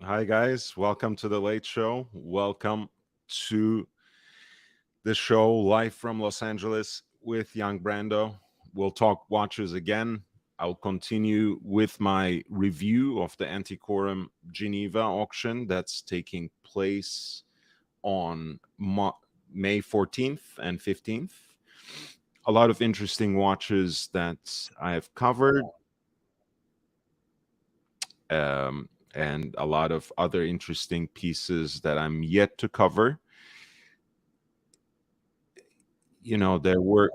Hi, guys. Welcome to the Late Show. Welcome to the show live from Los Angeles with Young Brando. We'll talk watches again. I'll continue with my review of the Antiquorum Geneva auction that's taking place on May 14th and 15th. A lot of interesting watches that I have covered. And a lot of other interesting pieces that I'm yet to cover. There were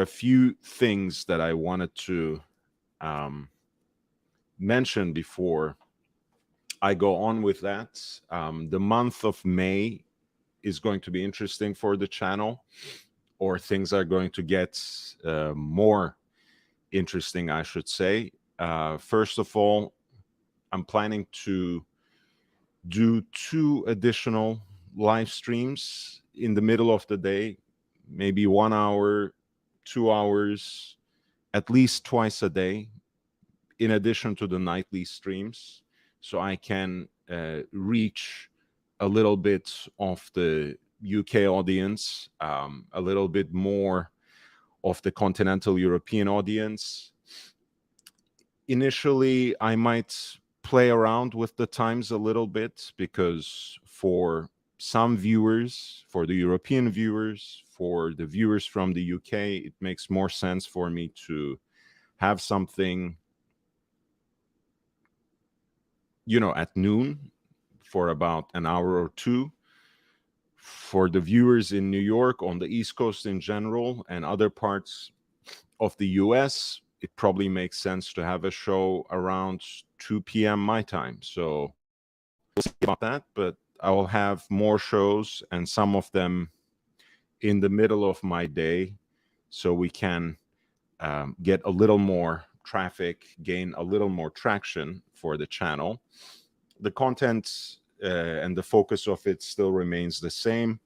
a few things that I wanted to um, mention before I go on with that. The month of May is going to be interesting for the channel, or things are going to get more interesting, I should say. First of all, I'm planning to do 2 additional live streams in the middle of the day, maybe 1 hour, 2 hours, at least twice a day, in addition to the nightly streams, so I can reach a little bit of the UK audience, a little bit more of the continental European audience. Initially, I might play around with the times a little bit, because for some viewers, for the European viewers, for the viewers from the UK, it makes more sense for me to have something, at noon for about an hour or two. For the viewers in New York, on the East Coast in general, and other parts of the US, it probably makes sense to have a show around 2 p.m. my time. So we'll see about that, but I will have more shows, and some of them in the middle of my day, so we can get a little more traffic, gain a little more traction for the channel. The content and the focus of it still remains the same.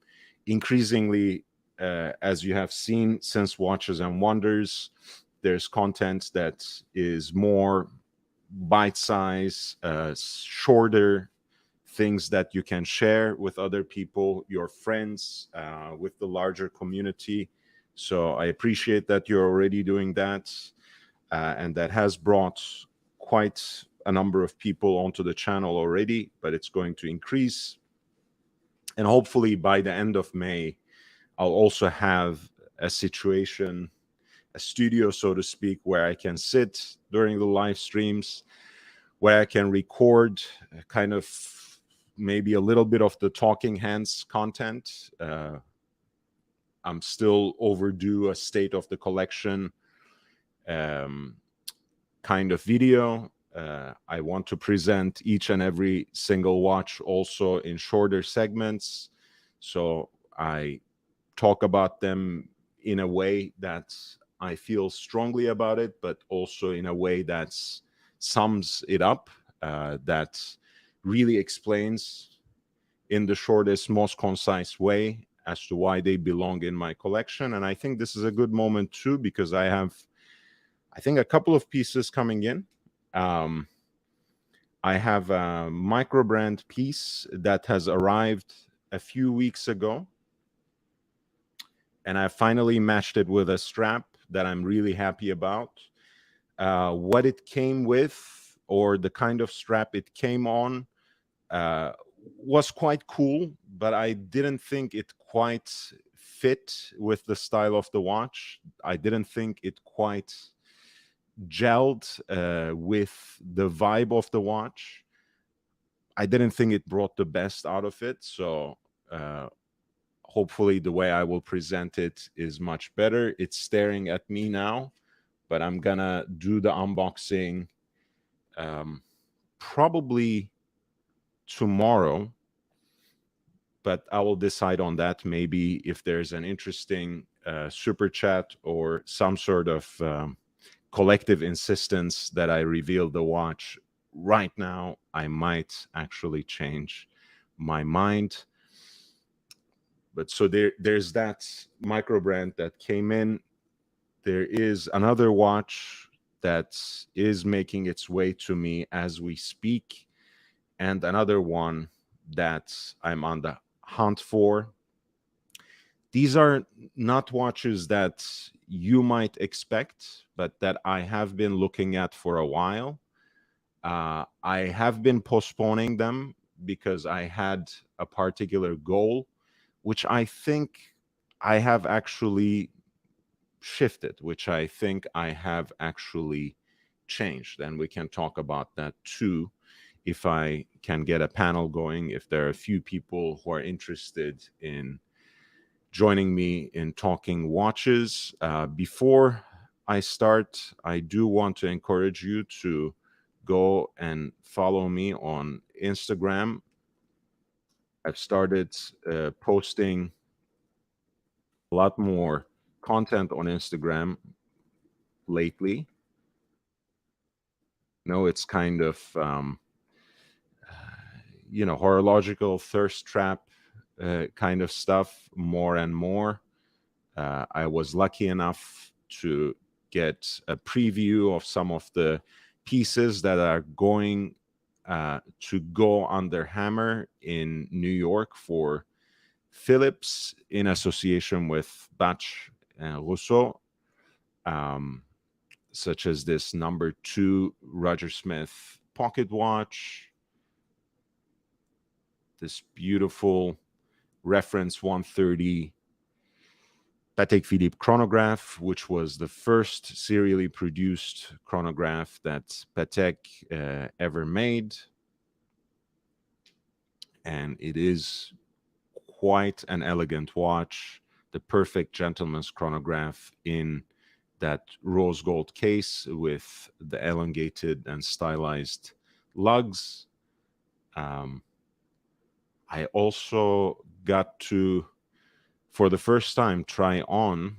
Increasingly, as you have seen since Watches and Wonders, there's content that is more bite-size, shorter things that you can share with other people, your friends, with the larger community. So I appreciate that you're already doing that, and that has brought quite a number of people onto the channel already, but it's going to increase. And hopefully by the end of May, I'll also have a situation, a studio, so to speak, where I can sit during the live streams, where I can record kind of maybe a little bit of the talking hands content. I'm still overdue a state of the collection kind of video. I want to present each and every single watch also in shorter segments, so I talk about them in a way that I feel strongly about it, but also in a way that sums it up, that really explains in the shortest, most concise way as to why they belong in my collection. And I think this is a good moment too, because I have, I think, a couple of pieces coming in. I have a micro brand piece that has arrived a few weeks ago, and I finally matched it with a strap that I'm really happy about. What it came with, or the kind of strap it came on, was quite cool, but I didn't think it quite fit with the style of the watch. I didn't think it quite gelled with the vibe of the watch. I didn't think it brought the best out of it. So hopefully the way I will present it is much better. It's staring at me now, but I'm gonna do the unboxing probably tomorrow, but I will decide on that maybe if there's an interesting super chat or some sort of collective insistence that I reveal the watch right now. I might actually change my mind. But so there's that micro brand that came in. There is another watch that is making its way to me as we speak. and another one that I'm on the hunt for. These are not watches that you might expect, but that I have been looking at for a while. I have been postponing them because I had a particular goal, which I think I have actually shifted, which I think I have actually changed. And we can talk about that too if I can get a panel going, if there are a few people who are interested in joining me in talking watches. Before I start, I do want to encourage you to go and follow me on Instagram. I've started posting a lot more content on Instagram lately. No, it's kind of horological thirst trap kind of stuff more and more. I was lucky enough to get a preview of some of the pieces that are going to go under hammer in New York for Philips in association with Batch and Rousseau, such as this number 2 Roger Smith pocket watch, this beautiful reference 130 Patek Philippe chronograph, which was the first serially produced chronograph that Patek ever made. And it is quite an elegant watch, the perfect gentleman's chronograph in that rose gold case with the elongated and stylized lugs. I also got to, for the first time, try on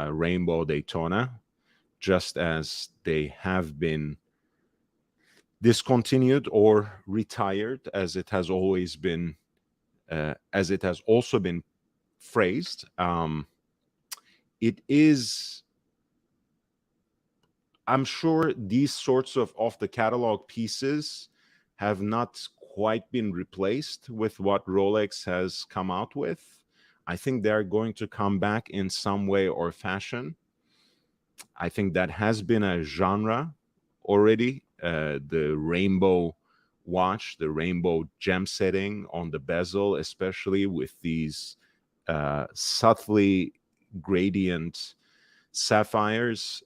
Rainbow Daytona, just as they have been discontinued or retired, as it has always been, as it has also been phrased. It is, I'm sure these sorts of off the catalog pieces have not quite been replaced with what Rolex has come out with. I think they're going to come back in some way or fashion. I think that has been a genre already. The rainbow watch, the rainbow gem setting on the bezel, especially with these subtly gradient sapphires,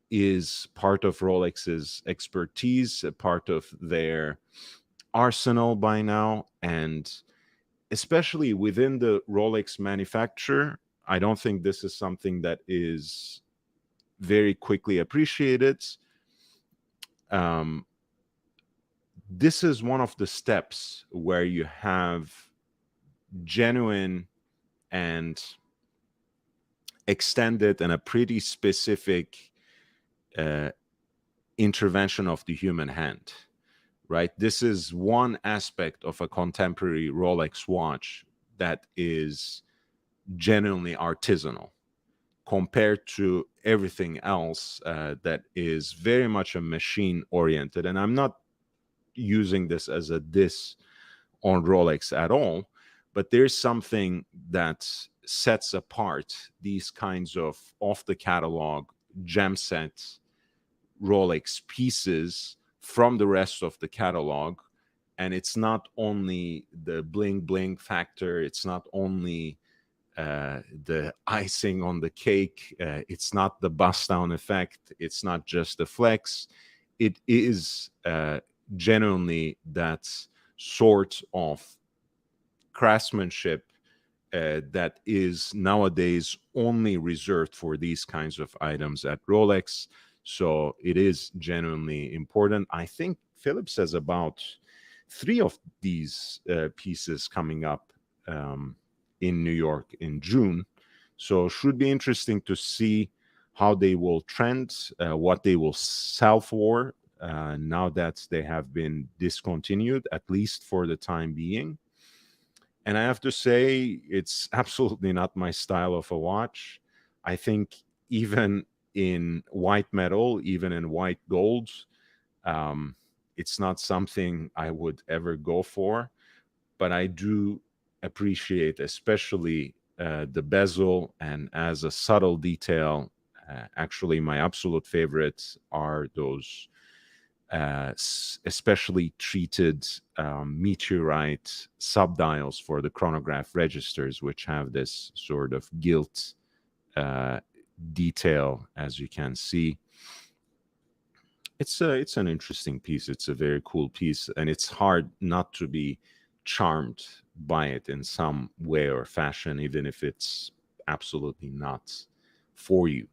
is part of Rolex's expertise, a part of their arsenal by now. And especially within the Rolex manufacturer, I don't think this is something that is very quickly appreciated. This is one of the steps where you have genuine and extended and a pretty specific intervention of the human hand, right? This is one aspect of a contemporary Rolex watch that is genuinely artisanal compared to everything else that is very much a machine oriented. And I'm not using this as a diss on Rolex at all, but there's something that sets apart these kinds of off the catalog gem set Rolex pieces from the rest of the catalog. And it's not only the bling bling factor, it's not only the icing on the cake, it's not the bust down effect, it's not just the flex. It is genuinely that sort of craftsmanship that is nowadays only reserved for these kinds of items at Rolex. So it is genuinely important. I think Philips has about 3 of these pieces coming up in New York in June. So should be interesting to see how they will trend, what they will sell for now that they have been discontinued, at least for the time being. And I have to say, it's absolutely not my style of a watch. I think even in white metal, even in white gold, it's not something I would ever go for, but I do appreciate, especially the bezel, and as a subtle detail, actually my absolute favorites are those especially treated meteorite subdials for the chronograph registers, which have this sort of gilt uh, detail, as you can see. It's an interesting piece. It's a very cool piece, and it's hard not to be charmed by it in some way or fashion, even if it's absolutely not for you.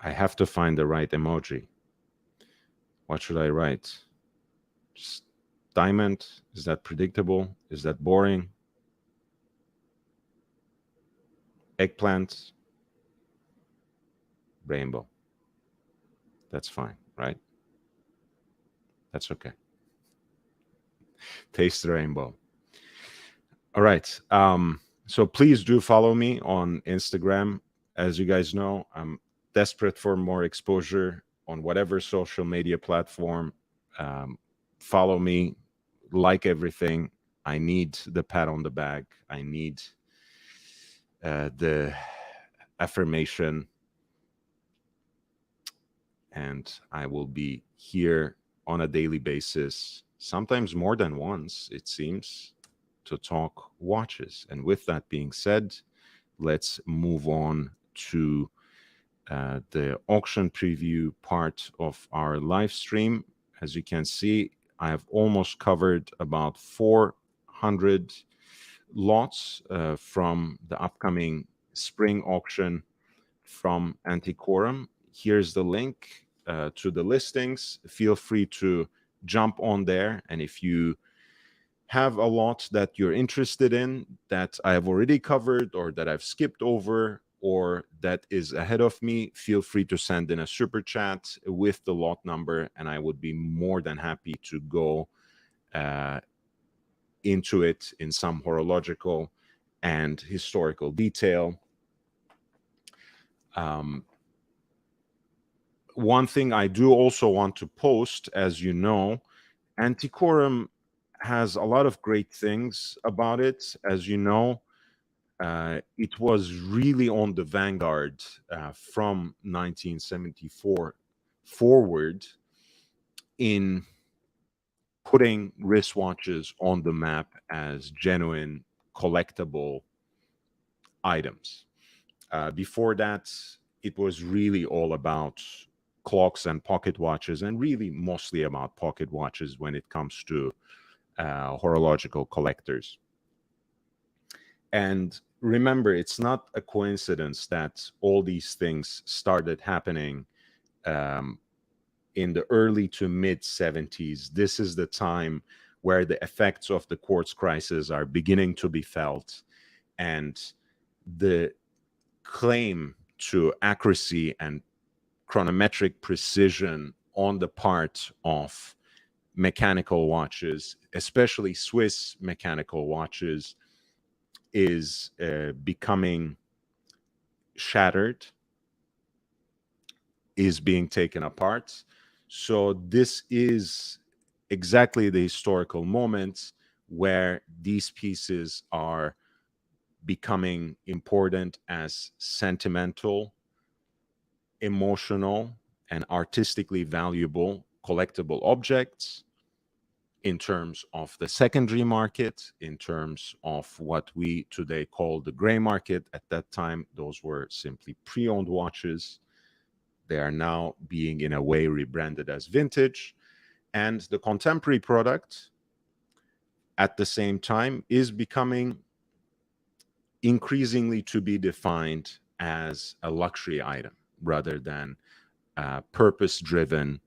I have to find the right emoji. What should I write? Just diamond? Is that predictable? Is that boring? Eggplant? Rainbow. That's fine, right? That's okay. Taste the rainbow. All right. So please do follow me on Instagram. As you guys know, I'm desperate for more exposure on whatever social media platform. Follow me, like everything. I need the pat on the back. I need the affirmation. And I will be here on a daily basis, sometimes more than once, it seems, to talk watches. And with that being said, let's move on to the auction preview part of our live stream. As you can see, I have almost covered about 400 lots from the upcoming spring auction from Antiquorum. Here's the link to the listings. Feel free to jump on there. And if you have a lot that you're interested in that I have already covered, or that I've skipped over, or that is ahead of me, feel free to send in a super chat with the lot number, and I would be more than happy to go into it in some horological and historical detail. One thing I do also want to post, as you know, Antiquorum has a lot of great things about it. As you know, it was really on the vanguard from 1974 forward in putting wristwatches on the map as genuine collectible items. Before that, it was really all about clocks and pocket watches, and really mostly about pocket watches when it comes to horological collectors. And remember, it's not a coincidence that all these things started happening in the early to mid 70s. This is the time where the effects of the quartz crisis are beginning to be felt, and the claim to accuracy and chronometric precision on the part of mechanical watches, especially Swiss mechanical watches, is becoming shattered, is being taken apart. So this is exactly the historical moment where these pieces are becoming important as sentimental, emotional, and artistically valuable collectible objects in terms of the secondary market, in terms of what we today call the gray market. At that time, those were simply pre-owned watches. They are now being, in a way, rebranded as vintage. And the contemporary product, at the same time, is becoming increasingly to be defined as a luxury item rather than a purpose-driven,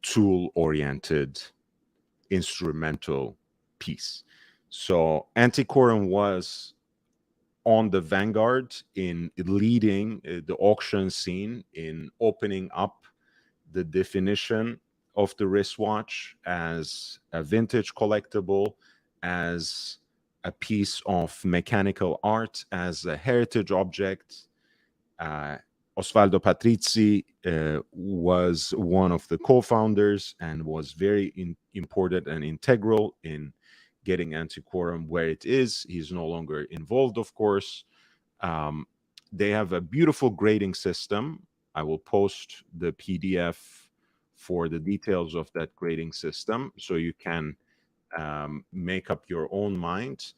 tool-oriented, instrumental piece. So Antiquorum was on the vanguard in leading the auction scene, in opening up the definition of the wristwatch as a vintage collectible, as a piece of mechanical art as a heritage object. Osvaldo Patrizzi was one of the co-founders and was very important and integral in getting Antiquorum where it is. He's no longer involved, of course. They have a beautiful grading system. I will post the PDF for the details of that grading system so you can make up your own mind.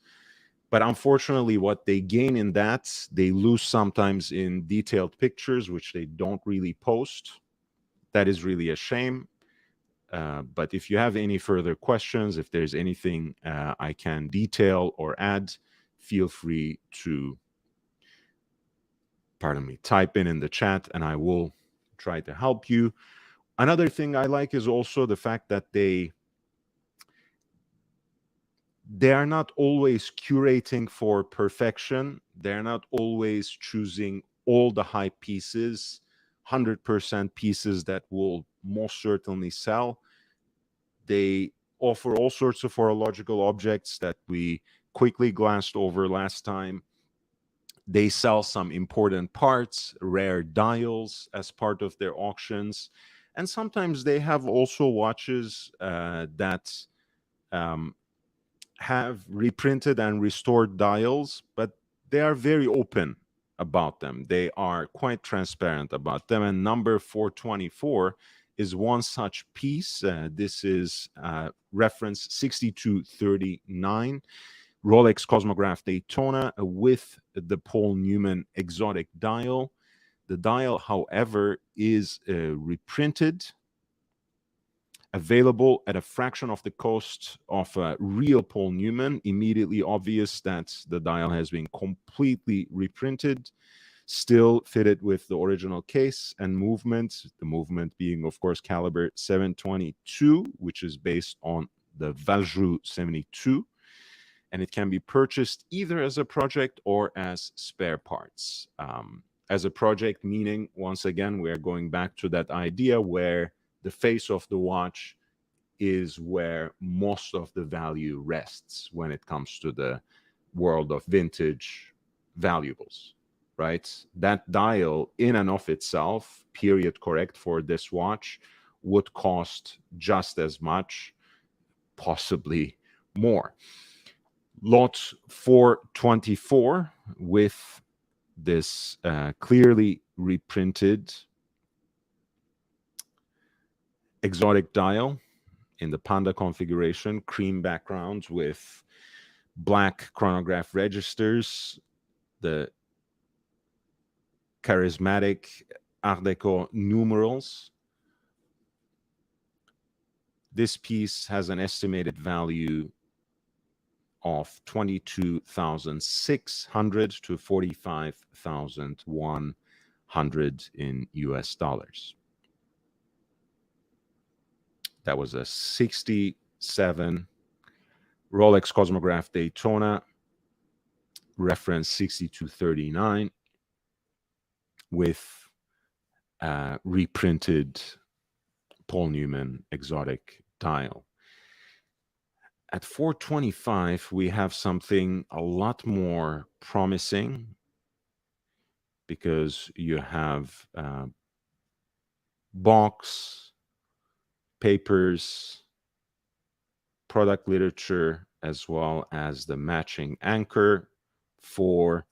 But unfortunately, what they gain in that, they lose sometimes in detailed pictures, which they don't really post. That is really a shame. But if you have any further questions, if there's anything I can detail or add, feel free to, type in the chat and I will try to help you. Another thing I like is also the fact that they are not always curating for perfection. They're not always choosing all the high pieces, 100% pieces that will most certainly sell. They offer all sorts of horological objects that we quickly glanced over last time. They sell some important parts, rare dials as part of their auctions. And sometimes they have also watches that have reprinted and restored dials, but they are very open about them. They are quite transparent about them. And number 424 is one such piece. This is reference 6239, Rolex Cosmograph Daytona with the Paul Newman exotic dial. The dial, however, is reprinted, available at a fraction of the cost of a real Paul Newman. Immediately obvious that the dial has been completely reprinted, still fitted with the original case and movement, the movement being, of course, caliber 722, which is based on the Valjoux 72. And it can be purchased either as a project or as spare parts. As a project, meaning, once again, we are going back to that idea where the face of the watch is where most of the value rests when it comes to the world of vintage valuables, right? That dial in and of itself, period correct, for this watch would cost just as much, possibly more. Lot 424 with this clearly reprinted exotic dial in the Panda configuration, cream backgrounds with black chronograph registers, the charismatic Art Deco numerals. This piece has an estimated value of 22,600 to 45,100 in US dollars. That was a 67 Rolex Cosmograph Daytona, reference 6239, with reprinted Paul Newman exotic dial. At 425, we have something a lot more promising because you have box, papers, product literature, as well as the matching anchor for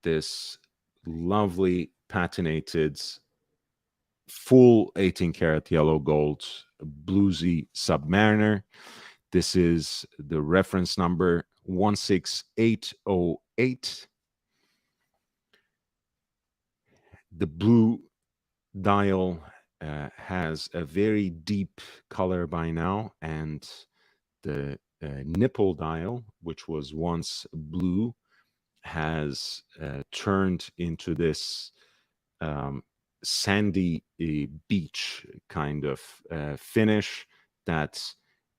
this lovely patinated full 18 karat yellow gold bluesy Submariner. This is the reference number 16808. The blue dial has a very deep color by now, and the nipple dial, which was once blue, has turned into this sandy beach kind of finish that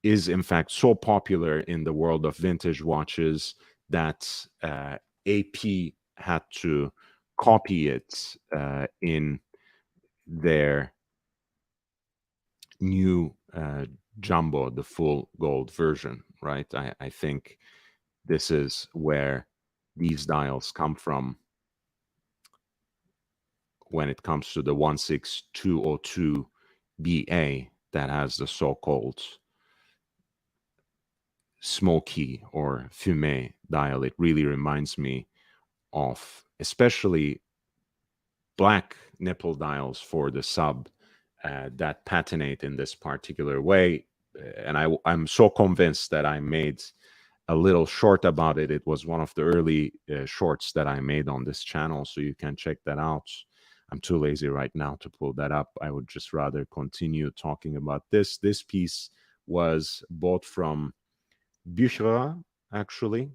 is in fact so popular in the world of vintage watches that AP had to copy it in their new jumbo, the full gold version, right? I think This is where these dials come from when it comes to the 16202BA that has the so-called smoky or fumé dial. It really reminds me of especially black nipple dials for the sub that patinate in this particular way. And I'm so convinced that I made a little short about it. It was one of the early shorts that I made on this channel, so you can check that out. I'm too lazy right now to pull that up. I would just rather continue talking about this. This piece was bought from Bücherer, actually,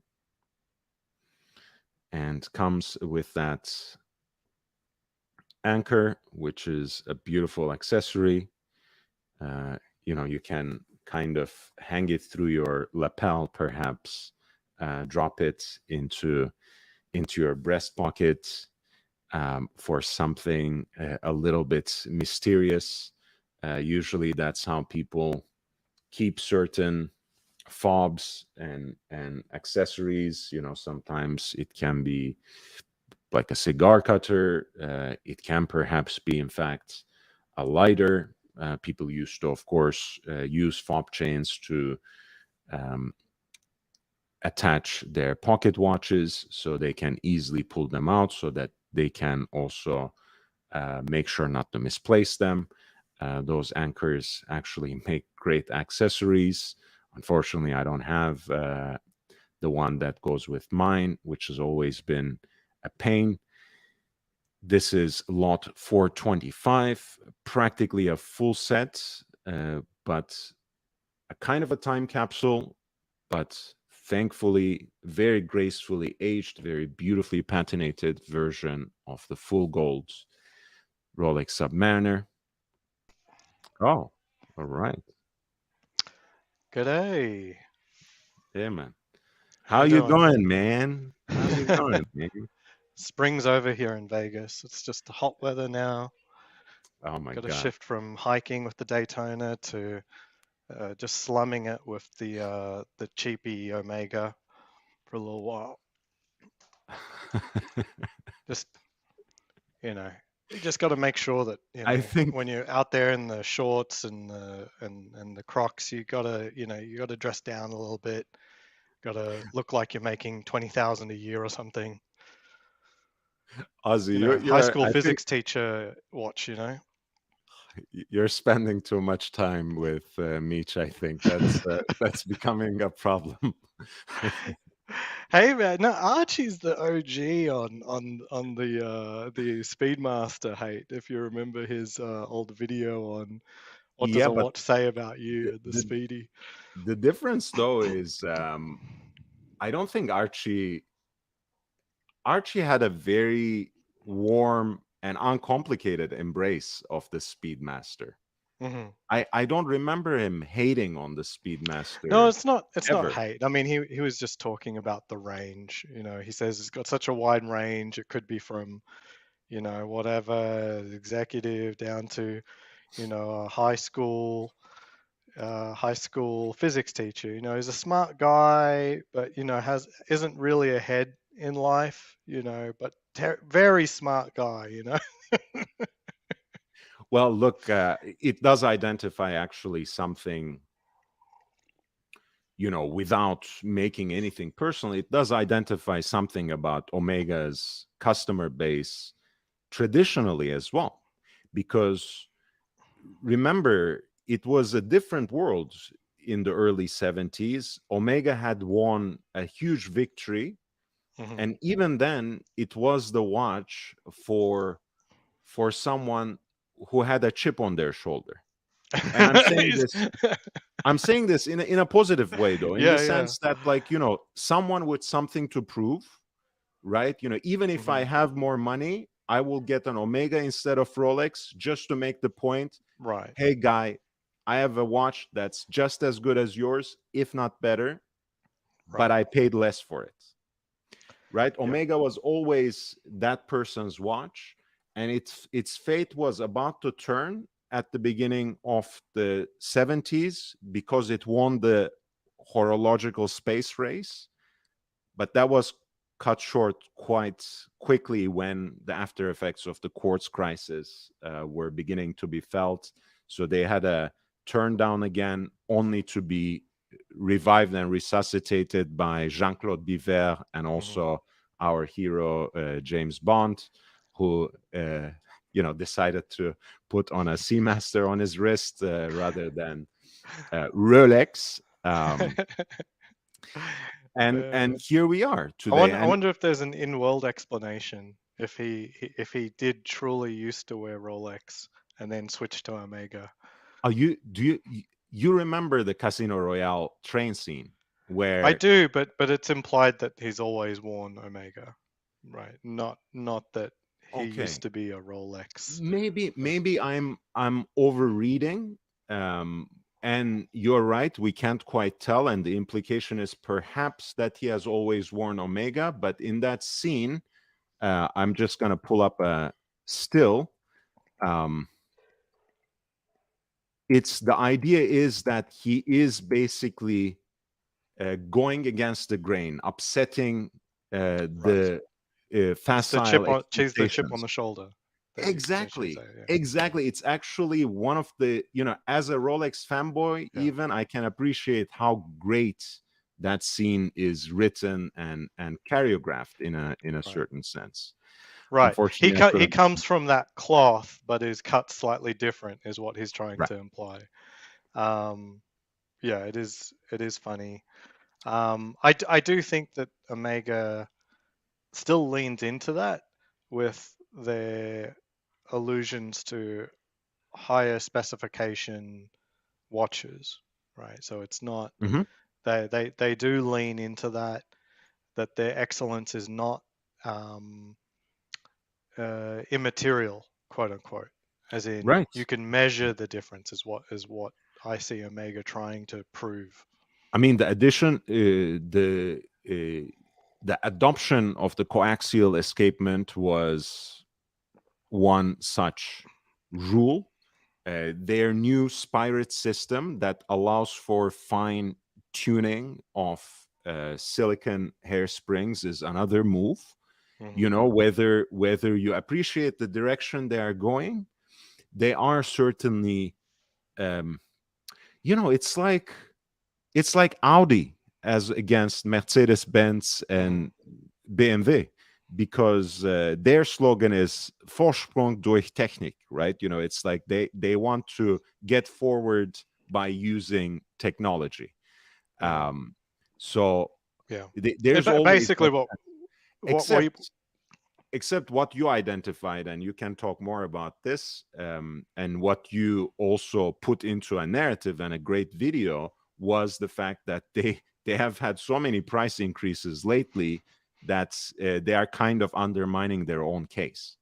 and comes with that anchor, which is a beautiful accessory. You can kind of hang it through your lapel, perhaps drop it into your breast pocket for something a little bit mysterious. Usually, that's how people keep certain fobs and accessories. Sometimes it can be like a cigar cutter. It can perhaps be, in fact, a lighter. People used to, of course, use fob chains to attach their pocket watches so they can easily pull them out, so that they can also make sure not to misplace them. Those anchors actually make great accessories. Unfortunately, I don't have the one that goes with mine, which has always been a pain. This is lot 425, practically a full set, but a kind of a time capsule, but thankfully very gracefully aged, very beautifully patinated version of the full gold Rolex Submariner. Oh, all right. G'day. Yeah, man. How How you you doing? doing, man? How you doing, man? Spring's over here in Vegas. It's just hot weather now. Oh my Got to God. shift from hiking with the Daytona to just slumming it with the cheapy Omega for a little while. Just you just got to make sure that I think when you're out there in the shorts and the Crocs, you got to dress down a little bit. Got to look like you're making 20,000 a year or something. Ozzy, you're, High you're school I think physics teacher watch. you're spending too much time with Meech. I think that's becoming a problem. Hey man, no, Archie's the OG on the Speedmaster hate. If you remember his old video on what does Yeah, a but watch say about the, you and the the Speedy. the difference though is I don't think Archie had a very warm and uncomplicated embrace of the Speedmaster. Hmm. I don't remember him hating on the No, Speedmaster it's not ever. hate. I mean, he was just talking about the range. He says it's got such a wide range. It could be from whatever executive down to a high school physics teacher. He's a smart guy, but has isn't really ahead in life. But very smart guy. Well, look, it does identify actually something, without making anything personal. It does identify something about Omega's customer base traditionally as well. Because remember, it was a different world in the early 70s. Omega had won a huge victory. Hmm. And even then, it was the watch for someone who had a chip on their shoulder. And I'm saying this in a positive way, though, in the Yeah, yeah. sense that, like, someone with something to prove, right? Even if I Hmm. have more money, I will get an Omega instead of Rolex, just to make the point, Right, hey, guy, I have a watch that's just as good as yours, if not better, but right. I paid less for it, right? Yep. Omega was always that person's watch, and its fate was about to turn at the beginning of the 70s because it won the horological space race. but that was cut short quite quickly when the after effects of the quartz crisis were beginning to be felt. So they had a turn down again, only to be revived and resuscitated by Jean-Claude Biver and Hmm. also our hero James Bond, who decided to put on a Seamaster on his wrist rather than Rolex. And Uh, here we are I today. wonder. I And wonder if there's an in-world explanation if he did truly used to wear Rolex and then switched to Omega. you remember the Casino Royale train scene I where do, but it's implied that he's always worn Omega, right? Not that he used okay, to be a Rolex. maybe I'm overreading, um and you're right, we can't quite tell, and the implication is perhaps that he has always worn Omega, but in that scene, I'm just going to pull up a still. um it's the idea is that he is basically going against the grain, upsetting Right. the It's the facile chip on. She's the chip on expectations. the shoulder that you should Exactly, say. Yeah. exactly. It's actually one of the, as a Rolex fanboy, Yeah. even I can appreciate how great that scene is written and choreographed in a Right. certain sense. Right. Unfortunately, I He couldn't. comes from that cloth, but is cut slightly different, is what he's trying Right. to imply. Um, yeah, it is funny. I do think that Omega still leans into that with their allusions to higher specification watches, right? So it's not Hmm. they do lean into that their excellence is not um, immaterial, quote unquote, as in Right. you can measure the difference is what I see Omega trying to prove. I mean, the addition, the adoption of the coaxial escapement was one such rule. Their new Spirit system that allows for fine tuning of silicon hairsprings is another move. Hmm. Whether you appreciate the direction they are going, they are certainly, um, it's like Audi as against Mercedes Benz Hmm. and BMW, because their slogan is Vorsprung durch Technik, right? It's like they want to get forward by using technology. Hmm. Um, so Yeah. there's always Basically, that, what you, except what you identified, and you can talk more about this, and what you also put into a narrative and a great video was the fact that they have had so many price increases lately that they are kind of undermining their own case.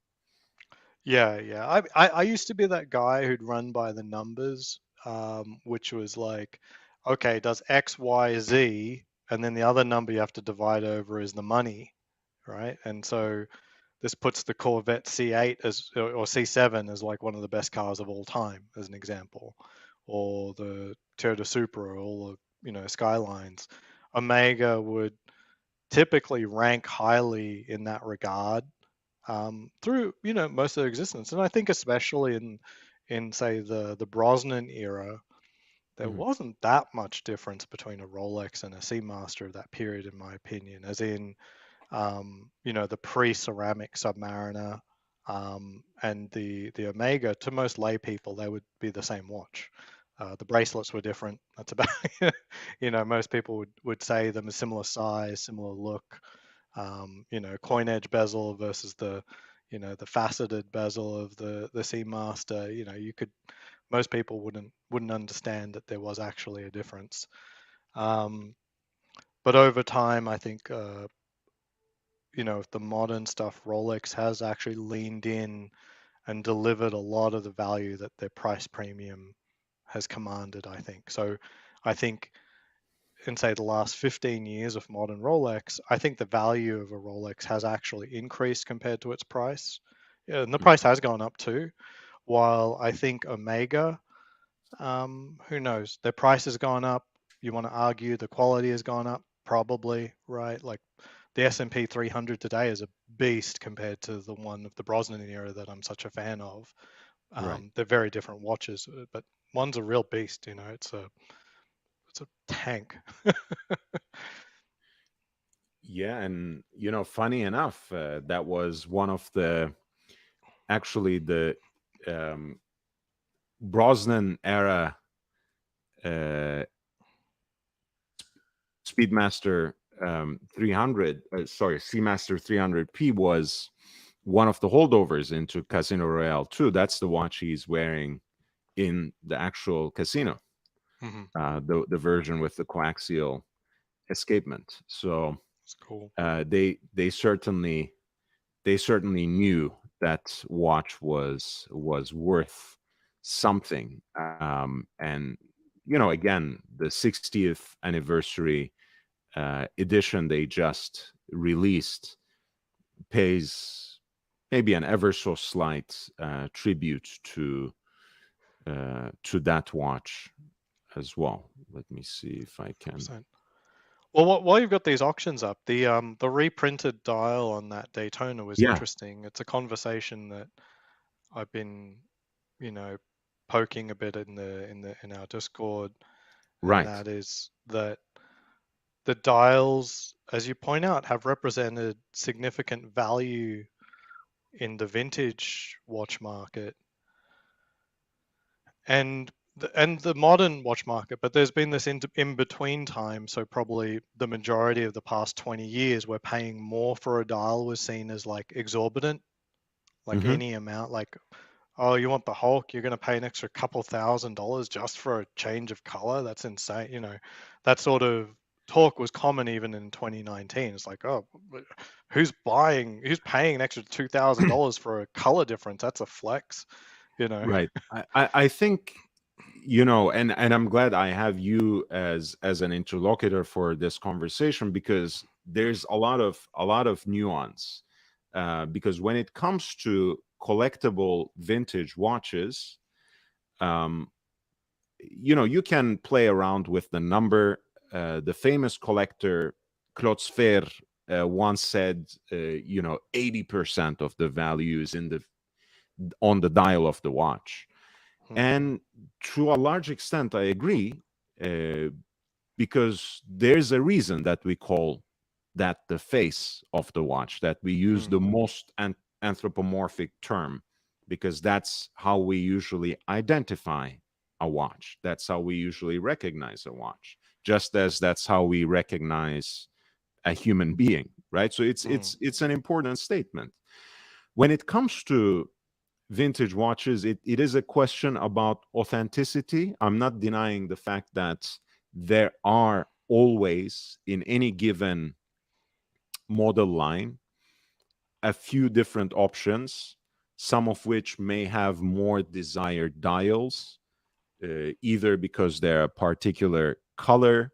yeah. I used to be that guy who'd run by the numbers, which was like, okay, does X, Y, Z, and then the other number you have to divide over is the money, right? And so this puts the Corvette C8 as or C7 as like one of the best cars of all time, as an example, or the Toyota Supra, or all the Skylines. Omega would typically rank highly in that regard through most of their existence, and I think especially in say the Brosnan era, there Mhm. wasn't that much difference between a Rolex and a Seamaster of that period, in my opinion. As in, the pre-ceramic Submariner and the Omega, to most lay people, they would be the same watch. The bracelets were different. That's about, most people would say them a similar size, similar look. Coin edge bezel versus the faceted bezel of the Seamaster. Most people wouldn't understand that there was actually a difference. Um, but over time, I think the modern stuff, Rolex has actually leaned in and delivered a lot of the value that their price premium has commanded, I think. So I think in say the last 15 years of modern Rolex, I think the value of a Rolex has actually increased compared to its price. Yeah, and the Mhm. price has gone up too. While I think Omega, who knows, their price has gone up. You want to argue the quality has gone up, probably, right? Like the S&P 300 today is a beast compared to the one of the Brosnan era that I'm such a fan of. Right. They're very different watches, but one's a real beast. It's a tank. Yeah, and funny enough, that was one of the actually the um, Brosnan era uh, Speedmaster 300, sorry, Seamaster 300P was one of the holdovers into Casino Royale 2. That's the watch he's wearing in the actual casino, Hmm. the version with the coaxial escapement. So It's cool. they certainly knew that watch was worth something. And again, the 60th anniversary edition they just released pays maybe an ever so slight tribute to that watch as well. Let me see if I can. 100%. Well, while you've got these auctions up, the reprinted dial on that Daytona was Yeah, interesting. It's a conversation that I've been, you know, poking a bit in our Discord, and right. that is that the dials, as you point out, have represented significant value in the vintage watch market and the modern watch market. But there's been this in between time, so probably the majority of the past 20 years, where paying more for a dial was seen as like exorbitant, like Hmm. any amount, like, oh, you want the Hulk, you're going to pay an extra couple $1,000 just for a change of color. That's insane. That sort of talk was common even in 2019. It's like, oh, who's paying an extra $2,000 for a color difference? That's a flex, you know. Right. I think and I'm glad I have you as an interlocutor for this conversation, because there's a lot of nuance, because when it comes to collectible vintage watches, um, you can play around with the number. The famous collector Claude Sfer once said, 80% of the value is on the dial of the watch. Hmm. And to a large extent, I agree, uh, because there's a reason that we call that the face of the watch, that we use the Hmm. most anthropomorphic term, because that's how we usually identify a watch. That's how we usually recognize a watch, just as that's how we recognize a human being, right? So it's Hmm. it's it's an important statement. When it comes to vintage watches, it is a question about authenticity. I'm not denying the fact that there are always, in any given model line, a few different options, some of which may have more desired dials, either because they're a particular color,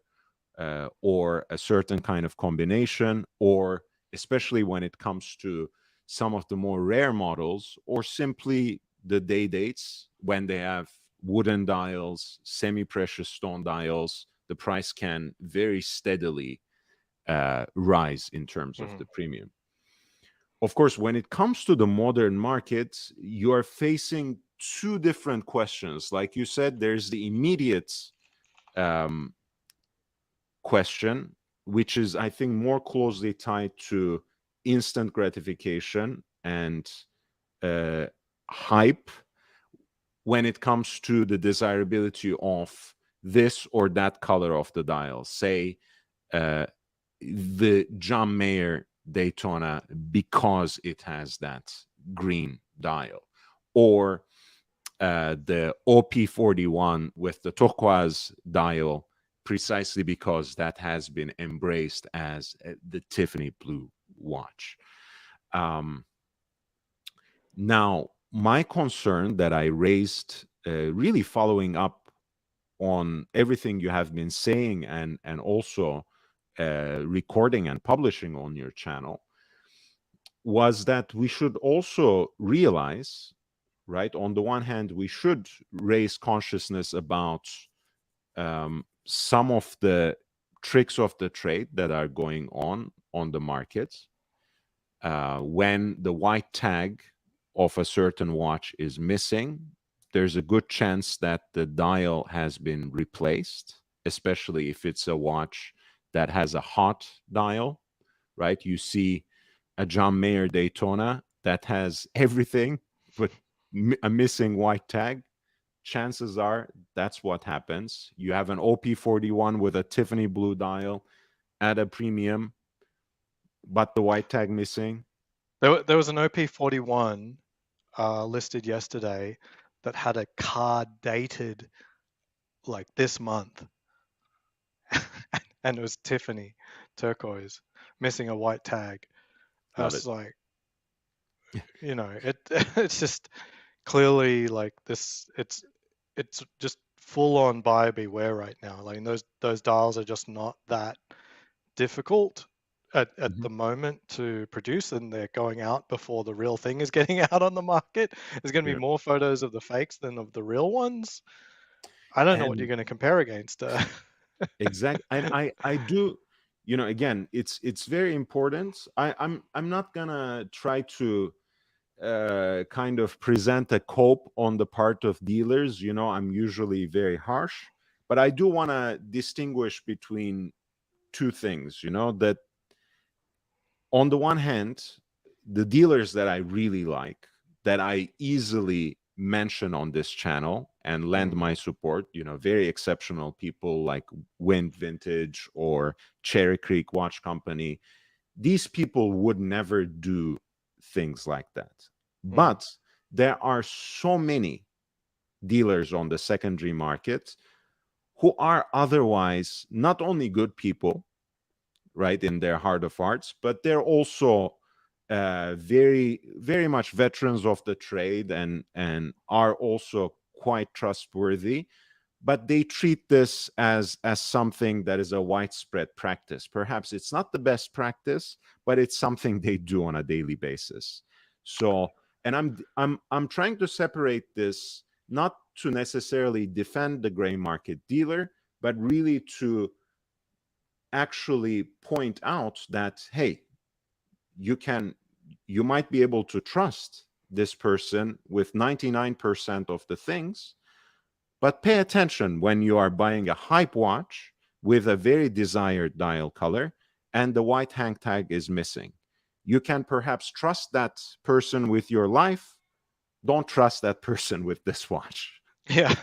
or a certain kind of combination, or especially when it comes to some of the more rare models, or simply the day dates when they have wooden dials, semi precious stone dials, the price can very steadily rise in terms of Hmm. the premium. Of course, when it comes to the modern market, you are facing two different questions. Like you said, there's the immediate um, question, which is, I think, more closely tied to instant gratification and uh, hype when it comes to the desirability of this or that color of the dial. Say, uh, the John Mayer Daytona, because it has that green dial, or the OP41 with the turquoise dial, precisely because that has been embraced as the Tiffany blue watch. Um, Now, my concern that I raised, really following up on everything you have been saying, and also recording and publishing on your channel, was that we should also realize, right? On the one hand, we should raise consciousness about some of the tricks of the trade that are going on the markets. When the white tag of a certain watch is missing, there's a good chance that the dial has been replaced, especially if it's a watch that has a hot dial, right? You see a John Mayer Daytona that has everything but a missing white tag. Chances are that's what happens. You have an OP41 with a Tiffany blue dial at a premium, but the white tag missing. There was an OP41 listed yesterday that had a card dated like this month, and it was Tiffany turquoise, missing a white tag. I Love it. was like, it it's just clearly like this. It's just full on buyer beware right now. Like those dials are just not that difficult at Mhm. the moment to produce, and they're going out before the real thing is getting out on the market. There's going to be Yeah. more photos of the fakes than of the real ones. I don't know what you're And going to compare against. exact and I do, again, it's very important. I'm not gonna try to kind of present a cope on the part of dealers. I'm usually very harsh, but I do want to distinguish between two things, that on the one hand, the dealers that I really like, that I easily mention on this channel and lend Mm, my support, very exceptional people like Wind Vintage or Cherry Creek Watch Company. These people would never do things like that. mm, But there are so many dealers on the secondary market who are otherwise not only good people, right, in their heart of hearts, but they're also very, very much veterans of the trade, and are also quite trustworthy. But they treat this as something that is a widespread practice. Perhaps it's not the best practice, but it's something they do on a daily basis. So, and I'm trying to separate this, not to necessarily defend the gray market dealer, but really to actually point out that, hey, you can you might be able to trust this person with 99% of the things, but pay attention when you are buying a hype watch with a very desired dial color and the white hang tag is missing. You can perhaps trust that person with your life. Don't trust that person with this watch. yeah.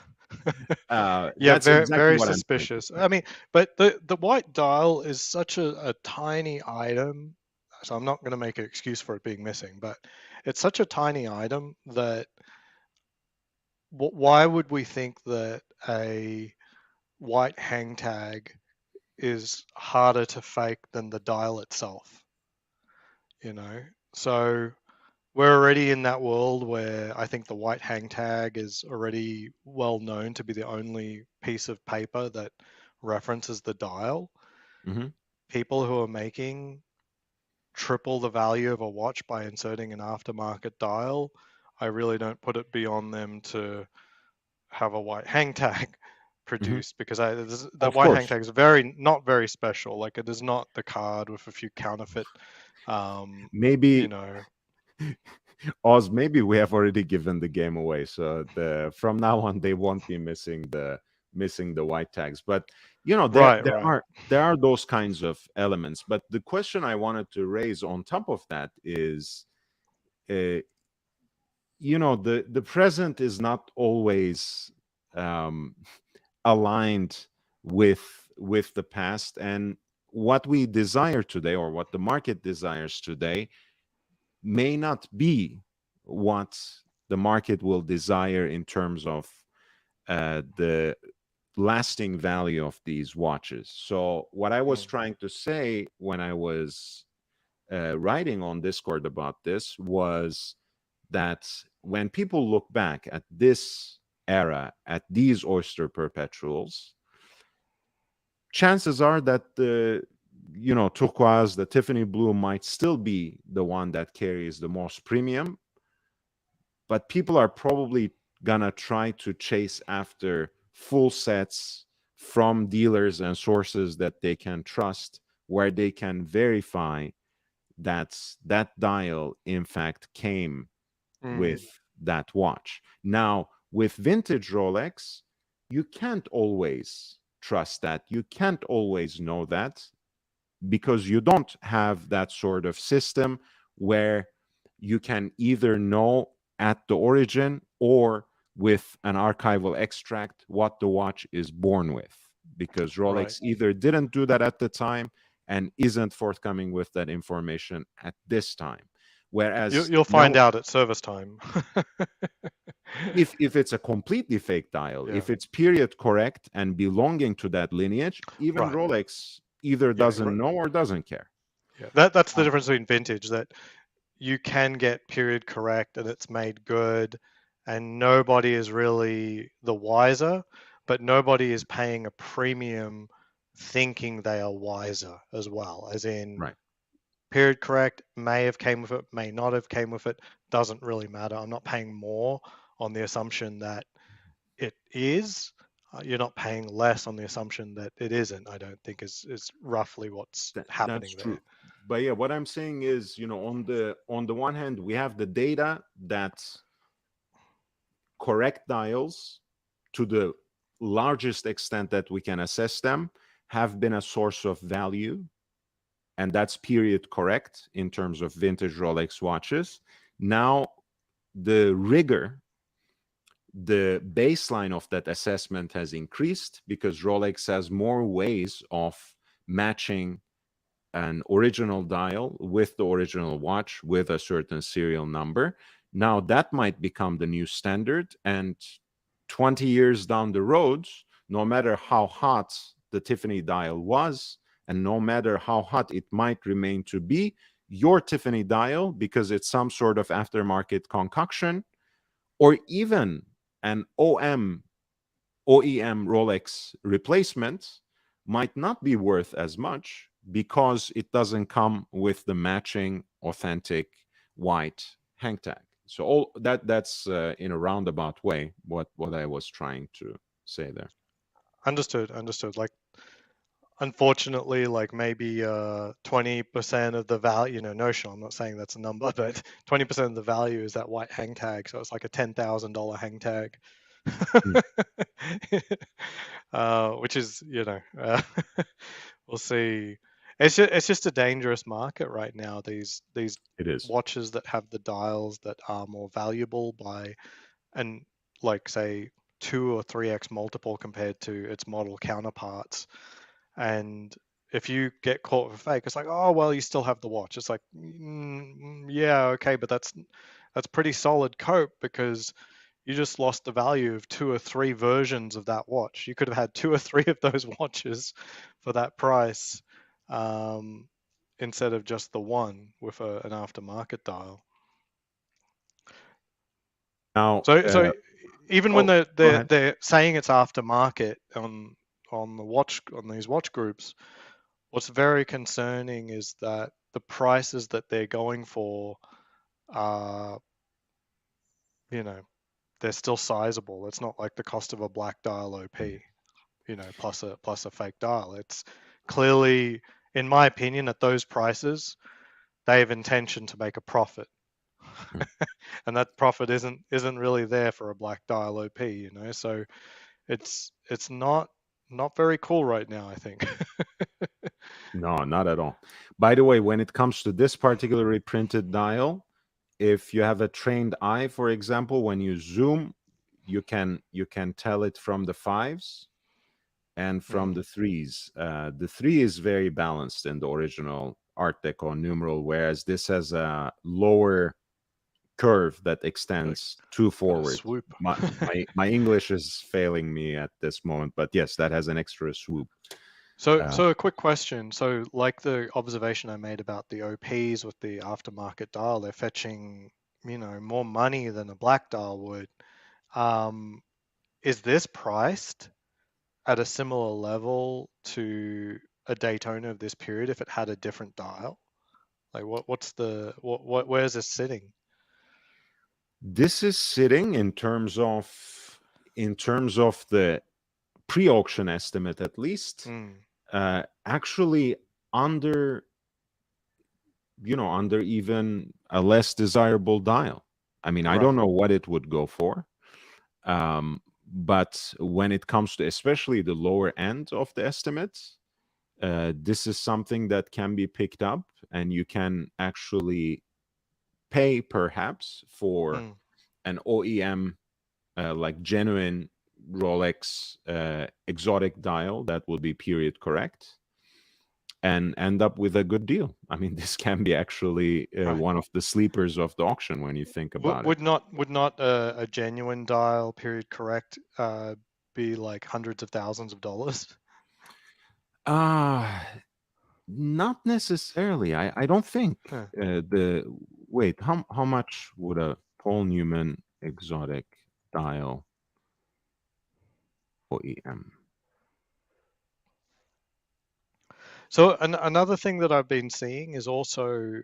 Yeah, That's very exactly very what I'm trying to suspicious. say. I mean, but the white dial is such a tiny item, so I'm not going to make an excuse for it being missing, but it's such a tiny item that why would we think that a white hang tag is harder to fake than the dial itself, you know? So we're already in that world where I think the white hang tag is already well known to be the only piece of paper that references the dial. Mhm. People who are making triple the value of a watch by inserting an aftermarket dial, I really don't put it beyond them to have a white hang tag Mhm. produced, because the Of white hang course. tag is very not very special. Like it is not the card with a few counterfeit, um, you Maybe know. Oz, maybe we have already given the game away. So from now on they won't be missing the white tags. But there Right, there right. are there are those kinds of elements. But the question I wanted to raise on top of that is, uh, the present is not always um, aligned with the past, and what we desire today, or what the market desires today, may not be what the market will desire in terms of the lasting value of these watches. So what I was Mm, trying to say when I was writing on Discord about this was that when people look back at this era, at these oyster perpetuals, chances are that the turquoise, the Tiffany blue, might still be the one that carries the most premium, but people are probably gonna try to chase after full sets, from dealers and sources that they can trust, where they can verify that that dial in fact came Mm, with that watch. Now, with vintage Rolex, you can't always trust that. You can't always know that, because you don't have that sort of system where you can either know at the origin or with an archival extract what the watch is born with, because right. Rolex either didn't do that at the time and isn't forthcoming with that information at this time. Whereas You'll find now, out at service time. if it's a completely fake dial, Yeah. if it's period correct and belonging to that lineage, even Right. Rolex either Yeah. doesn't know or doesn't care. Yeah. That's the Um, difference between vintage. That you can get period correct and it's made good, and nobody is really the wiser, but nobody is paying a premium thinking they are wiser as well. As in, right. period correct may have came with it, may not have came with it, doesn't really matter. I'm not paying more on the assumption that it is. You're not paying less on the assumption that it isn't. I don't think is roughly what's That's happening there. true. But yeah, what I'm saying is, on the one hand, we have the data that correct dials, to the largest extent that we can assess them, have been a source of value, and that's period correct in terms of vintage Rolex watches. Now, the rigor, the baseline of that assessment has increased, because Rolex has more ways of matching an original dial with the original watch with a certain serial number. Now, that might become the new standard. And 20 years down the road, no matter how hot the Tiffany dial was, and no matter how hot it might remain to be, your Tiffany dial, because it's some sort of aftermarket concoction, or even an OEM Rolex replacement, might not be worth as much, because it doesn't come with the matching authentic white hang tag. So all that's in a roundabout way what I was trying to say there. Understood. Like, unfortunately, like maybe 20% of the value, notional, I'm not saying that's a number, but 20% of the value is that white hang tag. So it's like a $10,000 hang tag. Mm. Which is, we'll see. It's just a dangerous market right now. These It is. watches that have the dials that are more valuable by, and like say 2 or 3x multiple compared to its model counterparts. And if you get caught with a fake, it's like, oh well, you still have the watch. It's like, yeah, okay, but that's pretty solid cope, because you just lost the value of 2 or 3 versions of that watch. You could have had 2 or 3 of those watches for that price, um, instead of just the one with an aftermarket dial. Now, So even when oh, they're go they're, ahead. they're saying it's aftermarket on these watch groups, what's very concerning is that the prices that they're going for are, you know, they're still sizable. It's not like the cost of a black dial OP, plus a fake dial. It's clearly, in my opinion, at those prices, they have intention to make a profit. Mm. And that profit isn't really there for a black dial OP. So it's not very cool right now, I think. No, not at all. By the way, when it comes to this particularly printed dial, if you have a trained eye, for example, when you zoom, you can tell it from the fives and from Mm, the threes. The three is very balanced in the original Art Deco numeral, whereas this has a lower curve that got a extends too got a forward. swoop. My English is failing me at this moment, but yes, that has an extra swoop. So, Uh, so a quick question. So, like the observation I made about the OPs with the aftermarket dial, they're fetching, more money than a black dial would. Um, is this priced at a similar level to a Daytona of this period if it had a different dial? Like, where's this sitting? this is sitting in terms of the pre-auction estimate at least, Mm. actually under, under even a less desirable dial. I mean, I don't Right. know what it would go for. But when it comes to especially the lower end of the estimates, this is something that can be picked up, and you can actually pay perhaps for Mm. an OEM, like genuine Rolex exotic dial that will be period correct, and end up with a good deal. I mean, this can be actually Right. one of the sleepers of the auction when you think about it. Would not a genuine dial period correct be like hundreds of thousands of dollars? Ah, not necessarily. I don't think Huh. the wait. How much would a Paul Newman exotic dial OEM? So another thing that I've been seeing is also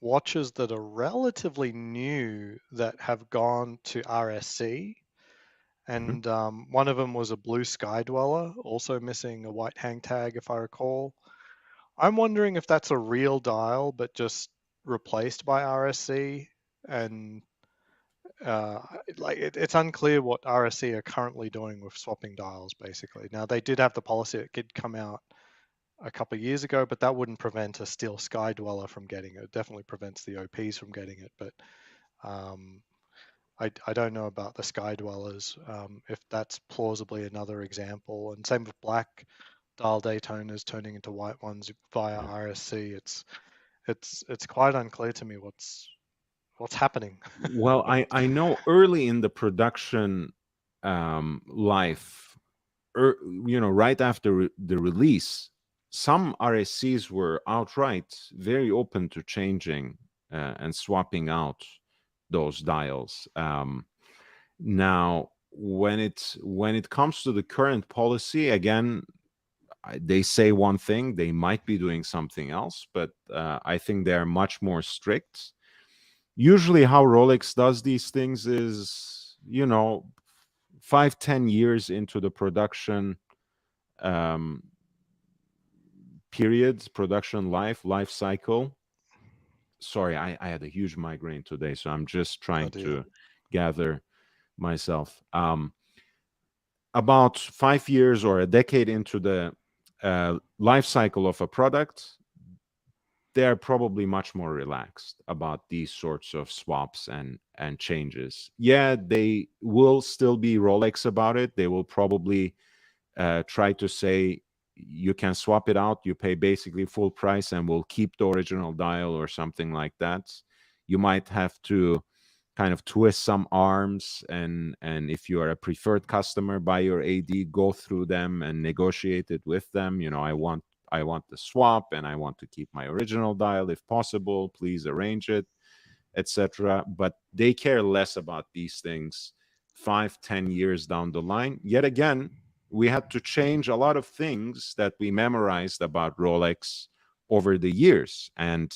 watches that are relatively new that have gone to RSC, Mhm. and one of them was a blue sky dweller, also missing a white hang tag, if I recall. I'm wondering if that's a real dial, but just replaced by RSC, and uh, it's unclear what RSC are currently doing with swapping dials. Basically, now they did have the policy that did come out a couple of years ago, but that wouldn't prevent a steel sky dweller from getting it. It definitely prevents the OPs from getting it, but um, I don't know about the sky dwellers, if that's plausibly another example. And same with black dial Daytonas turning into white ones via Yeah. RSC. It's quite unclear to me what's happening. Well, I know early in the production life, right after the release, some RSCs were outright very open to changing and swapping out those dials. Now, when it comes to the current policy, again, they say one thing, they might be doing something else, but I think they're much more strict. Usually, how Rolex does these things is, 5-10 years into the production um, period, production life cycle. Sorry, I had a huge migraine today, so I'm just Oh trying dear. to gather myself. About 5 years or a decade into the life cycle of a product, they're probably much more relaxed about these sorts of swaps and changes. Yeah, they will still be Rolex about it. They will probably try to say you can swap it out. You pay basically full price, and we'll keep the original dial or something like that. You might have to kind of twist some arms, and if you are a preferred customer by your AD, go through them and negotiate it with them. I want the swap, and I want to keep my original dial if possible. Please arrange it, etc. But they care less about these things 5-10 years down the line. Yet again, we had to change a lot of things that we memorized about Rolex over the years. And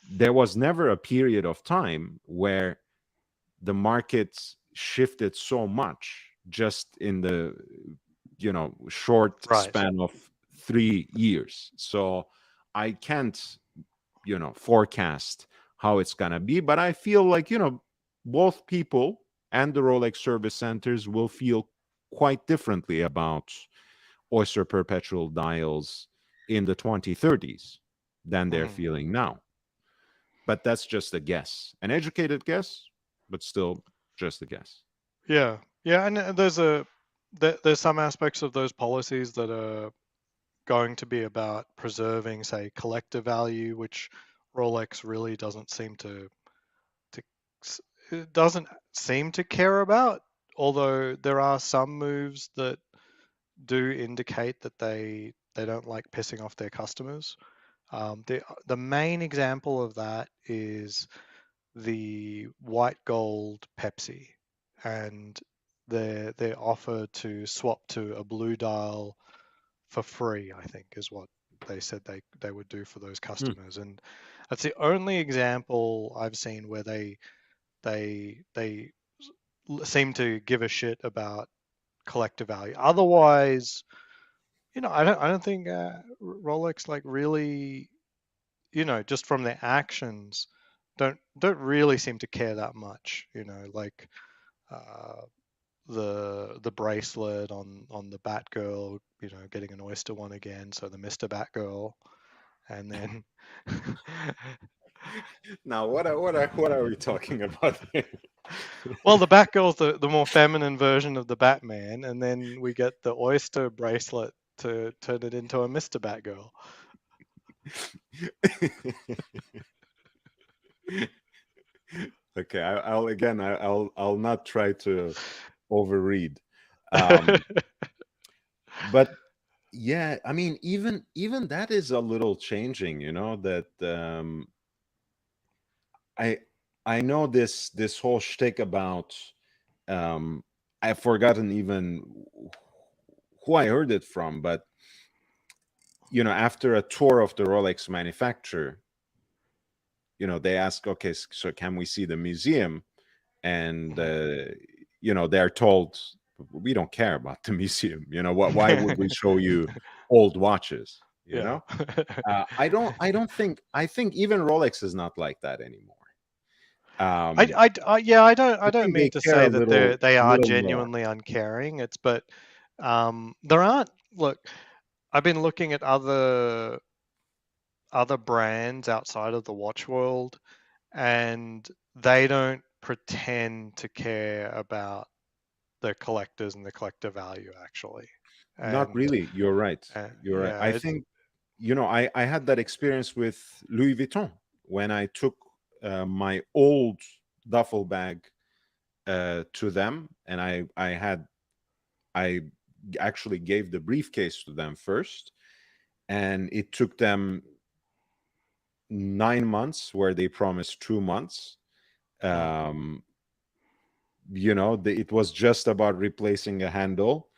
there was never a period of time where the market shifted so much just in the short Right. span of 3 years. So I can't forecast how it's gonna be, but I feel like both people and the Rolex service centers will feel quite differently about Oyster perpetual dials in the 2030s than they're Mm. feeling now. But that's just a guess, an educated guess, but still just a guess. Yeah. Yeah, and there's some aspects of those policies that are going to be about preserving, say, collector value, which Rolex really to it doesn't seem to care about. Although there are some moves that do indicate that they don't like pissing off their customers. The main example of that is the white gold Pepsi, and their offer to swap to a blue dial for free, I think, is what they said they would do for those Hmm. customers. And that's the only example I've seen where they seem to give a shit about collector value. Otherwise, I don't think Rolex like really, just from their actions, don't really seem to care that much. Like uh, the bracelet on the Batgirl, getting an oyster one again, so the Mr. Batgirl, and then Now, what are we talking about here? well, the Batgirl's the more feminine version of the Batman, and then we get the oyster bracelet to turn it into a Mr. Batgirl. Okay, I'll again, I'll not try to overread, um, but yeah, I mean, even that is a little changing. That I I know this whole shtick about I've forgotten even who I heard it from, but after a tour of the Rolex manufacturer, they ask, okay, so can we see the museum? And they're told, we don't care about the museum. Why would we show you old watches? Yeah. I think even Rolex is not like that anymore. I, um yeah, I I don't think they mean to care say a that little they are little more. genuinely uncaring. But there aren't. Look, I've been looking at other brands outside of the watch world, and they don't pretend to care about the collectors and the collector value actually. Not And really. You're right. You're right. yeah, I think, I had that experience with Louis Vuitton when I took my old duffel bag to them, and I actually gave the briefcase to them first, and it took them 9 months where they promised 2 months. mm, um it was just about replacing a handle.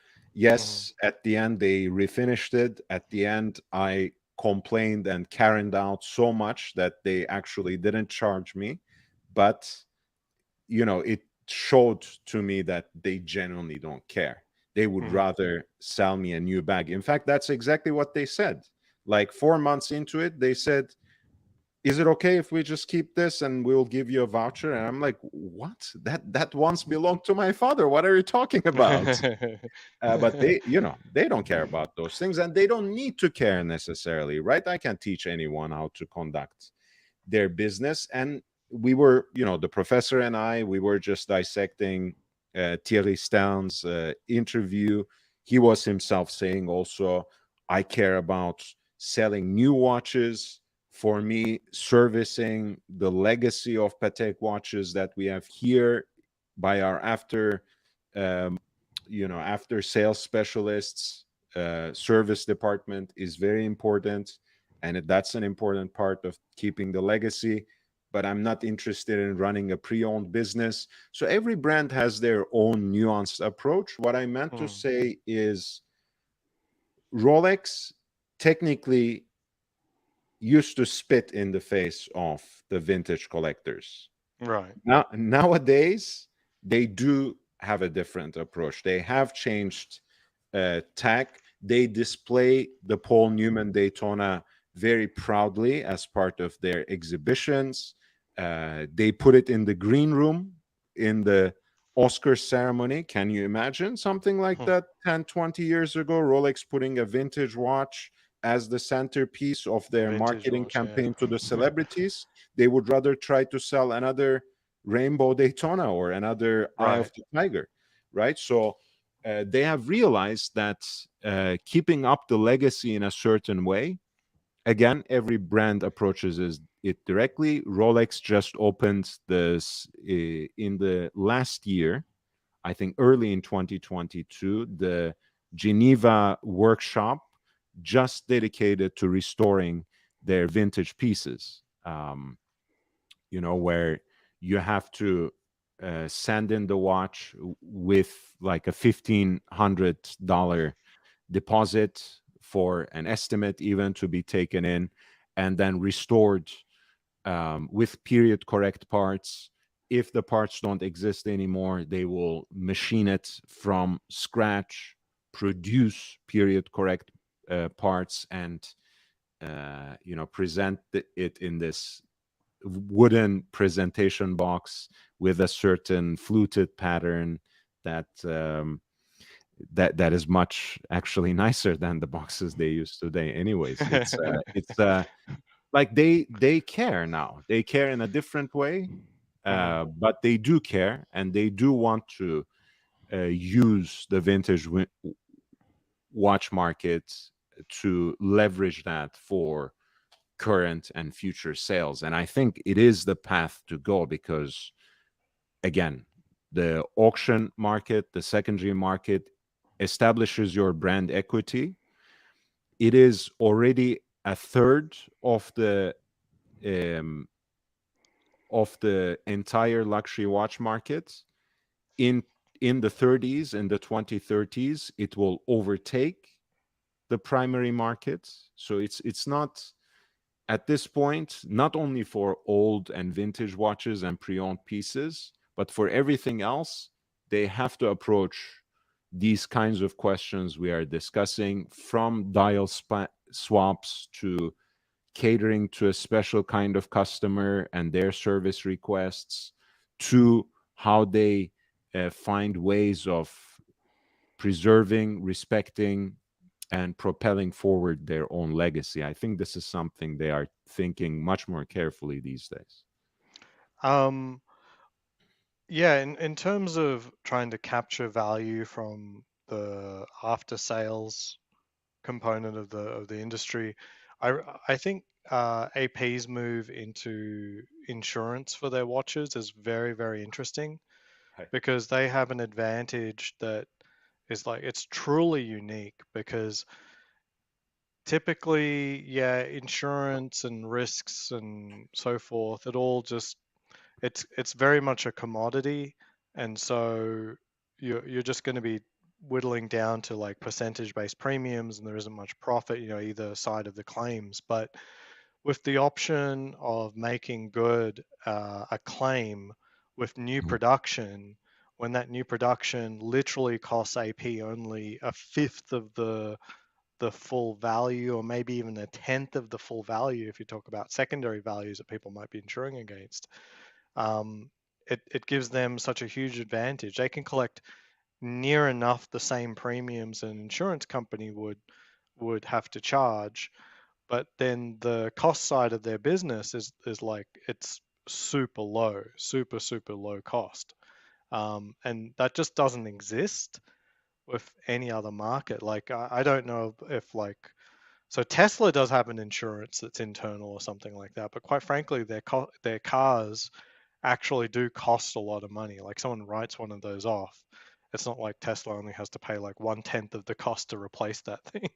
mhm, Yes, at the end they refinished it. At the end, I complained and carried out so much that they actually didn't charge me. But it showed to me that they genuinely don't care. They would mhm. rather sell me a new bag. In fact, that's exactly what they said. Like 4 months into it, they said, is it okay if we just keep this and we'll give you a voucher? And I'm like, what? That once belonged to my father. What are you talking about? But they don't care about those things, and they don't need to care necessarily, right? I can teach anyone how to conduct their business. And we were, the professor and we were just dissecting Thierry Stone's interview. He was himself saying also, I care about selling new watches. For me, servicing the legacy of Patek watches that we have here by our um, after sales specialists, service department is very important, and that's an important part of keeping the legacy. But I'm not interested in running a pre-owned business. So every brand has their own nuanced approach. What I meant to Mm, say is Rolex technically used to spit in the face of the vintage collectors. right. Nowadays, they do have a different approach. They have changed tack. They display the Paul Newman Daytona very proudly as part of their exhibitions. They put it in the green room in the Oscar ceremony. Can you imagine something like Mm, that 10, 20 years ago? Rolex putting a vintage watch as the centerpiece of their vintage marketing watch, yeah. campaign to the celebrities. They would rather try to sell another Rainbow Daytona or another Eye of Right. the Tiger, right? So they have realized that keeping up the legacy in a certain way, again, every brand approaches it directly. Rolex just opened this in the last year, I think early in 2022, the Geneva workshop just dedicated to restoring their vintage pieces. Where you have to send in the watch with like a $1,500 deposit for an estimate even to be taken in, and then restored with period correct parts. if the parts don't exist anymore, they will machine it from scratch, produce period correct parts, and present it in this wooden presentation box with a certain fluted pattern that that is much actually nicer than the boxes they use today. Anyways, it's like they care now. They care in a different way, Mhm. but they do care, and they do want to use the vintage watch market to leverage that for current and future sales. And I think it is the path to go because, again, the auction market, the secondary market, establishes your brand equity. It is already a third um, of the entire luxury watch market. In in the 30s, in the 2030s, it will overtake the primary market. So it's not at this point, not only for old and vintage watches and pre-owned pieces, but for everything else, they have to approach these kinds of questions we are discussing, from dial swaps to catering to a special kind of customer and their service requests, to how they find ways of preserving, respecting, and propelling forward their own legacy. I think this is something they are thinking much more carefully these days. Um, yeah, in terms of trying to capture value from the after sales component of the industry, I think AP's move into insurance for their watches is very, very interesting Right. because they have an advantage that is like it's truly unique because typically, yeah, insurance and risks and so forth, it all just it's very much a commodity, and so you're just going to be whittling down to like percentage based premiums, and there isn't much profit, either side of the claims. But with the option of making good a claim with new Mhm. production, when that new production literally costs AP only a fifth of the full value, or maybe even a tenth of the full value if you talk about secondary values that people might be insuring against, um, it gives them such a huge advantage. They can collect near enough the same premiums an insurance company would have to charge, but then the cost side of their business is like it's super low, super low cost, and that just doesn't exist with any other market. Like I don't know if like so Tesla does have an insurance that's internal or something like that, but quite frankly, their cars actually do cost a lot of money. Like someone writes one of those off, it's not like Tesla only has to pay like 1/10 of the cost to replace that thing.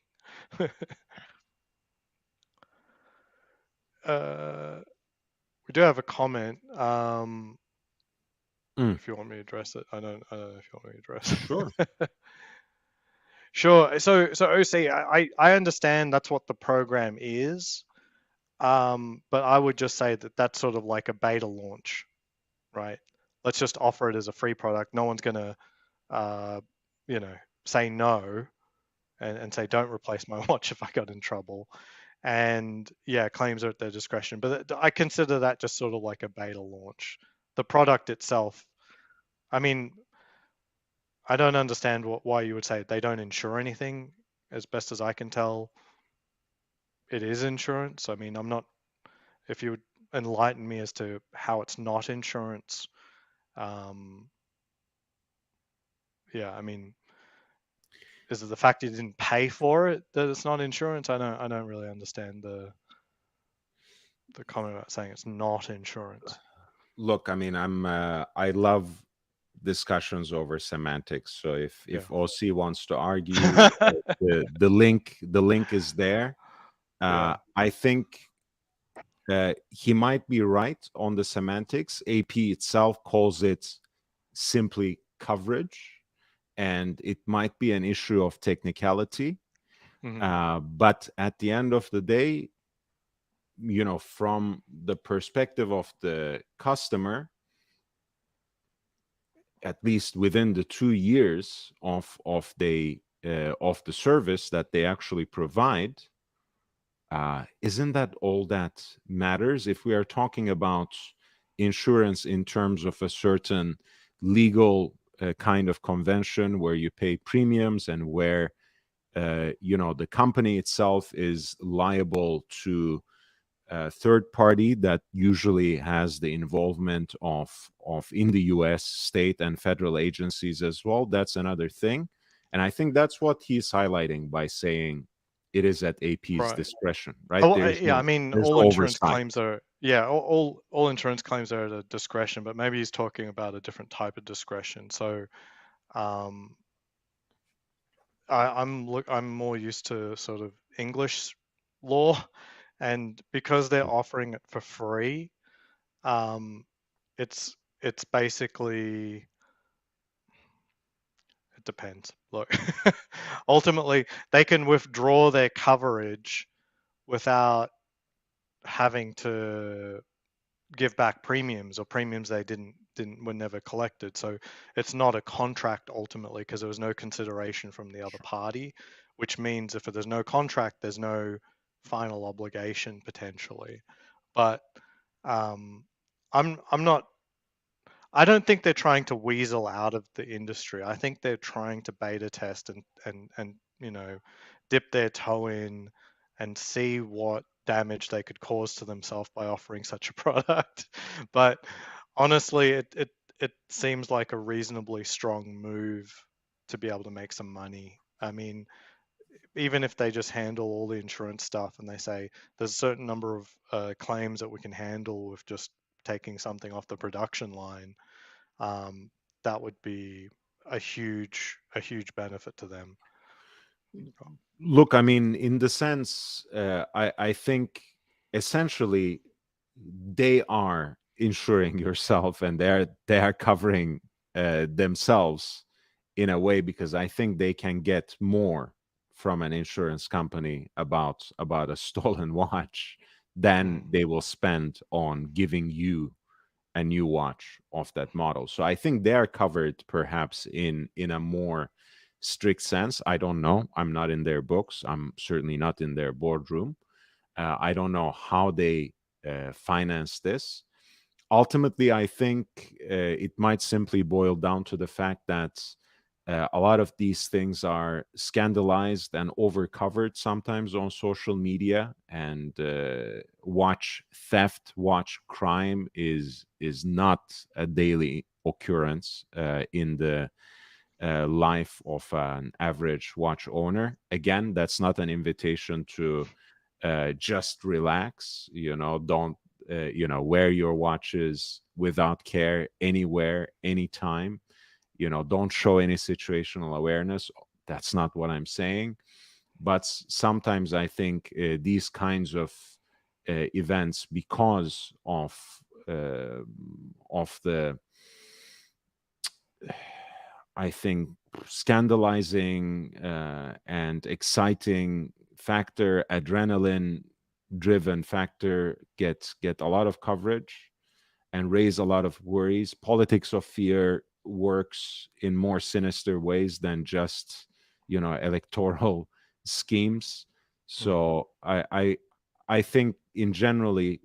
uh, we do have a comment. Mm, If you want me to address it, I don't know if you want me to address sure. it. Sure. So OC, I understand that's what the program is. But I would just say that that's sort of like a beta launch, right? Let's just offer it as a free product. No one's gonna, uh, you know, say no and say don't replace my watch if I got in trouble. And yeah, claims are at their discretion. But I consider that just sort of like a beta launch. The product itself, I mean, I don't understand why you would say they don't insure anything. As best as I can tell, it is insurance. I mean, I'm not. If you would enlighten me as to how it's not insurance, um, yeah, I mean, is it the fact you didn't pay for it that it's not insurance? I don't really understand the comment about saying it's not insurance. Look, I mean, I love discussions over semantics. So Yeah. if OC wants to argue, the link is there. Yeah. I think he might be right on the semantics. AP itself calls it simply coverage, and it might be an issue of technicality. Hmm. But at the end of the day, from the perspective of the customer, at least within the 2 years of the service that they actually provide, isn't that all that matters? If we are talking about insurance in terms of a certain legal kind of convention where you pay premiums and where the company itself is liable to a third party that usually has the involvement of in the US state and federal agencies as well, that's another thing. And I think that's what he's highlighting by saying it is at AP's Right. discretion, right? Oh, There's yeah. I no mean, there's all no insurance oversight. claims are, yeah, all insurance claims are at a discretion, but maybe he's talking about a different type of discretion. So, um, I'm more used to sort of English law, and because they're offering it for free, um, it's basically, it depends. Look, ultimately, they can withdraw their coverage without having to give back premiums, or premiums they didn't were never collected. So it's not a contract ultimately, because there was no consideration from the other party, which means if there's no contract, there's no final obligation potentially. But um, I'm not. I don't think they're trying to weasel out of the industry. I think they're trying to beta test and dip their toe in and see what damage they could cause to themselves by offering such a product. But honestly, it seems like a reasonably strong move to be able to make some money. I mean, even if they just handle all the insurance stuff and they say there's a certain number of claims that we can handle with just taking something off the production line, um, that would be a huge benefit to them. Look, I mean, in the sense, I think essentially they are insuring yourself and they are covering themselves in a way, because I think they can get more from an insurance company about a stolen watch than Mm, they will spend on giving you a new watch of that model. So I think they are covered perhaps in a more strict sense. I don't know. I'm not in their books. I'm certainly not in their boardroom. I don't know how they finance this. Ultimately, I think it might simply boil down to the fact that a lot of these things are scandalized and overcovered sometimes on social media, and watch theft, watch crime is not a daily occurrence in the life of an average watch owner. Again, that's not an invitation to just relax. Don't wear your watches without care anywhere, anytime. Don't show any situational awareness. That's not what I'm saying. But sometimes I think these kinds of events, because of the, I think, scandalizing and exciting factor, adrenaline driven factor, get a lot of coverage and raise a lot of worries. Politics of fear works in more sinister ways than just electoral schemes. mm. So I think in general,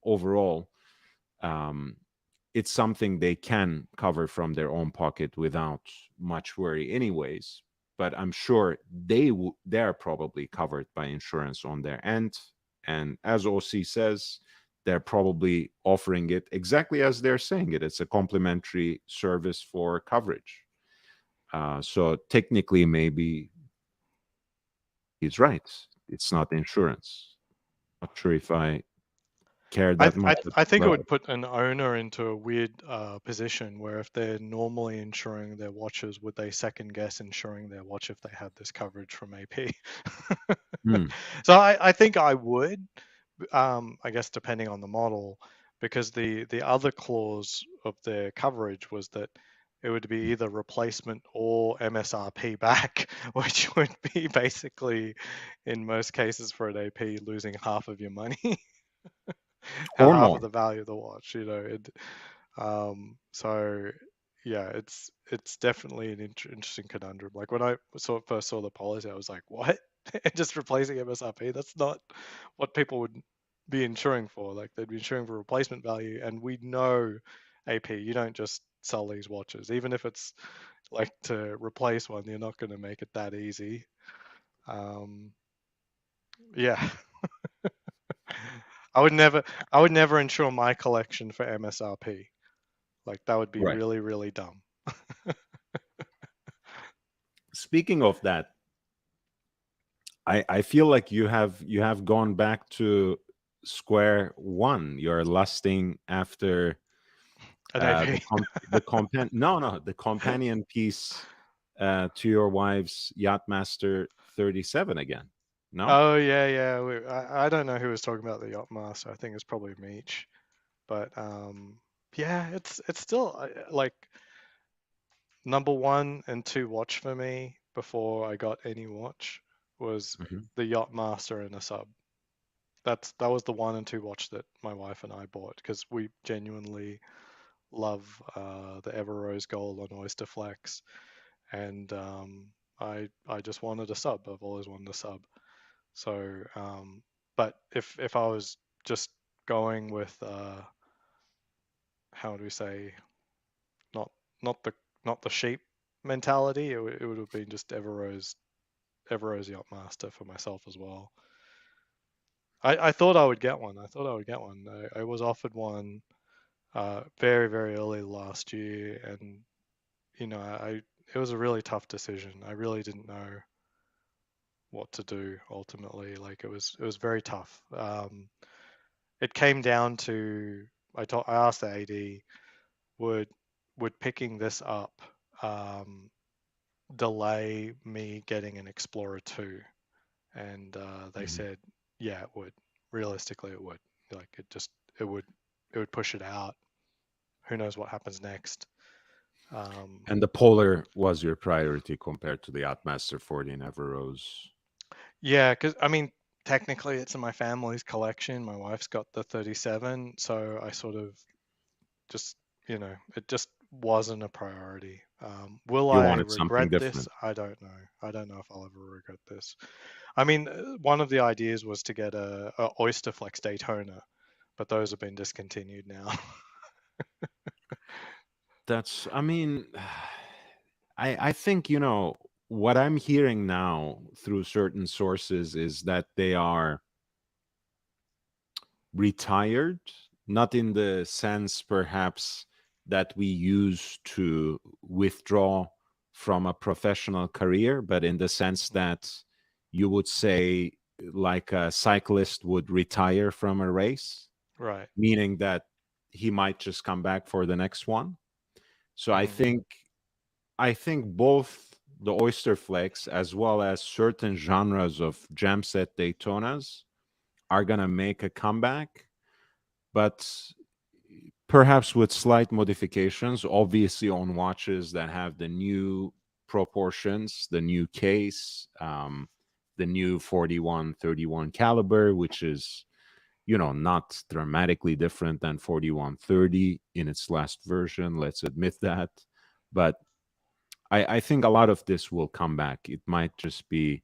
overall, um, it's something they can cover from their own pocket without much worry anyways. But I'm sure they're probably covered by insurance on their end. And as OC says, they're probably offering it exactly as they're saying it. It's a complimentary service for coverage. So technically, maybe he's right. It's not insurance. Not sure if I care I, that I much. But I think it well, would put an owner into a weird position where if they're normally insuring their watches, would they second guess insuring their watch if they had this coverage from AP? hmm, So I think I would, I guess depending on the model, because the other clause of their coverage was that it would be either replacement or MSRP back, which would be basically, in most cases for an AP, losing half of your money, or half of more. the value of the watch. So yeah, it's definitely an interesting conundrum. Like when I first saw the policy, I was like, what? Just replacing MSRP? That's not what people would be insuring for. Like they'd be insuring for replacement value, and we know AP, you don't just sell these watches. Even if it's like to replace one, you're not going to make it that easy. Um, yeah, I would never, I would never insure my collection for MSRP. Like that would be Right. really, really dumb. Speaking of that, I feel like you have gone back to square one. You're lusting after An the AP. the companion piece to your wife's Yachtmaster 37 again. No? Oh yeah, yeah. I don't know who was talking about the Yacht Master. I think it's probably Meech. But yeah, it's still like number one and two watch for me before I got any watch was Mhm. the Yacht Master and a sub. That was the one and two watch that my wife and I bought because we genuinely love the Ever Rose Gold on Oyster Flex, and I just wanted a sub. I've always wanted a sub. So, but if I was just going with how do we say, not not the not the sheep mentality, it would have been just Everose Yacht Master for myself as well. I thought I would get one. I thought I would get one. I was offered one very very early last year, and I it was a really tough decision. I really didn't know what to do ultimately. Like it was very tough. It came down to I asked the AD, would picking this up um, delay me getting an Explorer 2, and they Mhm. said yeah, it would. Realistically, it would. Like it would push it out. Who knows what happens next? Um, And the Polar was your priority compared to the Yachtmaster 40 and Everose. yeah, because I mean technically it's in my family's collection. My wife's got the 37, so I sort of just it just wasn't a priority. Will You I wanted something regret this? different. I don't know. I don't know if I'll ever regret this. I mean, one of the ideas was to get a Oyster Flex Daytona, but those have been discontinued now. That's, I mean, I think, what I'm hearing now through certain sources is that they are retired, not in the sense perhaps that we used to withdraw from a professional career, but in the sense that you would say, like a cyclist would retire from a race, Right. meaning that he might just come back for the next one. So I Mm. think both the Oyster Flex as well as certain genres of jam set Daytonas are gonna make a comeback, but perhaps with slight modifications, obviously on watches that have the new proportions, the new case, the new 4131 caliber, which is, not dramatically different than 4130 in its last version. Let's admit that. But I think a lot of this will come back. It might just be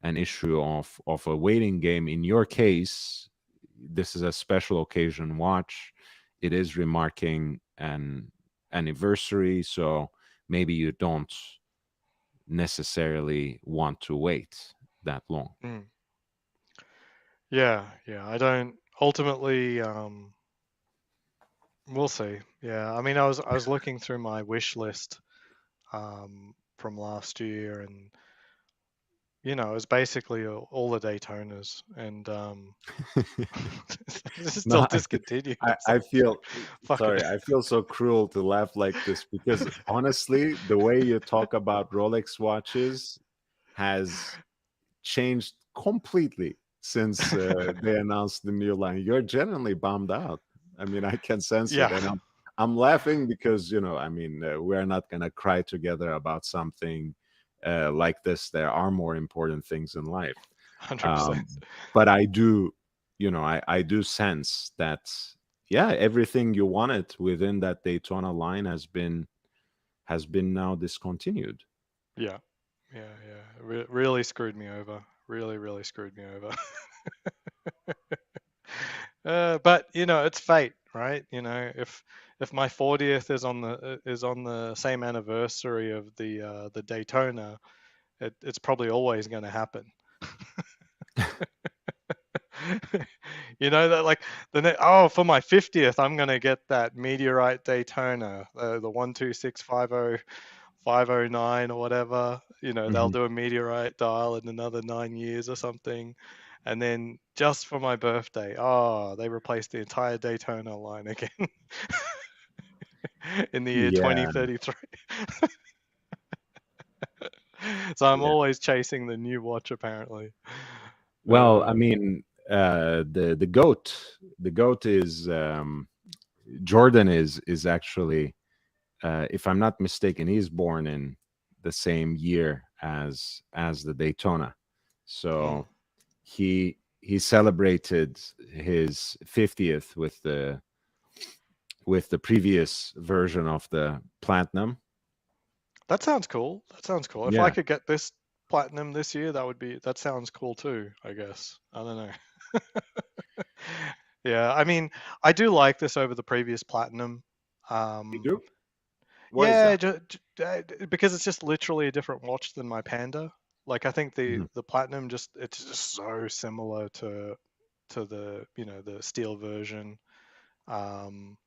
an issue of a waiting game. In your case, this is a special occasion watch. It is remarking an anniversary, so maybe you don't necessarily want to wait that long. Mm. Yeah, yeah. I don't ultimately. We'll see. Yeah. I mean, I was looking through my wish list from last year, and it was basically all the Daytonas, and it's still No, discontinued. It's I like, feel fuck it. sorry. I feel so cruel to laugh like this because honestly, the way you talk about Rolex watches has changed completely since they announced the new line. You're genuinely bummed out. I mean, I can sense it, Yeah, and I'm laughing because I mean, we're not gonna cry together about something like this. There are more important things in life. 100%. Um, but I do, I do sense that, yeah, everything you wanted within that Daytona line has been now discontinued. Yeah, yeah. Really screwed me over. Really, really screwed me over. But it's fate, right? If my 40th is on the same anniversary of the Daytona, it's probably always going to happen. That like for my 50th, I'm going to get that meteorite Daytona, the 12650 509 or whatever. They'll Mhm. do a meteorite dial in another 9 years or something. And then just for my birthday, they replaced the entire Daytona line again in the year Yeah, 2033. So I'm yeah. always chasing the new watch, apparently. Well, I Uh, mean, the goat is Jordan is actually, if I'm not mistaken, he's born in the same year as the Daytona. mm. So he celebrated his 50th with the previous version of the Platinum. That sounds cool. That sounds cool. If I Yeah. could get this platinum this year, that sounds cool too, I guess. I don't know. Yeah, I mean, I do like this over the previous platinum. You Um, do? Why is yeah, that? because it's just literally a different watch than my Panda. Like I think the Mhm. the platinum it's just so similar to the steel version. Um,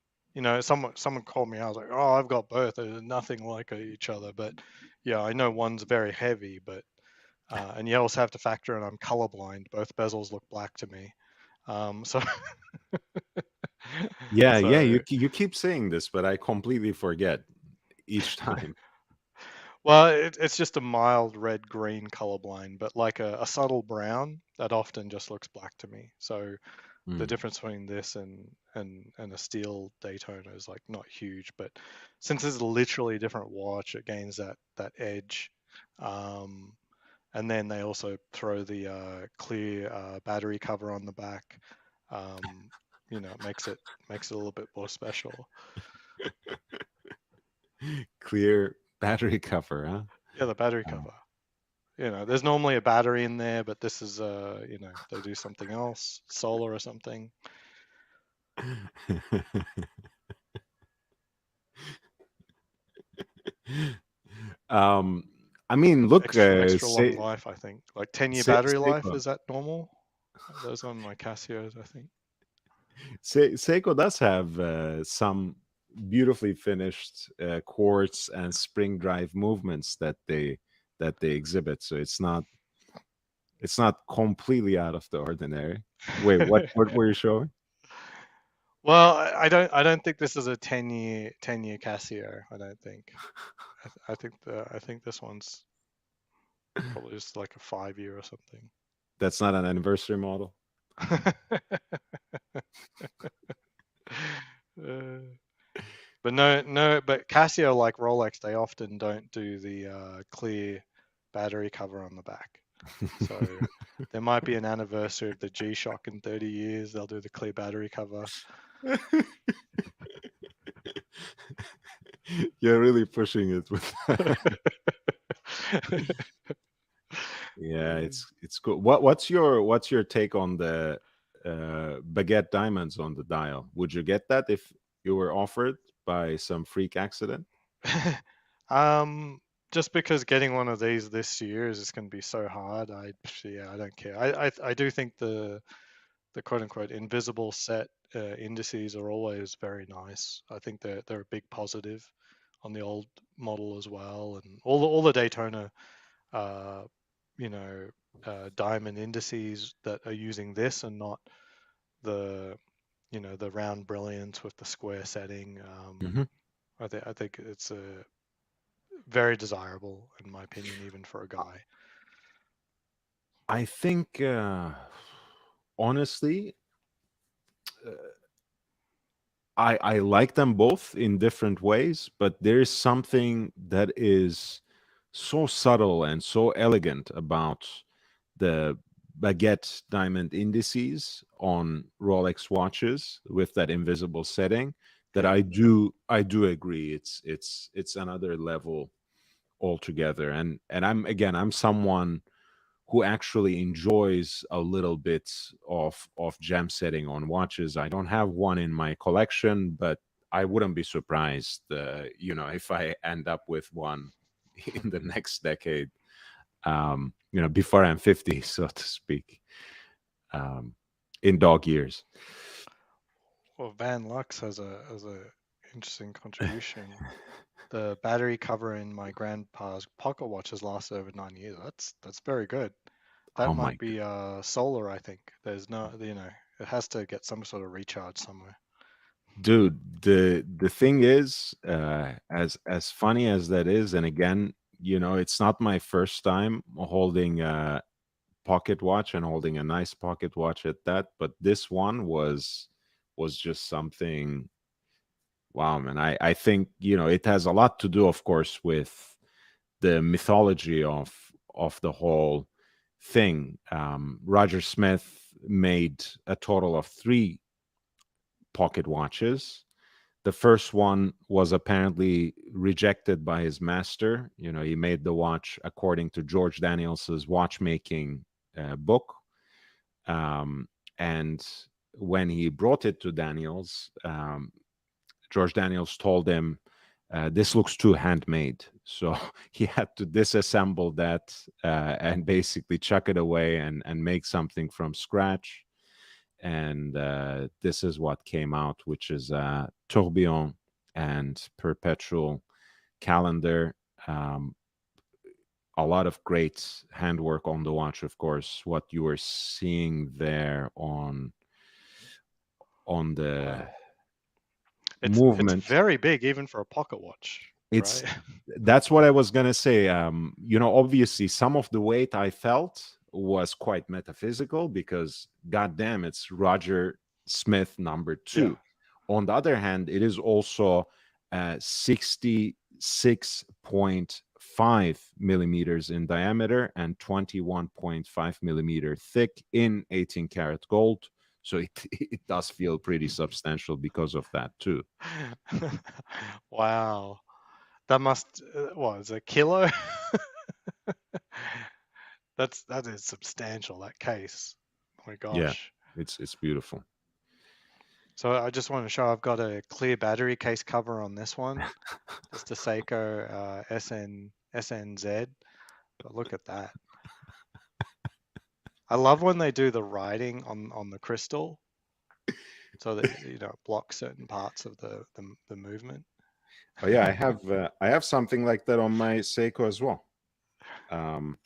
someone called me. I was like, oh, I've got both. They're nothing like each other. But yeah, I know one's very heavy, but and you also have to factor in I'm colorblind. Both bezels look black to me. So Yeah, yeah, so you keep saying this, but I completely forget each time. well, it's just a mild red green colorblind, but like a subtle brown that often just looks black to me. So the Mm. difference between this and a steel Daytona is like not huge, but since it's literally a different watch, it gains that edge. Um, and then they also throw the clear battery cover on the back. Um, it makes it a little bit more special. Clear battery cover, huh? Yeah, the battery Oh. cover. There's normally a battery in there, but this is they do something else, solar or something. um, I mean, look, Extra long life, I think. Like 10-year battery life, Seiko, is that normal? Those on my Casios, I think. Seiko does have some beautifully finished quartz and spring drive movements that they exhibit. So it's not completely out of the ordinary. Wait, what were you showing? Well, I don't think this is a 10-year Casio. I don't think. I think this one's probably just like a 5-year or something. That's not an anniversary model. Uh, but no, no, but Casio, like Rolex, they often don't do the clear battery cover on the back. So there might be an anniversary of the G-Shock in 30 years. They'll do the clear battery cover. You're really pushing it with yeah, it's cool. What's your take on the baguette diamonds on the dial? Would you get that if you were offered by some freak accident? um, just because getting one of these this year is just going to be so hard. I don't care. I do think the quote unquote invisible set indices are always very nice. I think they're a big positive on the old model as well, and all the Daytona uh, you know diamond indices that are using this and not the the round brilliance with the square setting. Hmm. I think it's a very desirable in my opinion, even for a guy. I think honestly, I like them both in different ways, but there's something that is so subtle and so elegant about the baguette diamond indices on Rolex watches with that invisible setting, that Yeah. I do agree it's another level altogether. And I'm someone who actually enjoys a little bit of gem setting on watches. I don't have one in my collection, but I wouldn't be surprised, if I end up with one in the next decade. Before I'm 50, so to speak, um, in dog years. Well, Van Lux has a interesting contribution. The battery cover in my grandpa's pocket watch has lasted over 9 years. That's very good. That Oh my might be solar, I think. There's no, it has to get some sort of recharge somewhere. dude, the thing is, as funny as that is, and again, it's not my first time holding a pocket watch, and holding a nice pocket watch at that, but this one was just something. Wow, man. I think, it has a lot to do, of course, with the mythology of the whole thing. Roger Smith made a total of three pocket watches. The first one was apparently rejected by his master. He made the watch according to George Daniels's watchmaking book. Um, and when he brought it to Daniels, George Daniels told him, this looks too handmade. So he had to disassemble that, and basically chuck it away, and make something from scratch. And this is what came out, which is a tourbillon and perpetual calendar. Um, a lot of great handwork on the watch, of course. What you were seeing there on the Wow. It's movement, very big even for a pocket watch, right? it's that's what I was gonna say. Obviously, some of the weight I felt was quite metaphysical, because goddamn, it's Roger Smith number Yeah. two. On the other hand, it is also 66.5 millimeters in diameter and 21.5 millimeter thick in 18 karat gold. So it it does feel pretty substantial because of that too. Wow. That must what is a kilo? That is substantial, that case. Oh my Yeah, gosh. it's beautiful. So I just want to show I've got a clear battery case cover on this one. Just a Seiko SNZ. But look at that. I love when they do the writing on the crystal so that it blocks certain parts of the movement. Oh yeah, I have something like that on my Seiko as well. Um,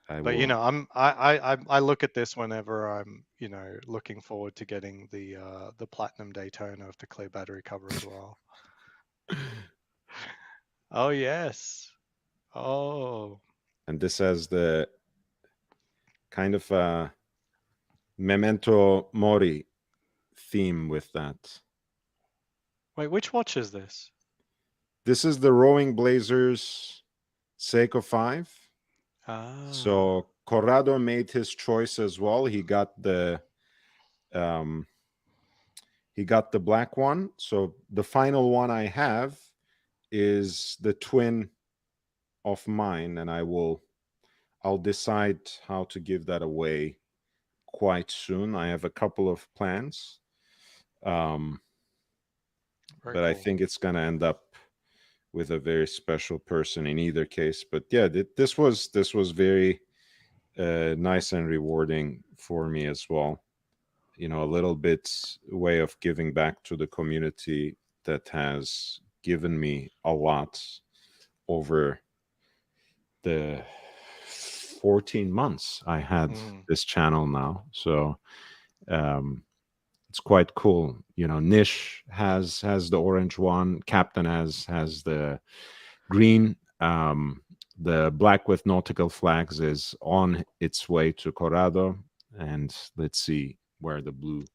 I But will, I look at this whenever I'm looking forward to getting the platinum Daytona of the clear battery cover as well. Oh yes. Oh and this has the kind of memento mori theme with that. wait, which watch is this? This is the Rowing Blazers Seiko 5. Ah, So Corrado made his choice as well. Um, he got the black one. So the final one I have is the twin of mine, and I'll decide how to give that away quite soon. I have a couple of plans, um, very but I cool. think it's gonna end up with a very special person in either case. But yeah, this was very nice and rewarding for me as well. A little bit way of giving back to the community that has given me a lot over the 14 months I had Mm, this channel now. So um, it's quite cool. Nish has the orange one. Captain has the green. The black with nautical flags is on its way to Corrado, and let's see where the blue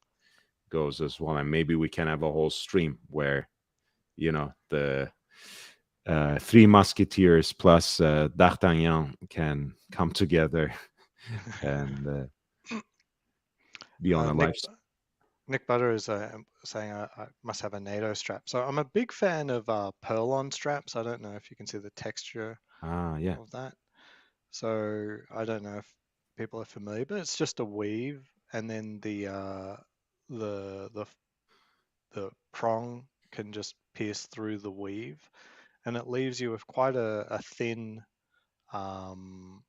goes as well. And maybe we can have a whole stream where the Three Musketeers plus D'Artagnan can come together and be on a Nick life. Nick Butter is saying I must have a NATO strap. So I'm a big fan of Perlon straps. I don't know if you can see the texture Ah, yeah. of that. So I don't know if people are familiar, but it's just a weave, and then the the the prong can just pierce through the weave, and it leaves you with quite a thin, um,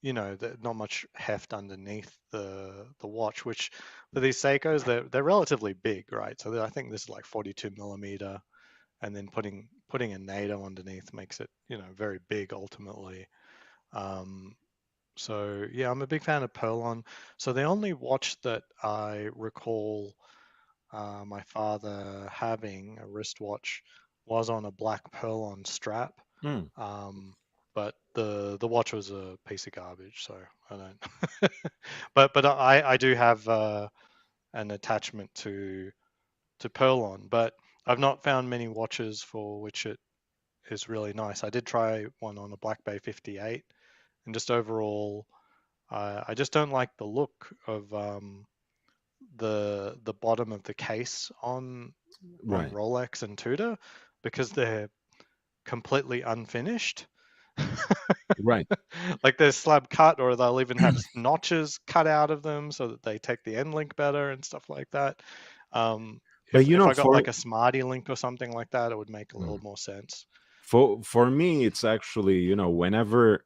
not much heft underneath the watch. Which for these Seikos, they're relatively big, right? So I think this is like 42 millimeter, and then putting a NATO underneath makes it very big ultimately. Um, so yeah, I'm a big fan of Perlon. So the only watch that I recall my father having a wristwatch was on a black Perlon strap. Mm, Um, but the watch was a piece of garbage, so I don't. But I do have an attachment to Perlon, but I've not found many watches for which it is really nice. I did try one on a Black Bay 58, and just overall, I just don't like the look of the bottom of the case on right, Rolex and Tudor because they're completely unfinished. right. Like they're slab cut, or they'll even have notches cut out of them so that they take the end link better and stuff like that. Um, But if I got for like a Smarty link or something like that, it would make a little mm, more sense. for me, it's actually, whenever,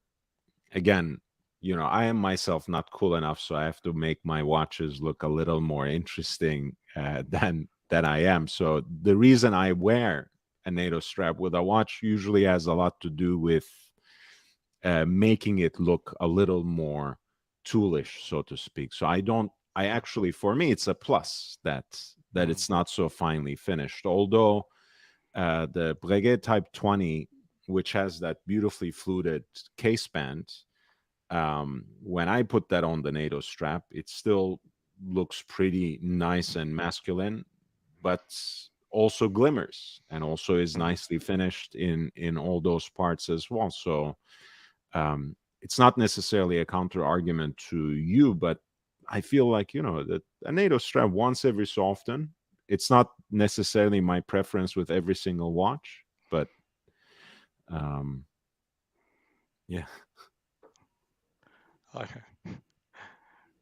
again, I am myself not cool enough, so I have to make my watches look a little more interesting than I am. So the reason I wear a NATO strap with a watch usually has a lot to do with making it look a little more toolish, so to speak. So I don't. I Mm, actually, for me, it's a plus that mm, it's not so finely finished. Although the Breguet Type 20, which has that beautifully fluted case band, when I put that on the NATO strap, it still looks pretty nice and masculine, but also glimmers and also is mm. nicely finished in all those parts as well. So it's not necessarily a counter argument to you, but I feel like that a NATO strap once every so often. It's not necessarily my preference with every single watch, but um, yeah, Okay.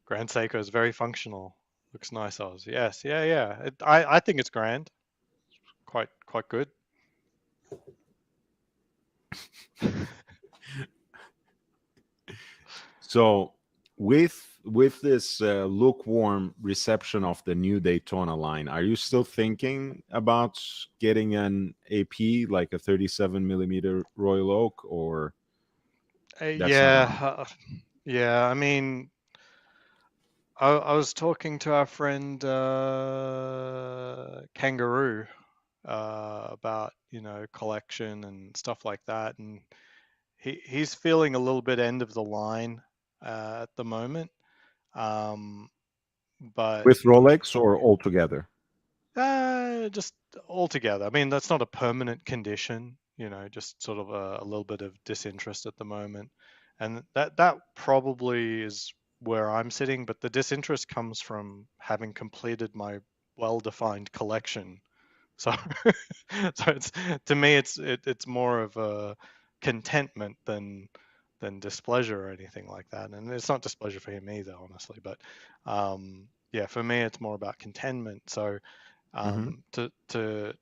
Grand Seiko is very functional. Looks nice, Oz. Yes, yeah, yeah. I think it's grand. Quite good. so with this lukewarm reception of the new Daytona line, are you still thinking about getting an AP like a 37 millimeter Royal Oak, or that's not an Yeah, option? yeah. I mean, I was talking to our friend Kangaroo about collection and stuff like that, and he's feeling a little bit end of the line at the moment. Um, but With Rolex or altogether? just altogether. I mean, that's not a permanent condition, just sort of a little bit of disinterest at the moment. And that probably is where I'm sitting, but the disinterest comes from having completed my well-defined collection. So so it's to me it's more of a contentment than displeasure or anything like that. And it's not displeasure for him either, honestly, but yeah, for me it's more about contentment. So Hmm.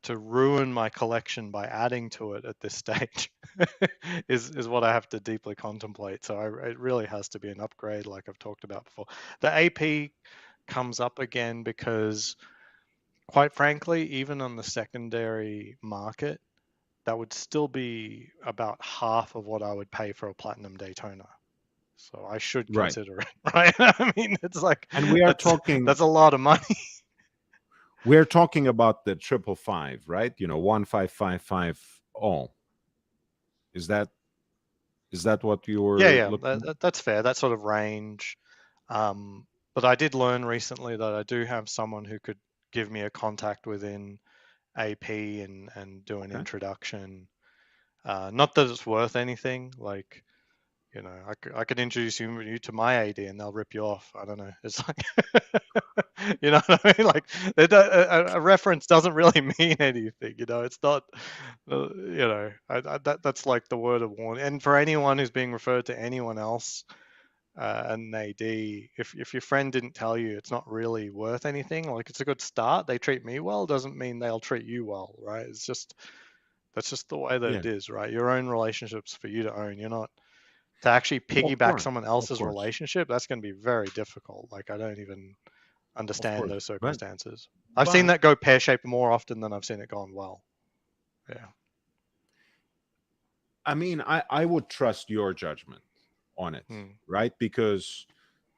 to ruin my collection by adding to it at this stage is what I have to deeply contemplate. So it really has to be an upgrade, like I've talked about before. The AP comes up again because, quite frankly, even on the secondary market, that would still be about half of what I would pay for a platinum Daytona. So I should Right. consider it, right? I mean, it's like And we are talking that's a lot of money. we're talking about the 555, right? 15550. Is that what Yeah, you're yeah, looking at? that's fair. That sort of range. But I did learn recently that I do have someone who could give me a contact within AP and do an Okay. introduction. Not that it's worth anything. Like, I could introduce you to my AD and they'll rip you off. I don't know. It's like, you know what I mean? Like, a reference doesn't really mean anything. It's not, that's like the word of warning. And for anyone who's being referred to anyone else, an AD, if your friend didn't tell you, it's not really worth anything. Like, it's a good start. They treat me well doesn't mean they'll treat you well, right? That's just the way that Yeah, it is, right? Your own relationships for you to own. You're not to actually of piggyback course, someone of else's course, relationship. That's going to be very difficult. Like, I don't even of understand course. those But circumstances. I've seen but that go pear shaped more often than I've seen it gone well. Yeah. I mean, I would trust your judgment on it, Hmm. right? Because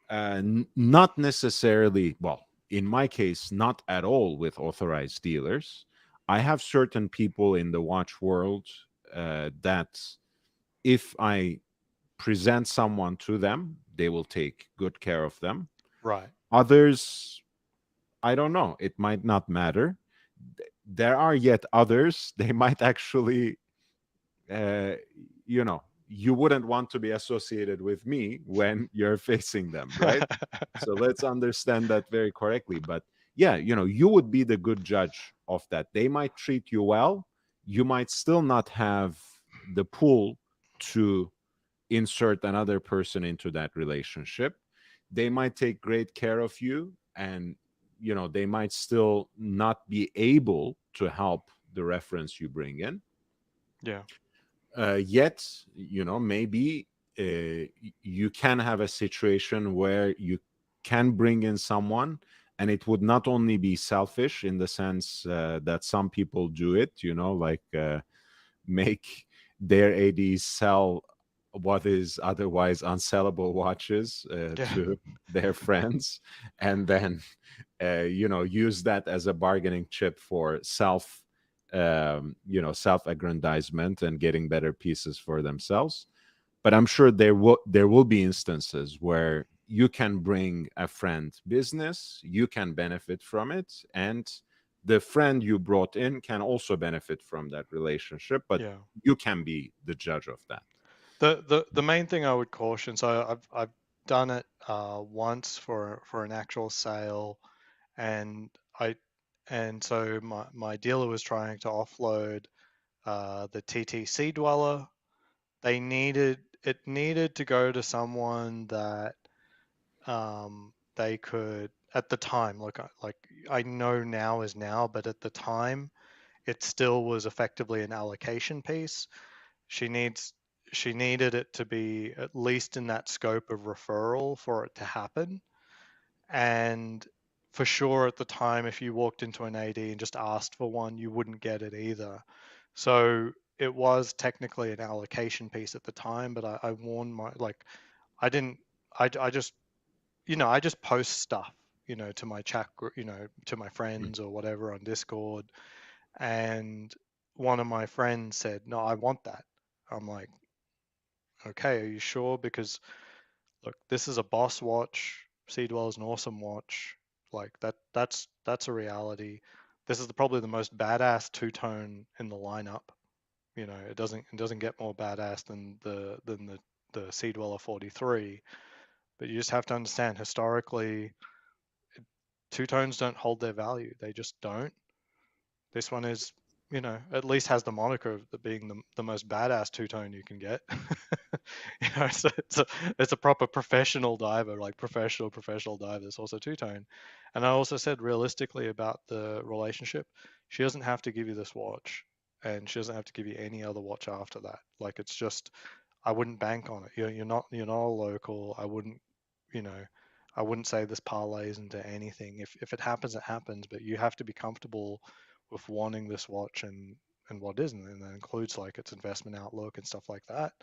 not necessarily, well, in my case, not at all with authorized dealers. I have certain people in the watch world that if I present someone to them, they will take good care of them. Right. Others, I don't know, it might not matter. There are yet others, they might actually uh, you wouldn't want to be associated with me when you're facing them, right? So let's understand that very correctly. But yeah, you would be the good judge of that. They might treat you well. You might still not have the pull to insert another person into that relationship. They might take great care of you, and they might still not be able to help the reference you bring in. Yeah. Yet maybe you can have a situation where you can bring in someone, and it would not only be selfish in the sense that some people do it, like make their ads sell what is otherwise unsellable watches Yeah. to their friends, and then use that as a bargaining chip for self-aggrandizement and getting better pieces for themselves. But I'm sure there will be instances where you can bring a friend business, you can benefit from it, and the friend you brought in can also benefit from that relationship, but Yeah. you can be the judge of that. The main thing I would caution. So I've done it once for an actual sale, and I and so my dealer was trying to offload the TTC dweller. It needed to go to someone that they could at the time, like I know now is now, but at the time it still was effectively an allocation piece. She needs she needed it to be at least in that scope of referral for it to happen. And for sure at the time, if you walked into an AD and just asked for one, you wouldn't get it either. So it was technically an allocation piece at the time, but I warned I didn't, I just, I just post stuff, to my chat group, to my Mm. friends or whatever on Discord. And one of my friends said, "No, I want that." I'm like, "Okay, are you sure?" Because look, this is a boss watch. Seedwell is an awesome watch. Like that's a reality. This is probably the most badass two-tone in the lineup. It doesn't get more badass than the Sea Dweller 43. But you just have to understand historically, two tones don't hold their value. They just don't. This one is, at least has the moniker of being the most badass two tone you can get. So it's a proper professional diver, like professional diver. It's also two tone. And I also said realistically about the relationship, she doesn't have to give you this watch, and she doesn't have to give you any other watch after that. Like, it's just, I wouldn't bank on it. You're not a local. You know, I wouldn't say this parlays into anything. If it happens, it happens. But you have to be comfortable with wanting this watch and what isn't, and that includes like its investment outlook and stuff like that.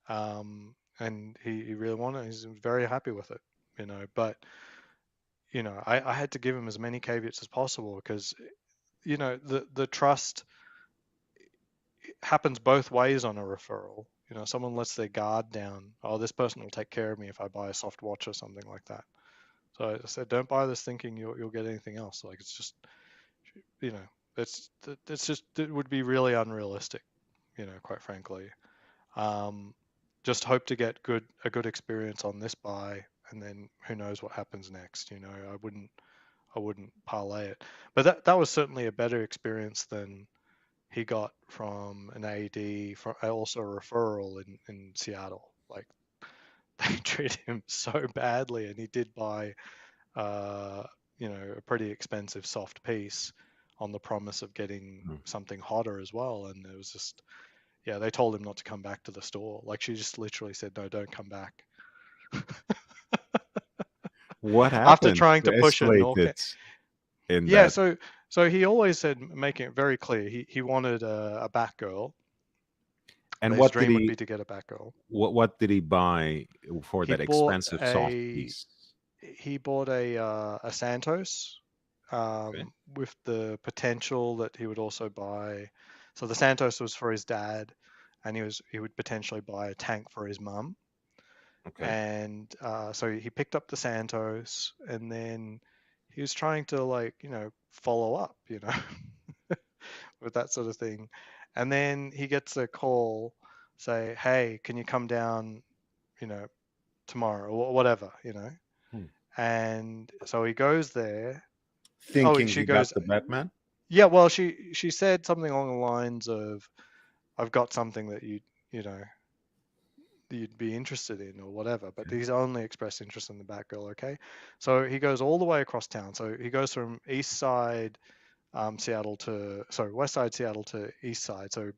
And he really wanted. He's very happy with it. But I had to give him as many caveats as possible because the trust happens both ways on a referral. Someone lets their guard down. Oh, this person will take care of me if I buy a soft watch or something like that. So I said, don't buy this thinking you'll get anything else. Like, it's just, you know, it's just, it would be really unrealistic. quite frankly. Um, just hope to get a good experience on this buy, and then who knows what happens next. I wouldn't parlay it, but that was certainly a better experience than he got from an AD, from also a referral in Seattle. Like they treated him so badly, and he did buy uh, a pretty expensive soft piece on the promise of getting Mm. something hotter as well. And it was just, yeah, they told him not to come back to the store. Like she just literally said, no, don't come back. What After happened trying to to push a escalate knock. it in Yeah, that? so he always said, making it very clear, he wanted a Batgirl. And His what did dream would be he to get a Batgirl. what did he buy for He that bought expensive soft a piece? he bought a Santos, Okay. with the potential that he would also buy. So the Santos was for his dad, and he would potentially buy a tank for his mum. Okay. And so he picked up the Santos, and then he was trying to, like, follow up, with that sort of thing. And then he gets a call, say, "Hey, can you come down, you know, tomorrow or whatever, Hmm. And so he goes there. Oh, Thinking she he got goes, the Batman? yeah. Well, she said something along the lines of, "I've got something that you know you'd be interested in or whatever." But he's only expressed interest in the Batgirl. Okay, so he goes all the way across town. So he goes from east side Seattle to, sorry, west side Seattle to east side. So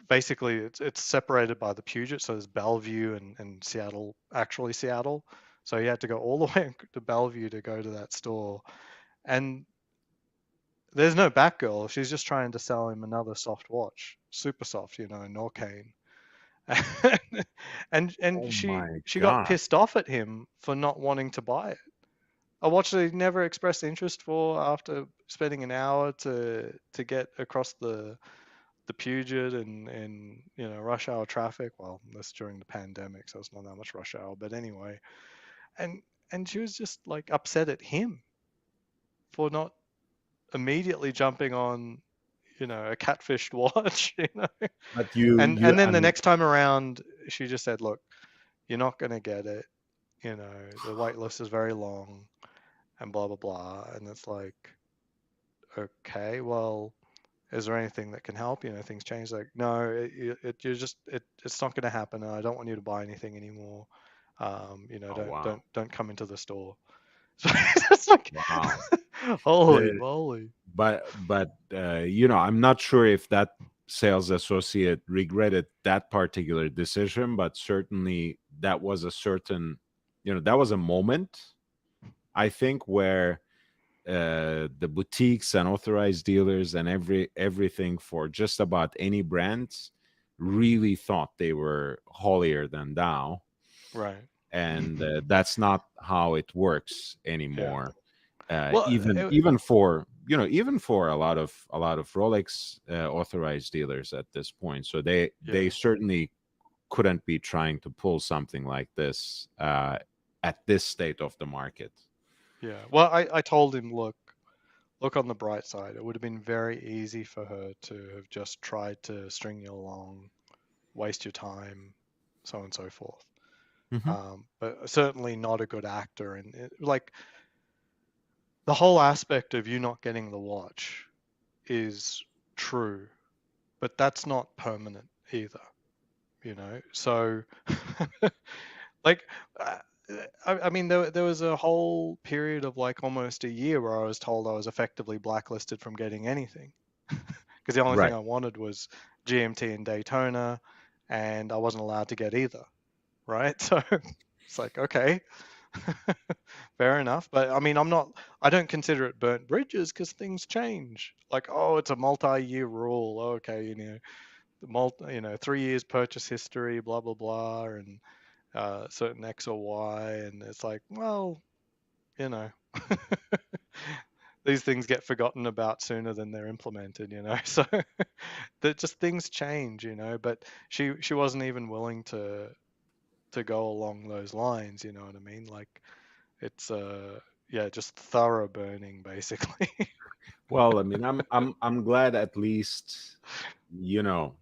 basically, it's separated by the Puget. So there's Bellevue and Seattle, actually Seattle. So he had to go all the way to Bellevue to go to that store. And there's no Batgirl. She's just trying to sell him another soft watch, super soft, Norcane. And Oh she my she got God. pissed off at him for not wanting to buy it. A watch that he never expressed interest for, after spending an hour to get across the Puget and rush hour traffic. Well, that's during the pandemic, so it's not that much rush hour. But anyway, and and she was just like upset at him for not immediately jumping on, a catfished watch, But you and you then I the mean, next time around, she just said, "Look, you're not gonna get it. The wait list is very long, and blah blah blah." And it's like, okay, well, is there anything that can help? Things change. Like, no, it's not going to happen. I don't want you to buy anything anymore. oh wow. Don't come into the store. So it's like, Wow. holy The moly. I'm not sure if that sales associate regretted that particular decision, but certainly that was a certain, that was a moment, I think, where the boutiques and authorized dealers and everything for just about any brands really thought they were holier than thou, Right. and that's not how it works Yeah. anymore. Well, Even for a lot of Rolex authorized dealers at this point, so they yeah. certainly couldn't be trying to pull something like this at this state of the market. Yeah. Well, I told him, look on the bright side. It would have been very easy for her to have just tried to string you along, waste your time, so on and so forth. Hmm. But certainly not a good actor. And like, the whole aspect of you not getting the watch is true, but that's not permanent either, So, like, uh, I mean, there was a whole period of like almost a year where I was told I was effectively blacklisted from getting anything, because the only thing Right. I wanted was GMT and Daytona, and I wasn't allowed to get either, right? So it's like, okay, fair enough. But I mean, I don't consider it burnt bridges, because things change. Like, oh, it's a multi-year rule. Okay, 3 years purchase history, blah blah blah, and certain X or Y, and it's like, well, you know, these things get forgotten about sooner than they're implemented, So that just things change, But she wasn't even willing to go along those lines, you know what I mean? Like, it's yeah, just thorough burning basically. Well, I mean, I'm glad at least, you know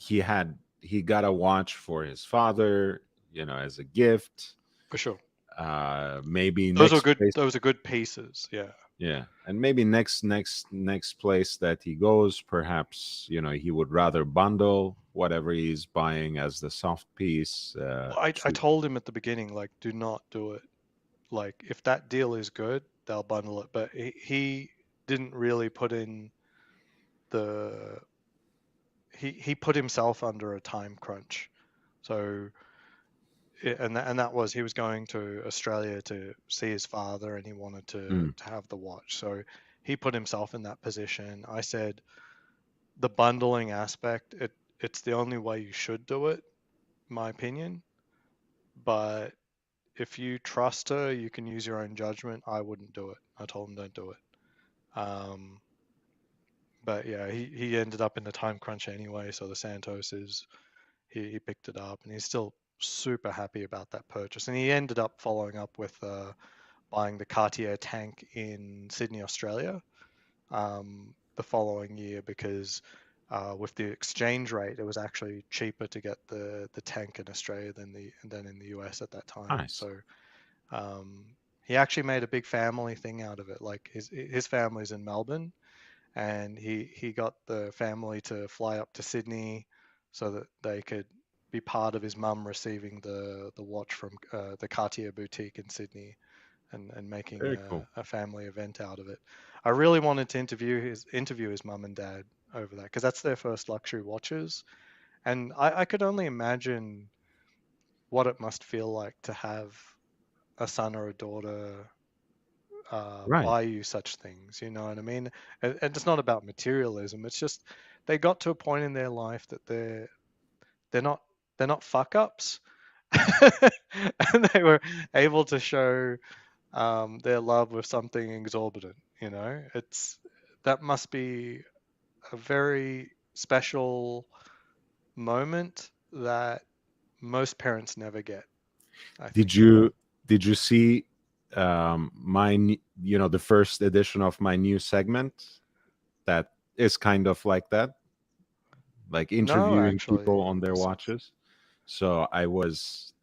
he got a watch for his father, as a gift. For sure. Maybe Those are next good. place, Those are good pieces. Yeah. yeah, and maybe next place that he goes, perhaps he would rather bundle whatever he's buying as the soft piece. I told him at the beginning, like, do not do it. Like, if that deal is good, they'll bundle it. But he didn't really put in the he put himself under a time crunch. So and that was he was going to Australia to see his father, and he wanted mm, to have the watch. So he put himself in that position. I said the bundling aspect, it's the only way you should do it, in my opinion. But if you trust her, you can use your own judgment. I wouldn't do it. I told him don't do it. But yeah, he ended up in the time crunch anyway. So the Santos is he picked it up, and he's still super happy about that purchase. And he ended up following up with buying the Cartier tank in Sydney, Australia, the following year because with the exchange rate, it was actually cheaper to get the tank in Australia than in the US at that time. nice. So he actually made a big family thing out of it. Like his family's in Melbourne, and he got the family to fly up to Sydney so that they could be part of his mum receiving the watch from the Cartier boutique in Sydney, and making Very cool. a family event out of it. I really wanted to interview his mum and dad over that because that's their first luxury watches, and I could only imagine what it must feel like to have a son or a daughter Right. buy you such things. You know what I mean? And it's not about materialism. It's just they got to a point in their life that they're not they're not fuck ups, and they were able to show their love with something exorbitant. You know, it's that must be a very special moment that most parents never get, I Did think. you did you see the first edition of my new segment that is kind of like that, like No, interviewing people actually. on their watches? So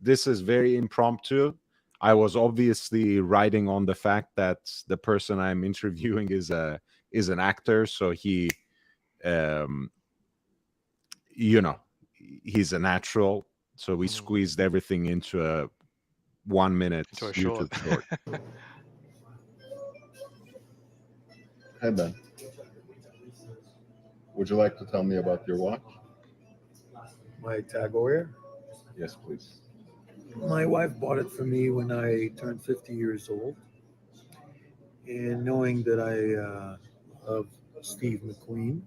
this is very impromptu. I was obviously riding on the fact that the person I'm interviewing is an actor, so um you know he's a natural, so we Mhm. squeezed everything into a 1 minute Into a short. YouTube short. Hey Ben, would you like to tell me about your watch? My Tagore. Yes, please. My wife bought it for me when I turned 50 years old. And knowing that I of Steve McQueen,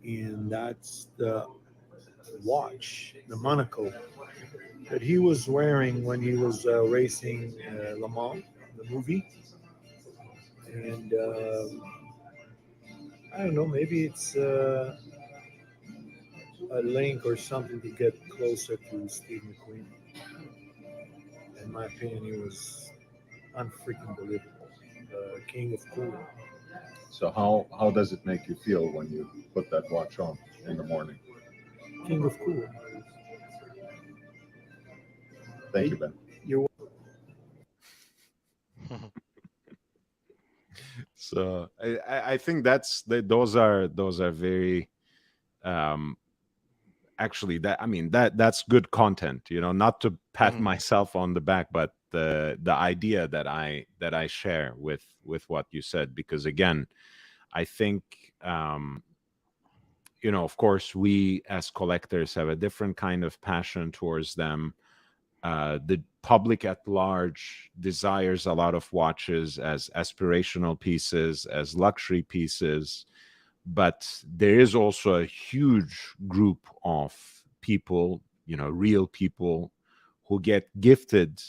and that's the watch, the monocle that he was wearing when he was racing Le Mans, the movie. And I don't know, maybe it's a link or something to get closer to Steve McQueen. In my opinion, he was unfreaking believable. King of cool. So how does it make you feel when you put that watch on in the morning? King of cool. Thank you, Ben. You're So I think those are very um actually that I mean that's good content, not to pat Mhm. myself on the back, but the idea that I share with what you said, because again, I think of course we as collectors have a different kind of passion towards them. The public at large desires a lot of watches as aspirational pieces, as luxury pieces, but there is also a huge group of people, real people, who get gifted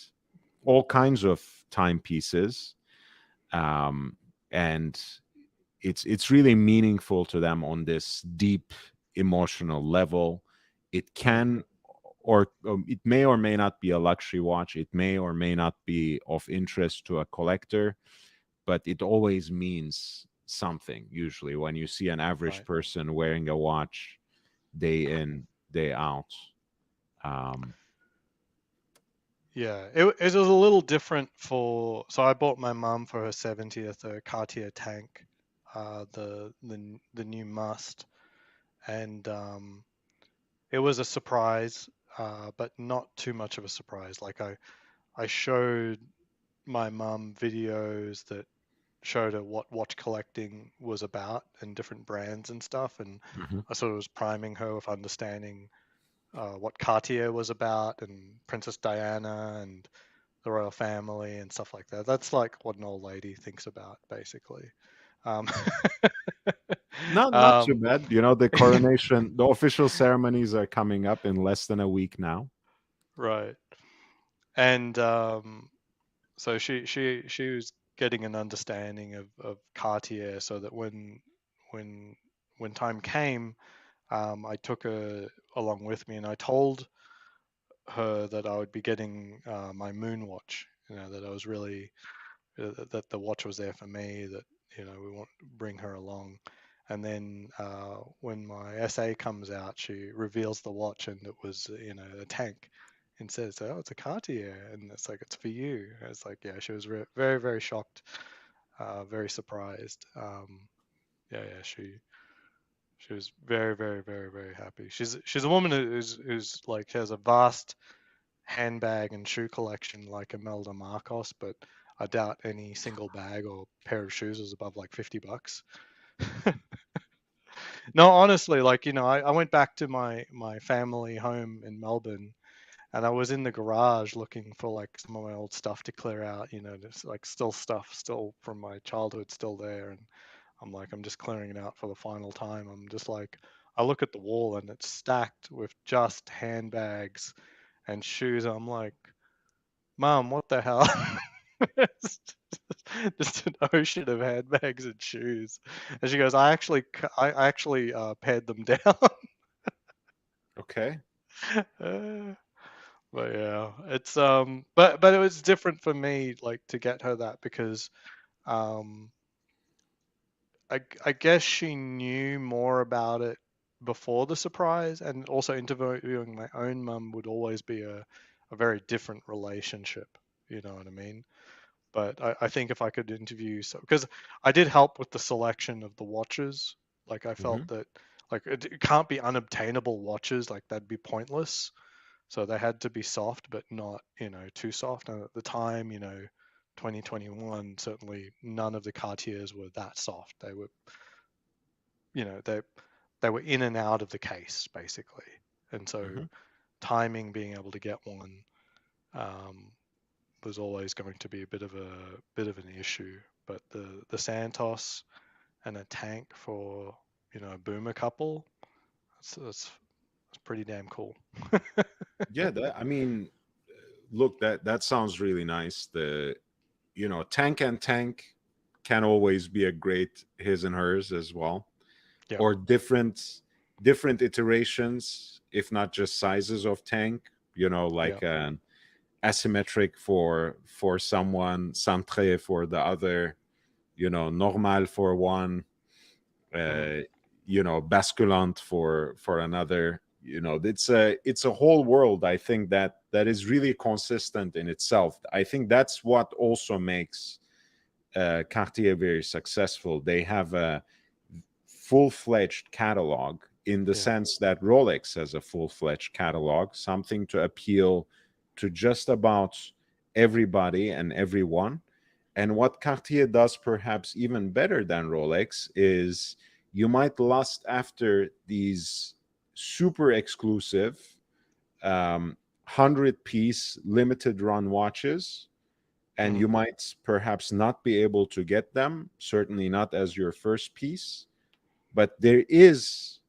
all kinds of timepieces, and it's really meaningful to them on this deep emotional level. It Mhm. can or it may or may not be a luxury watch. It may or may not be of interest to a collector, but it always means something. Usually when you see an average Right. person wearing a watch, day in, day out. Um, Yeah, it was a little different for. So I bought my mum for her 70th a Cartier tank, the new Must, and it was a surprise, but not too much of a surprise. Like I showed my mum videos that showed her what watch collecting was about and different brands and stuff, and mhm. I sort of was priming her with understanding what Cartier was about and Princess Diana and the royal family and stuff like that. That's like what an old lady thinks about, basically. Um, Not too um, bad. You know, the coronation, the official ceremonies are coming up in less than a week now. right. And so she was getting an understanding of Cartier, so that when when time came, I took her along with me, and I told her that I would be getting my moon watch. You know, that I was really that the watch was there for me. That, you know, we want to bring her along. And then when my essay comes out, she reveals the watch, and it was, you know, a tank, and says, "Oh, it's a Cartier," and it's like, "It's for you." And it's like, yeah, she was very very shocked, very surprised. Yeah, yeah, she was very very very very happy. She's a woman who's like has a vast handbag and shoe collection like Imelda Marcos, but I doubt any single bag or pair of shoes is above like $50. No, honestly, like, you know, I went back to my family home in Melbourne, and I was in the garage looking for like some of my old stuff to clear out, you know, just like still stuff still from my childhood still there. And I'm just clearing it out for the final time. I'm just like, I look at the wall and it's stacked with just handbags and shoes. I'm like, Mom, what the hell? It's just an ocean of handbags and shoes. And she goes, I actually pared them down. Okay. Uh, but yeah, it's but it was different for me, like, to get her that, because um, I guess she knew more about it before the surprise, and also interviewing my own mum would always be a very different relationship. You know what I mean? But I think if I could interview, so because I did help with the selection of the watches, like I felt Hmm. that like it can't be unobtainable watches, like that'd be pointless. So they had to be soft, but not, you know, too soft. And at the time, you know, 2021, certainly none of the Cartiers were that soft. They were, you know, they were in and out of the case basically. And so Hmm. timing, being able to get one, um, was always going to be a bit of an issue. But the Santos and a tank for, you know, a boomer couple, that's pretty damn cool. Yeah, that, I mean, look, that sounds really nice. The, you know, tank and tank can always be a great his and hers as well, Yeah. or different iterations, if not just sizes of tank. You know, Yeah. like an asymmetric for someone, centré for the other. You know, normal for one. Mm, Uh, you know, basculant for another. You know, it's a whole world, I think, that is really consistent in itself. I think that's what also makes Cartier very successful. They have a full-fledged catalog, in the yeah. sense that Rolex has a full-fledged catalog, something to appeal to just about everybody and everyone. And what Cartier does perhaps even better than Rolex is, you might lust after these super exclusive 100-piece limited run watches, and you Mm, might perhaps not be able to get them, certainly not as your first piece, but there is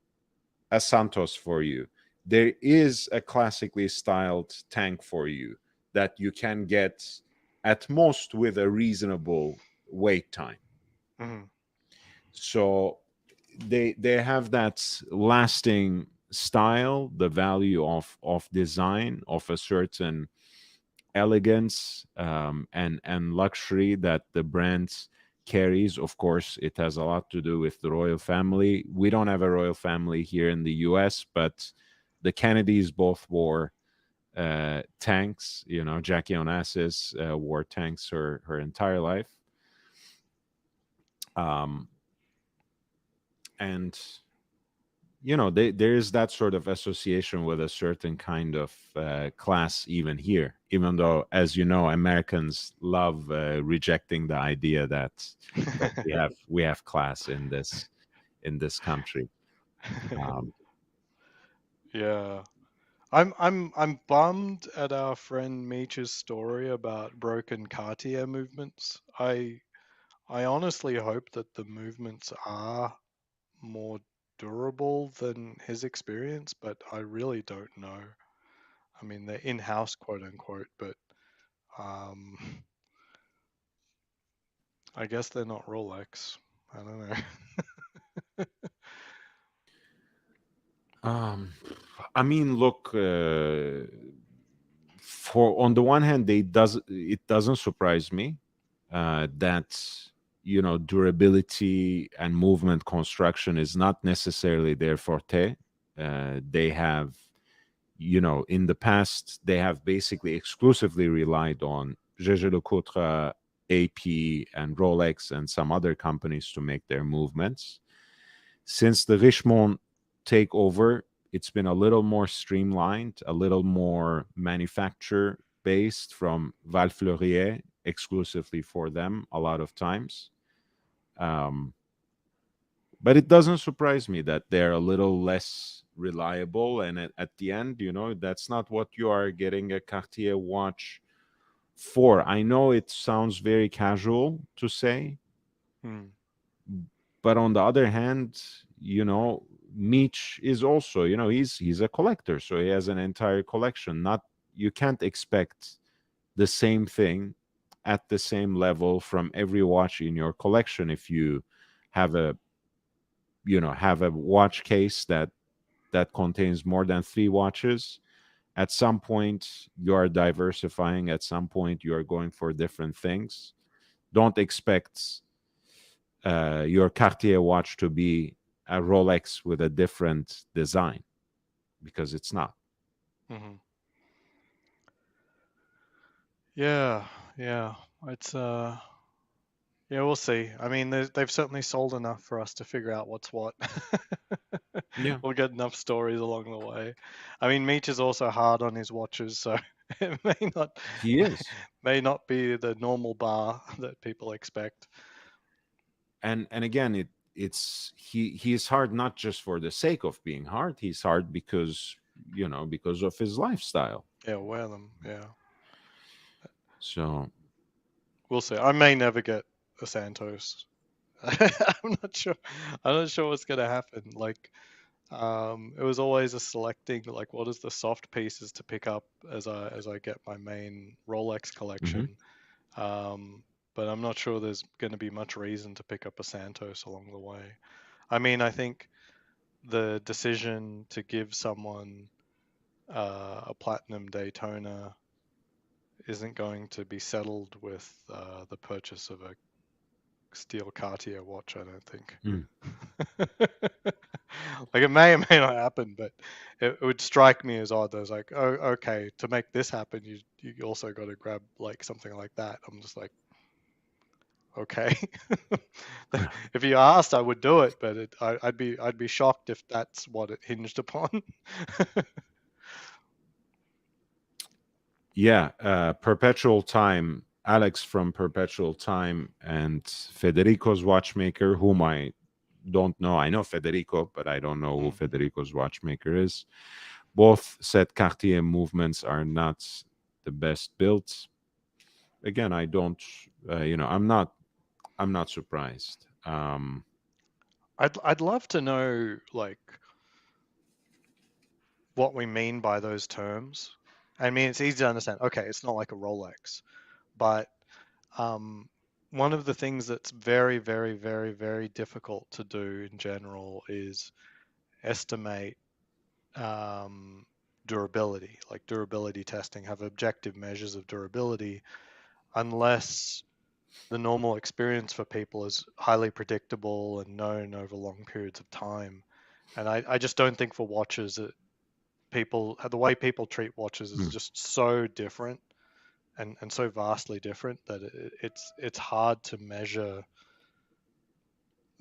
a Santos for you. There is a classically styled tank for you that you can get at most with a reasonable wait time. mm, So they have that lasting style, the value of design, of a certain elegance, and luxury that the brands carries. Of course, it has a lot to do with the royal family. We don't have a royal family here in the US, but the Kennedys both wore tanks. You know, Jackie Onassis wore tanks her entire life. Um, and there is that sort of association with a certain kind of class even here, even though, as you know, Americans love rejecting the idea that we have class in this country. um, Yeah. I'm bummed at our friend Meech's story about broken Cartier movements. I honestly hope that the movements are more durable than his experience, but I really don't know. I mean, they're in-house, quote unquote, but um, I guess they're not Rolex. I don't know. um, I mean, look, for on the one hand, it doesn't surprise me that durability and movement construction is not necessarily their forte. They have, in the past, they have basically exclusively relied on Jaeger-LeCoultre, AP, and Rolex, and some other companies to make their movements. Since the Richemont takeover, it's been a little more streamlined, a little more manufacturer based from Val Fleurier exclusively for them a lot of times. Um, but it doesn't surprise me that they're a little less reliable. And at the end, that's not what you are getting a Cartier watch for. I know it sounds very casual to say, Hmm. but on the other hand, Meech is also, he's a collector, so he has an entire collection. Not You can't expect the same thing at the same level from every watch in your collection. If you have a watch case that contains more than 3 watches, at some point you are diversifying, at some point you are going for different things. Don't expect your Cartier watch to be a Rolex with a different design, because it's not. Hmm. Yeah, yeah. It's yeah, we'll see. I mean, they've certainly sold enough for us to figure out what's what. Yeah, We'll get enough stories along the way. I mean, Meech is also hard on his watches, so it may not he is. may not be the normal bar that people expect. And again, he is hard not just for the sake of being hard. He's hard because of his lifestyle. Yeah, wear them. Yeah, So we'll see. I may never get a Santos. I'm not sure. I'm not sure what's gonna happen. Like, it was always a selecting like what is the soft pieces to pick up as I get my main Rolex mhm. collection. Um, but I'm not sure there's going to be much reason to pick up a Santos along the way. I mean, I think the decision to give someone a platinum Daytona isn't going to be settled with the purchase of a steel Cartier watch, I don't think. Mm. Like it may or may not happen, but it would strike me as odd. I was like, oh, okay, to make this happen, you also got to grab like something like that. I'm just like, okay. If you asked, I would do it, but I'd be shocked if that's what it hinged upon. Yeah, Perpetual Time, Alex from Perpetual Time, and Federico's watchmaker, whom I don't know. I know Federico, but I don't know who Mm. Federico's watchmaker is. Both said Cartier movements are not the best built. Again, I don't, I'm not surprised. I'd love to know like what we mean by those terms. I mean, it's easy to understand. Okay, it's not like a Rolex, but um, one of the things that's very, very, very, very difficult to do in general is estimate um, durability, like durability testing, have objective measures of durability, unless the normal experience for people is highly predictable and known over long periods of time. And I just don't think for watches that the way people treat watches is Mm. just so different and so vastly different that it's hard to measure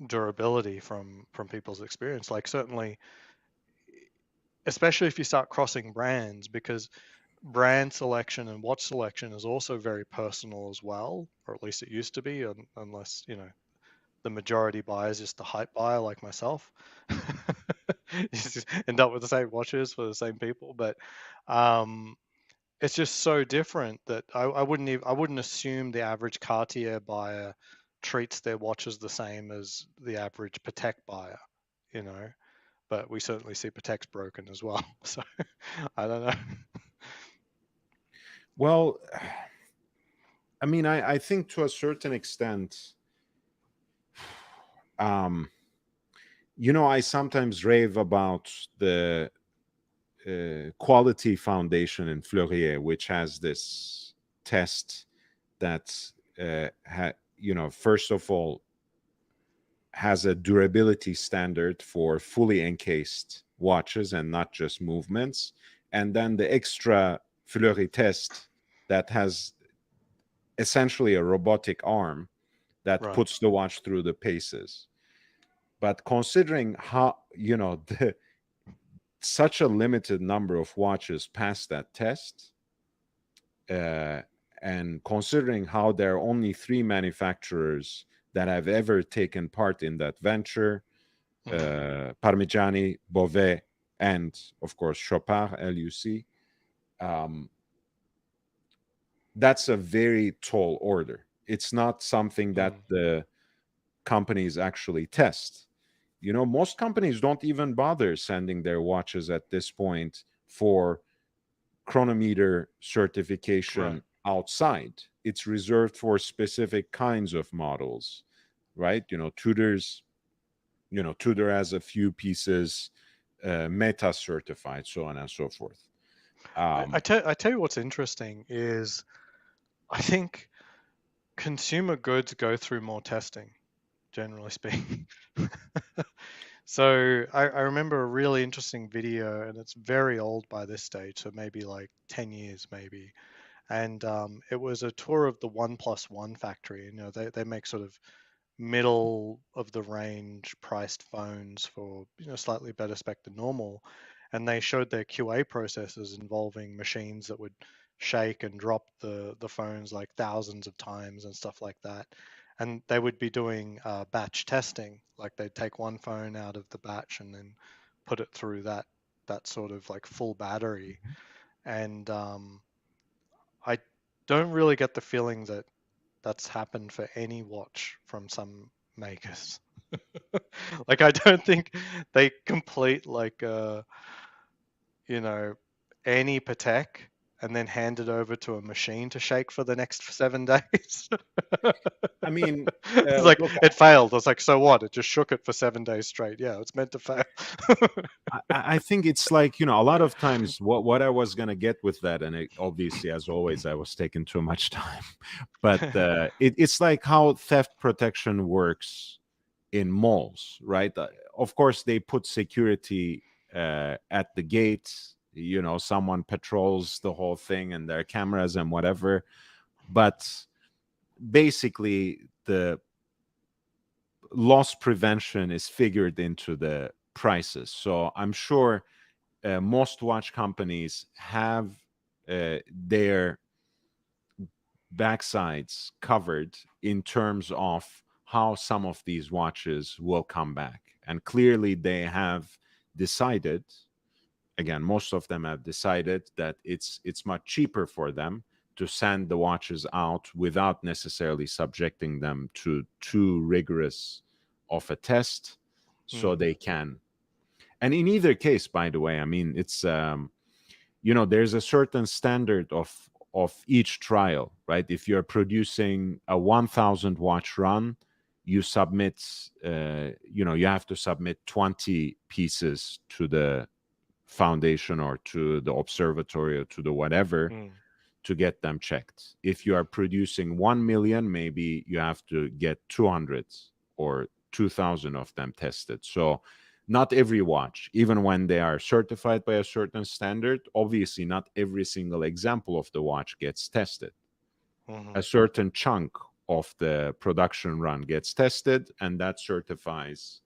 durability from people's experience. Like certainly, especially if you start crossing brands, because brand selection and watch selection is also very personal as well, or at least it used to be, unless the majority buyer is just the hype buyer like myself. You just end up with the same watches for the same people, but um, it's just so different that I wouldn't assume the average Cartier buyer treats their watches the same as the average Patek buyer, you know. But we certainly see Patek's broken as well, so I don't know. Well, I mean, I think to a certain extent, um, I sometimes rave about the quality foundation in Fleurier, which has this test that, first of all, has a durability standard for fully encased watches and not just movements. And then the extra Fleury test that has essentially a robotic arm that Right. puts the watch through the paces. But considering how, such a limited number of watches pass that test, uh, and considering how there are only 3 manufacturers that have ever taken part in that venture, Parmigiani, Beauvais, and of course Chopard, LUC, um, that's a very tall order. It's not something that Mm, the companies actually test. Most companies don't even bother sending their watches at this point for chronometer right. certification outside. It's reserved for specific kinds of models, right? Tudor has a few pieces meta certified, so on and so forth. I tell you what's interesting is I think consumer goods go through more testing, generally speaking. So I remember a really interesting video, and it's very old by this stage, so maybe like 10 years, maybe. And it was a tour of the OnePlus One factory. They make sort of middle of the range priced phones for slightly better spec than normal, and they showed their QA processes involving machines that would shake and drop the phones like thousands of times and stuff like that. And they would be doing batch testing, like they'd take one phone out of the batch and then put it through that sort of like full battery. And I don't really get the feeling that that's happened for any watch from some makers. Like I don't think they complete like you know any Patek and then hand it over to a machine to shake for the next 7 days. I mean, It's like look, it failed. It's like, so what? It just shook it for 7 days straight. Yeah, it's meant to fail. I think it's like, a lot of times what I was going to get with that, and obviously, as always, I was taking too much time, but it's like how theft protection works in malls, right? Of course, they put security at the gate, someone patrols the whole thing and there are cameras and whatever. But basically, the loss prevention is figured into the prices. So I'm sure most watch companies have their backsides covered in terms of how some of these watches will come back. And clearly, they have decided, again, most of them have decided that it's much cheaper for them to send the watches out without necessarily subjecting them to too rigorous of a test, so Mm, they can. And in either case, by the way, I mean, it's there's a certain standard of each trial, right? If you're producing a 1000 watch run, you submit you have to submit 20 pieces to the foundation or to the observatory or to the whatever, mm, to get them checked. If you are producing 1 million, maybe you have to get 200 or 2,000 of them tested. So not every watch, even when they are certified by a certain standard, obviously not every single example of the watch gets tested. Hmm. A certain chunk of the production run gets tested, and that certifies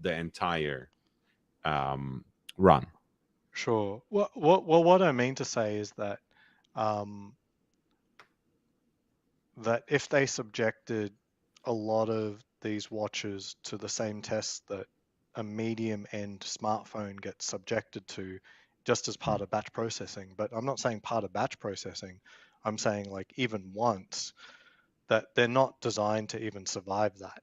the entire run. Sure. What I mean to say is that um, that if they subjected a lot of these watches to the same tests that a medium end smartphone gets subjected to just as part of batch processing, but I'm not saying part of batch processing, I'm saying like even once, that they're not designed to even survive that.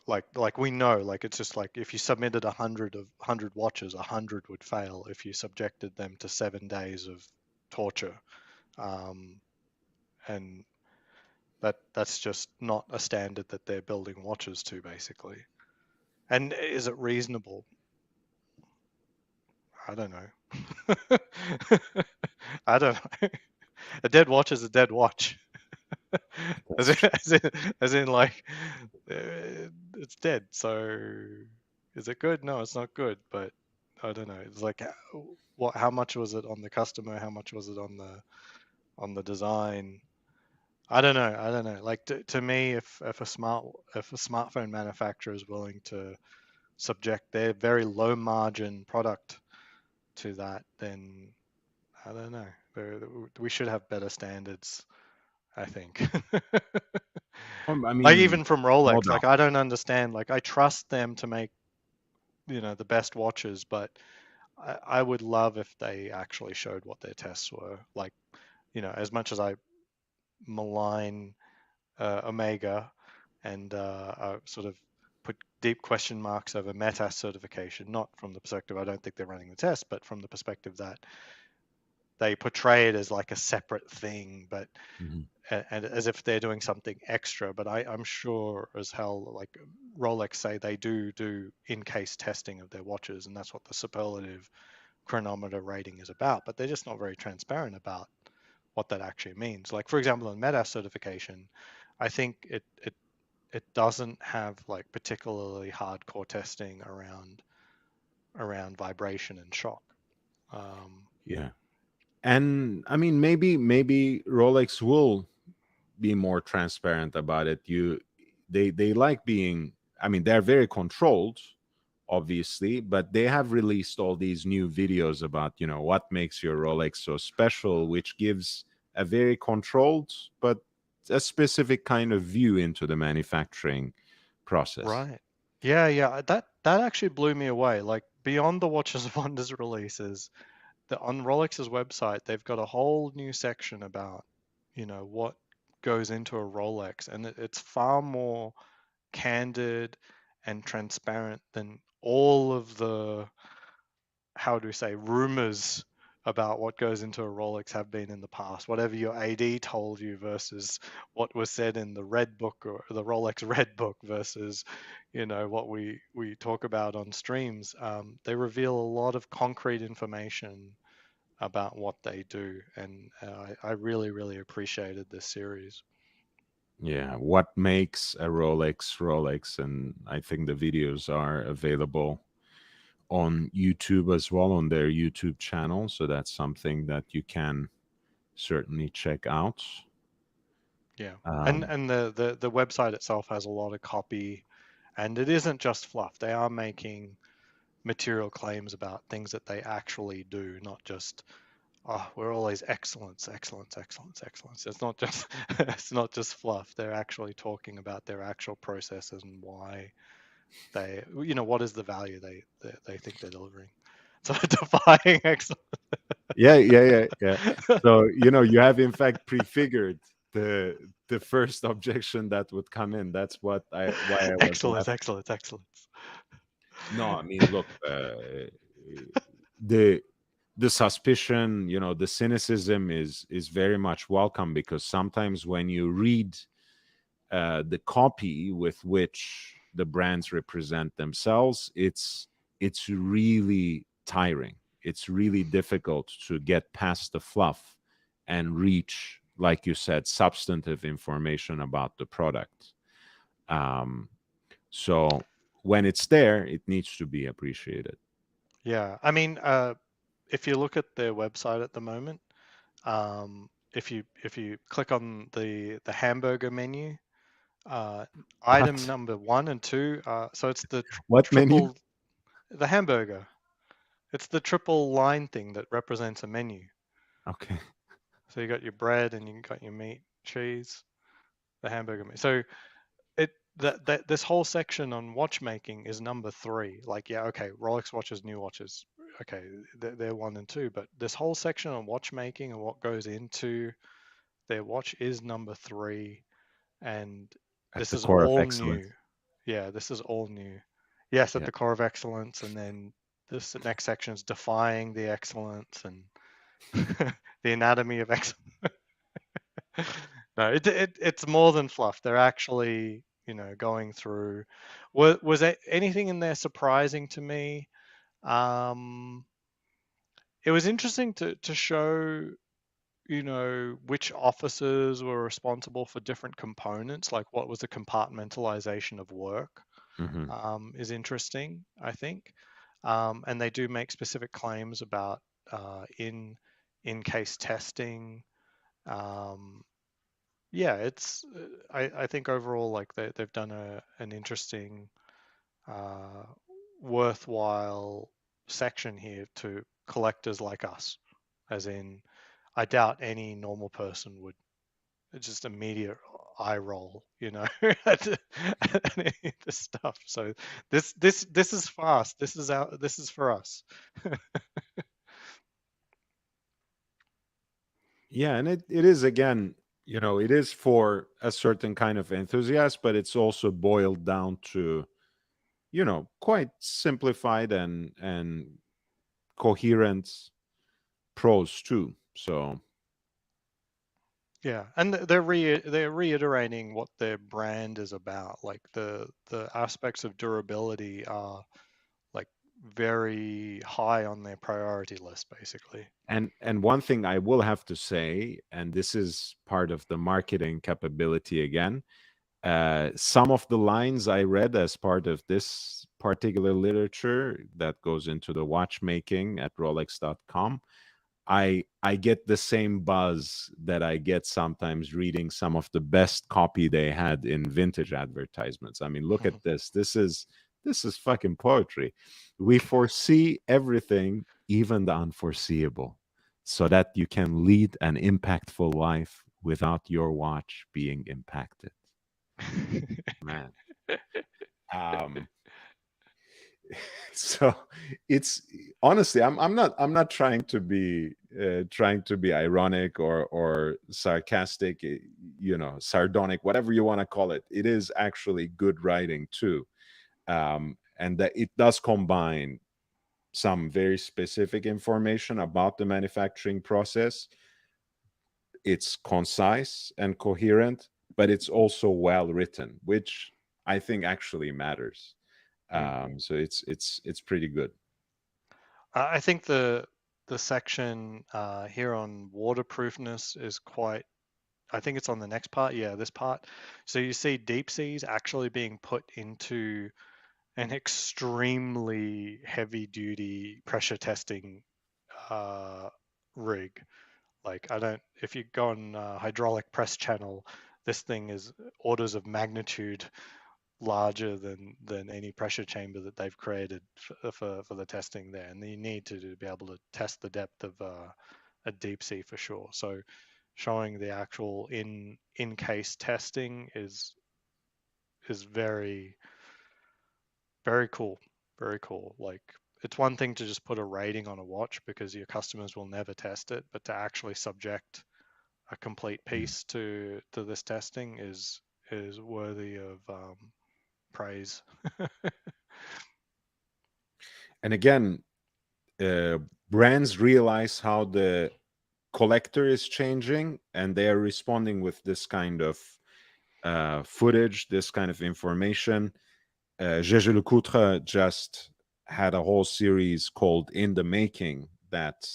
Like we know, like it's just like if you submitted 100 watches, 100 would fail if you subjected them to 7 days of torture. Um, and that's just not a standard that they're building watches to, basically. And is it reasonable? I don't know. I don't know. A dead watch is a dead watch. as That's in, true. as in like it's dead. So is it good? No, it's not good. But I don't know. It's like what? How much was it on the customer? How much was it on the design? I don't know. I don't know. Like to me, if a smartphone manufacturer is willing to subject their very low margin product to that, then I don't know. We should have better standards, I think. I Like mean, even from no Rolex, like doubt. I don't understand. Like I trust them to make, the best watches, but I would love if they actually showed what their tests were. Like, as much as I malign Omega and sort of put deep question marks over METAS certification, not from the perspective I don't think they're running the test, but from the perspective that they portray it as like a separate thing, but Mhm. and as if they're doing something extra. But I'm sure as hell, like Rolex say they do in-case testing of their watches, and that's what the superlative chronometer rating is about. But they're just not very transparent about what that actually means. Like for example, in METAS certification, I think it doesn't have like particularly hardcore testing around vibration and shock. Um, Yeah. And I mean, maybe Rolex will be more transparent about it. They like being, I mean, they're very controlled, obviously, but they have released all these new videos about, what makes your Rolex so special, which gives a very controlled but a specific kind of view into the manufacturing process. right. Yeah, yeah. That actually blew me away. Like beyond the Watches and Wonders releases, on Rolex's website, they've got a whole new section about, what goes into a Rolex, and it's far more candid and transparent than all of the, how do we say, rumors about what goes into a Rolex have been in the past. Whatever your AD told you versus what was said in the Red Book or the Rolex Red Book versus, what we talk about on streams. They reveal a lot of concrete information about what they do, and I really, really appreciated this series. Yeah, what makes a Rolex Rolex? And I think the videos are available on YouTube as well, on their YouTube channel. So that's something that you can certainly check out. Yeah, and Um, and the website itself has a lot of copy, and it isn't just fluff. They are making material claims about things that they actually do, not just, oh, we're always excellence, excellence, excellence, excellence. It's not just it's not just fluff. They're actually talking about their actual processes and why they, what is the value they think they're delivering. So defying excellence. yeah. So you have in fact prefigured the first objection that would come in. That's why I was Excellence, laughing. excellence, excellence. No, I mean, look, the the suspicion, the cynicism is very much welcome, because sometimes when you read the copy with which the brands represent themselves, it's really tiring. it's really difficult to get past the fluff and reach, like you said, substantive information about the product. So when it's there, it needs to be appreciated. Yeah, I mean, if you look at their website at the moment, if you click on the hamburger menu, item What? number 1 and 2, so it's the What menu? triple, the hamburger. It's the triple line thing that represents a menu. Okay. So you got your bread and you got your meat, cheese, the hamburger menu. So that this whole section on watchmaking is number 3. Like, yeah, okay, Rolex watches, new watches, okay, they're 1 and 2, but this whole section on watchmaking and what goes into their watch is number 3, and At this the is core of all excellence. new. Yeah, this is all new. Yes, at Yeah. the core of excellence, and then this next section is defying the excellence and the anatomy of excellence. No, it's more than fluff. They're actually, going through. Was there anything in there surprising to me? It was interesting to show, which officers were responsible for different components, like what was the compartmentalization of work, Hmm. is interesting, I think. And they do make specific claims about in case testing. Um, yeah, it's I think overall, like, they've done an interesting, uh, worthwhile section here to collectors like us, as in, I doubt any normal person would just immediate eye roll, at any of this stuff. So this is fast. This is for us. Yeah, and it is, again, it is for a certain kind of enthusiast, but it's also boiled down to, quite simplified and coherent prose too. So Yeah, and they're reiterating what their brand is about. Like the aspects of durability are, like, very high on their priority list, basically. and one thing I will have to say, and this is part of the marketing capability again, some of the lines I read as part of this particular literature that goes into the watchmaking at Rolex.com, I get the same buzz that I get sometimes reading some of the best copy they had in vintage advertisements. I mean, look at this. This is fucking poetry. We foresee everything, even the unforeseeable, so that you can lead an impactful life without your watch being impacted. Man. Um so it's honestly, I'm not trying to be ironic or sarcastic, sardonic, whatever you want to call it. It is actually good writing too, and that it does combine some very specific information about the manufacturing process. It's concise and coherent, but it's also well written, which I think actually matters. So it's pretty good. I think the section here on waterproofness is quite. I think it's on the next part. Yeah, this part. So you see deep seas actually being put into an extremely heavy duty pressure testing uh, rig. Like, I don't. If you go on hydraulic press channel, this thing is orders of magnitude larger than any pressure chamber that they've created for the testing there, and you need to be able to test the depth of a deep sea for sure. So showing the actual in case testing is very, very cool, very cool. Like, it's one thing to just put a rating on a watch because your customers will never test it, but to actually subject a complete Mm. piece to this testing is worthy of praise. And again, uh, brands realize how the collector is changing, and they are responding with this kind of footage, this kind of information. Gégé Lecoutre just had a whole series called In the Making that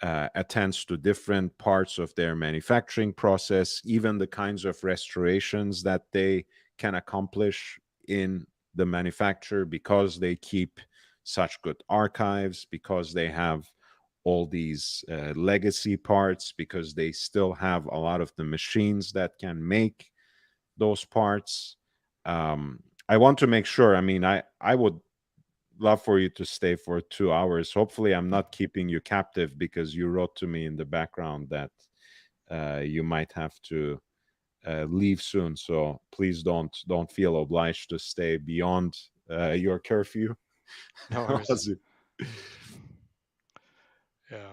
attends to different parts of their manufacturing process, even the kinds of restorations that they can accomplish in the manufacture, because they keep such good archives, because they have all these legacy parts, because they still have a lot of the machines that can make those parts. I want to make sure, I mean, I would love for you to stay for 2 hours. Hopefully, I'm not keeping you captive, because you wrote to me in the background that you might have to leave soon. So please don't feel obliged to stay beyond your curfew. No worries. Yeah.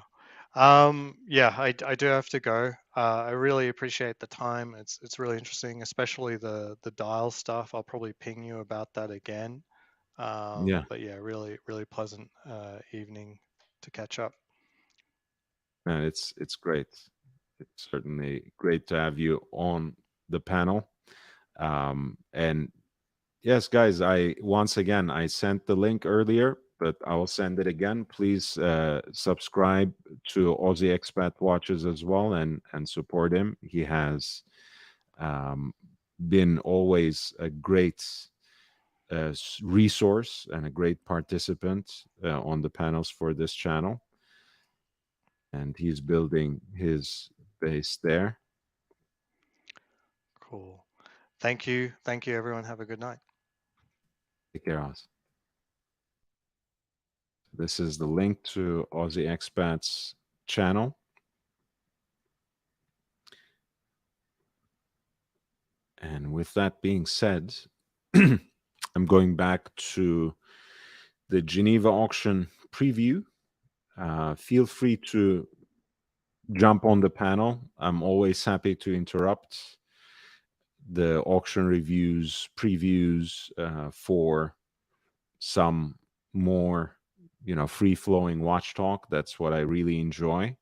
Yeah, I do have to go. I really appreciate the time. It's really interesting, especially the dial stuff. I'll probably ping you about that again. Yeah, But yeah, really pleasant evening to catch up. and it's great. It's certainly great to have you on the panel. And yes, guys, I once again I sent the link earlier, but I will send it again. Please subscribe to Aussie Expat Watches as well, and support him. He has um, been always a great resource and a great participant on the panels for this channel, and he's building his base there. Cool. Thank you. Thank you, everyone. Have a good night. Take care, Oz. This is the link to Aussie Expats channel. And with that being said, I'm going back to the Geneva auction preview. Feel free to jump on the panel. I'm always happy to interrupt the auction reviews, previews for some more, free flowing watch talk. That's what I really enjoy.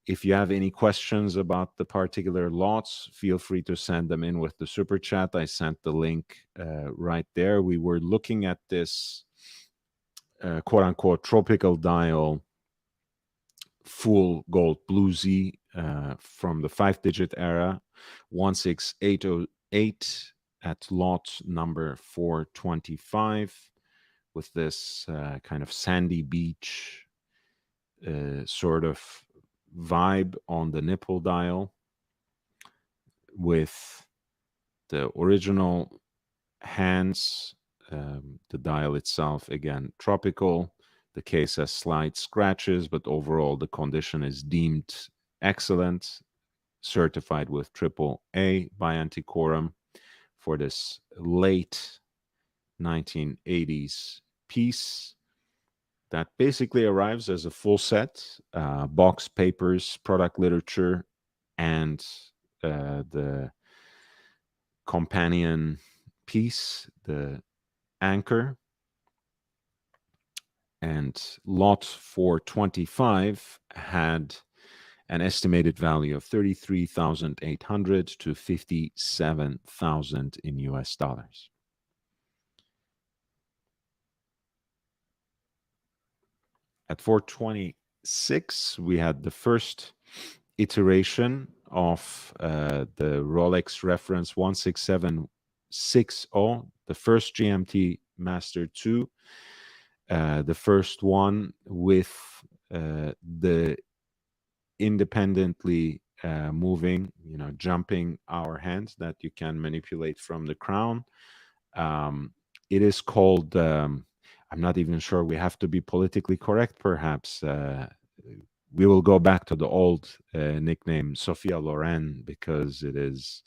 If you have any questions about the particular lots, feel free to send them in with the super chat. I sent the link right there. We were looking at this quote unquote tropical dial full gold bluesy from the 5-digit era, 16808 at lot number 425, with this kind of sandy beach sort of vibe on the nipple dial, with the original hands, the dial itself again tropical. The case has slight scratches, but overall the condition is deemed excellent, certified with triple A by Antiquorum for this late 1980s piece that basically arrives as a full set, box, papers, product literature, and the companion piece, the anchor. And lot 425 had an estimated value of 33,800 to 57,000 in US dollars. At 426, we had the first iteration of the Rolex reference 16760, the first GMT Master 2, the first one with the independently moving, jumping hour hands that you can manipulate from the crown. It is called, I'm not even sure, we have to be politically correct, perhaps. We will go back to the old nickname, Sophia Loren, because it is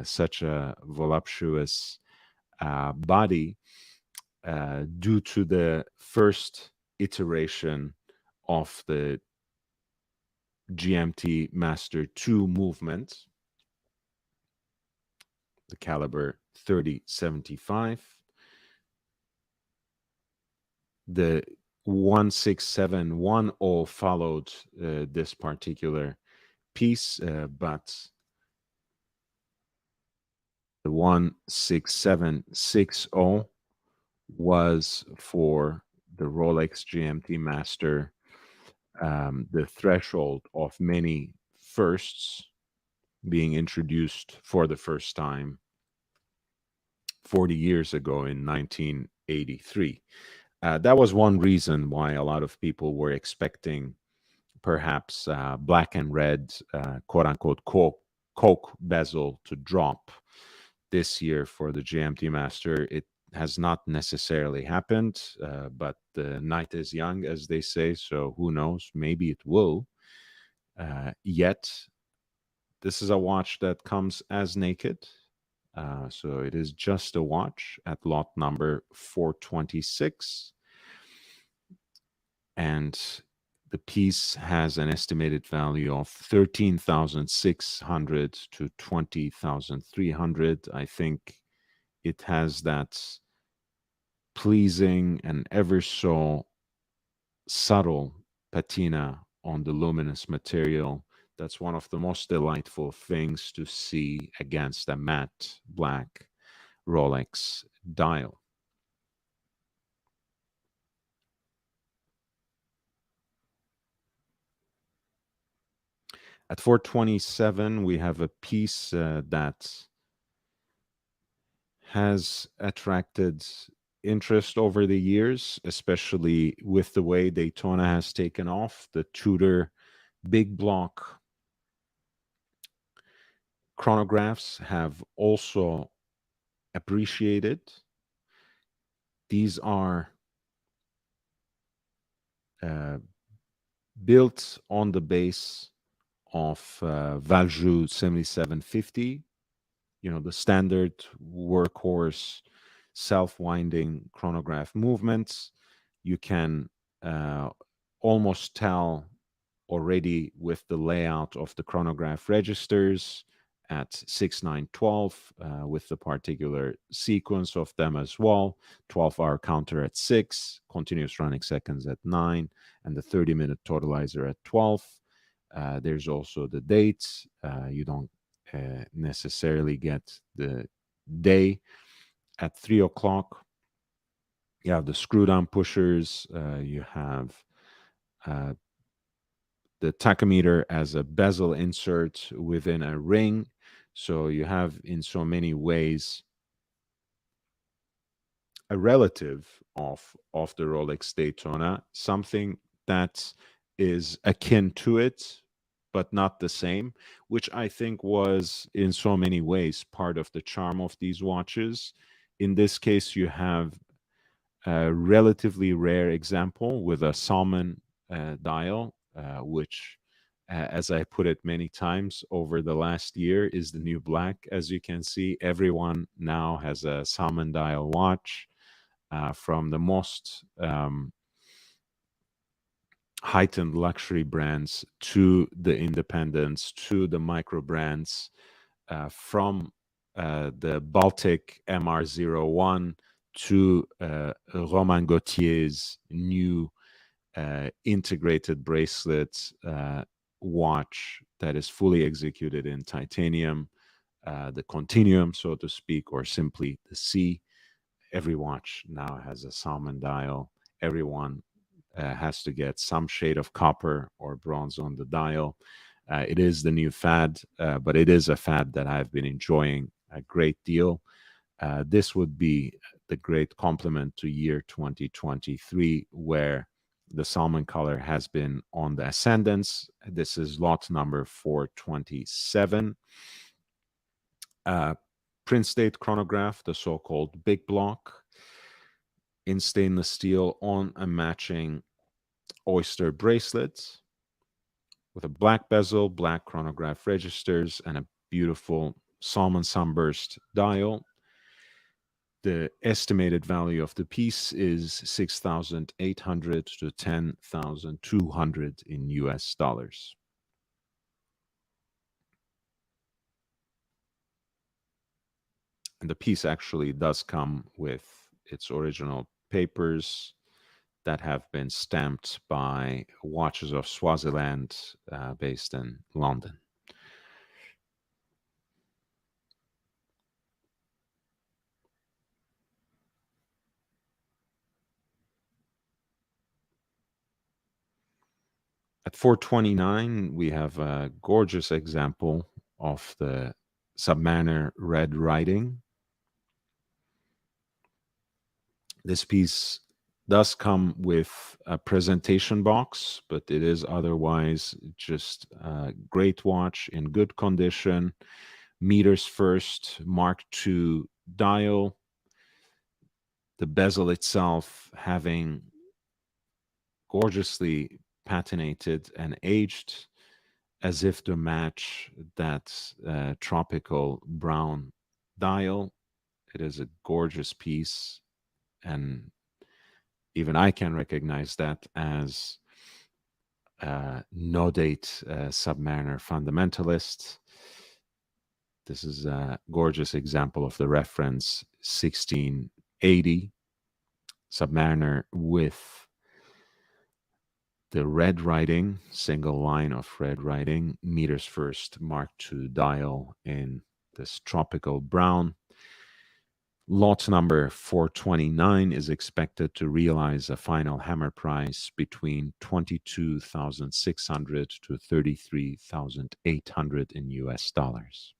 such a voluptuous body due to the first iteration of the GMT Master 2 movement, the caliber 3075. The 16710 followed this particular piece, but the 16760 was for the Rolex GMT Master the threshold of many firsts being introduced for the first time 40 years ago in 1983. That was one reason why a lot of people were expecting perhaps black and red, quote unquote, Coke bezel to drop this year for the GMT Master. It has not necessarily happened, but the night is young, as they say. So who knows? Maybe it will. Yet, this is a watch that comes as naked. So it is just a watch at lot number 426. And the piece has an estimated value of 13,600 to 20,300. I think it has that pleasing and ever so subtle patina on the luminous material. That's one of the most delightful things to see against a matte black Rolex dial. At 427, we have a piece that has attracted interest over the years, especially with the way Daytona has taken off. The Tudor big block chronographs have also appreciated. These are uh, built on the base of Valjoux 7750, the standard workhorse self-winding chronograph movements. You can almost tell already with the layout of the chronograph registers at 6912 with the particular sequence of them as well. 12-hour counter at 6, continuous running seconds at 9, and the 30-minute totalizer at 12. There's also the dates. You don't necessarily get the day at 3 o'clock. You have the screw down pushers. You have the tachometer as a bezel insert within a ring. So you have, in so many ways, a relative of the Rolex Daytona, something that is akin to it, but not the same, which I think was in so many ways part of the charm of these watches. In this case, you have a relatively rare example with a salmon dial, which, as I put it many times over the last year, is the new black. As you can see, everyone now has a salmon dial watch, from the most heightened luxury brands to the independents to the micro brands, from the Baltic MR01 to Romain Gautier's new integrated bracelet watch that is fully executed in titanium, the Continuum, so to speak, or simply the C. Every watch now has a salmon dial. Everyone has to get some shade of copper or bronze on the dial. It is the new fad, but it is a fad that I've been enjoying a great deal. This would be the great complement to year 2023, where the salmon color has been on the ascendance. This is lot number 427. Prince date chronograph, the so-called big block, in stainless steel on a matching oyster bracelet with a black bezel, black chronograph registers, and a beautiful salmon sunburst dial. The estimated value of the piece is 6,800 to 10,200 in US dollars. And the piece actually does come with its original papers that have been stamped by Watches of Swaziland, based in London. At 429, we have a gorgeous example of the Submariner Red Riding. This piece does come with a presentation box, but it is otherwise just a great watch in good condition. Meters first, Mark II dial. The bezel itself having gorgeously patinated and aged as if to match that tropical brown dial. It is a gorgeous piece, and even I can recognize that as no date Submariner fundamentalist. This is a gorgeous example of the reference 1680 Submariner with the red writing, single line of red writing, meters first, Mark II dial in this tropical brown. Lot number 429 is expected to realize a final hammer price between 22,600 to 33,800 in US dollars.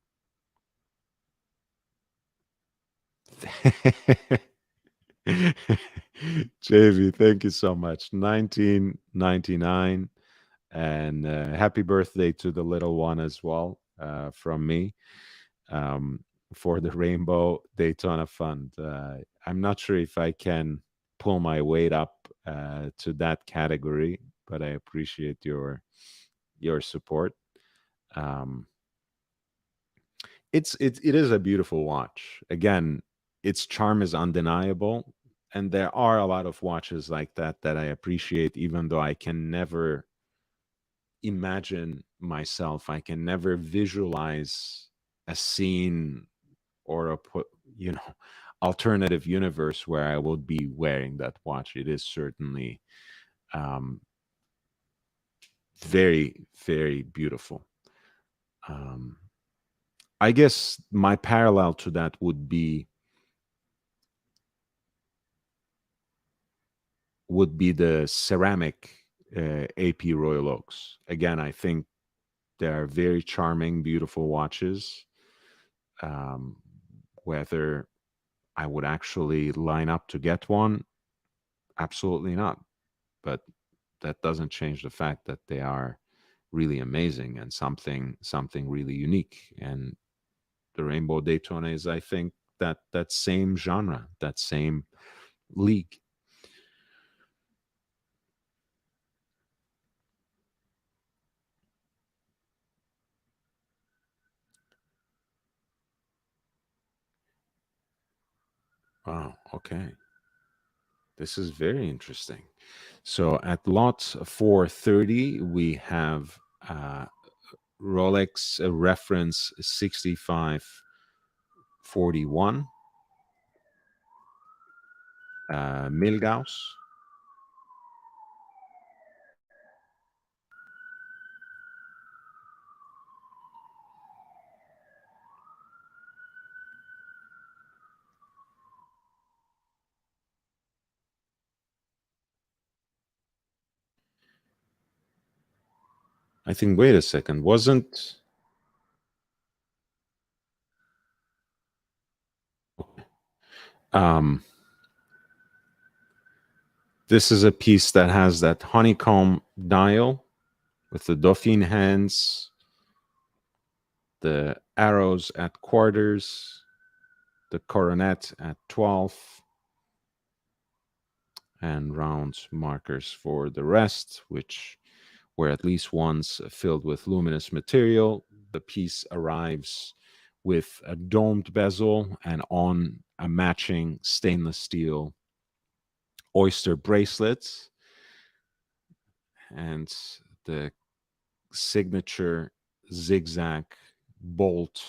JV, thank you so much. 1999. And happy birthday to the little one as well from me for the Rainbow Daytona Fund. I'm not sure if I can pull my weight up to that category, but I appreciate your support. It is a beautiful watch. Again, its charm is undeniable, and there are a lot of watches like that that I appreciate, even though I can never imagine myself. I can never visualize a scene or a alternative universe where I would be wearing that watch. It is certainly very, very beautiful. I guess my parallel to that would be the ceramic AP Royal Oaks. Again, I think they are very charming, beautiful watches. Whether I would actually line up to get one, absolutely not. But that doesn't change the fact that they are really amazing and something really unique. And the Rainbow Daytona is, I think, that same genre, that same league. Wow, okay. This is very interesting. So at lot 430, we have Rolex reference 6541 Milgauss. I think, wait a second, wasn't... This is a piece that has that honeycomb dial with the Dauphine hands, the arrows at quarters, the coronet at 12, and round markers for the rest, which were at least once filled with luminous material. The piece arrives with a domed bezel and on a matching stainless steel oyster bracelets, and the signature zigzag bolt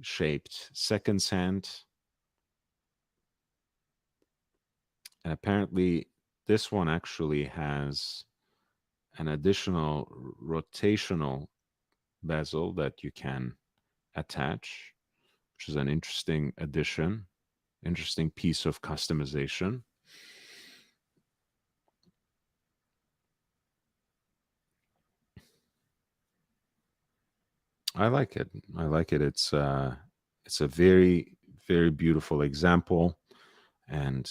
shaped seconds hand. And apparently this one actually has an additional rotational bezel that you can attach, which is an interesting addition, interesting piece of customization. I like it. I like it. It's a very, very beautiful example, and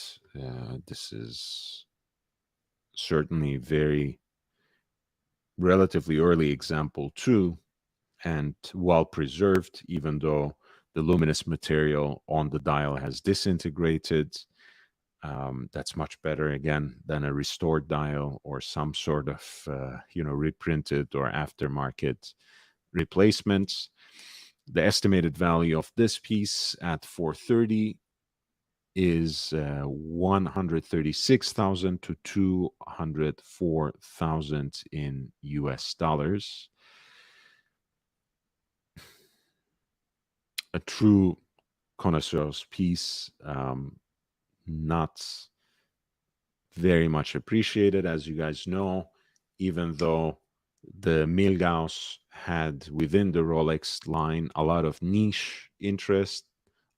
this is certainly very relatively early example too, and well preserved, even though the luminous material on the dial has disintegrated. That's much better again than a restored dial or some sort of reprinted or aftermarket replacements. The estimated value of this piece at 430 is 136,000 to 204,000 in US dollars. A true connoisseur's piece, not very much appreciated, as you guys know, even though the Milgauss had within the Rolex line a lot of niche interest,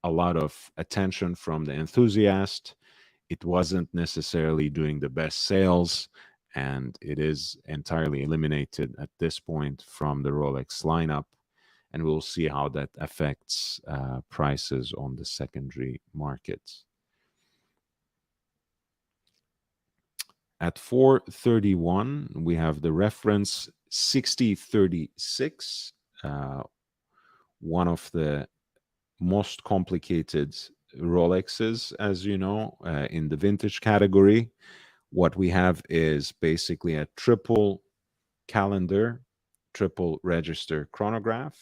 a lot of attention from the enthusiast. It wasn't necessarily doing the best sales, and it is entirely eliminated at this point from the Rolex lineup. And we'll see how that affects prices on the secondary market. At 431, we have the reference 6036, one of the most complicated Rolexes, as you know, in the vintage category. What we have is basically a triple calendar, triple register chronograph.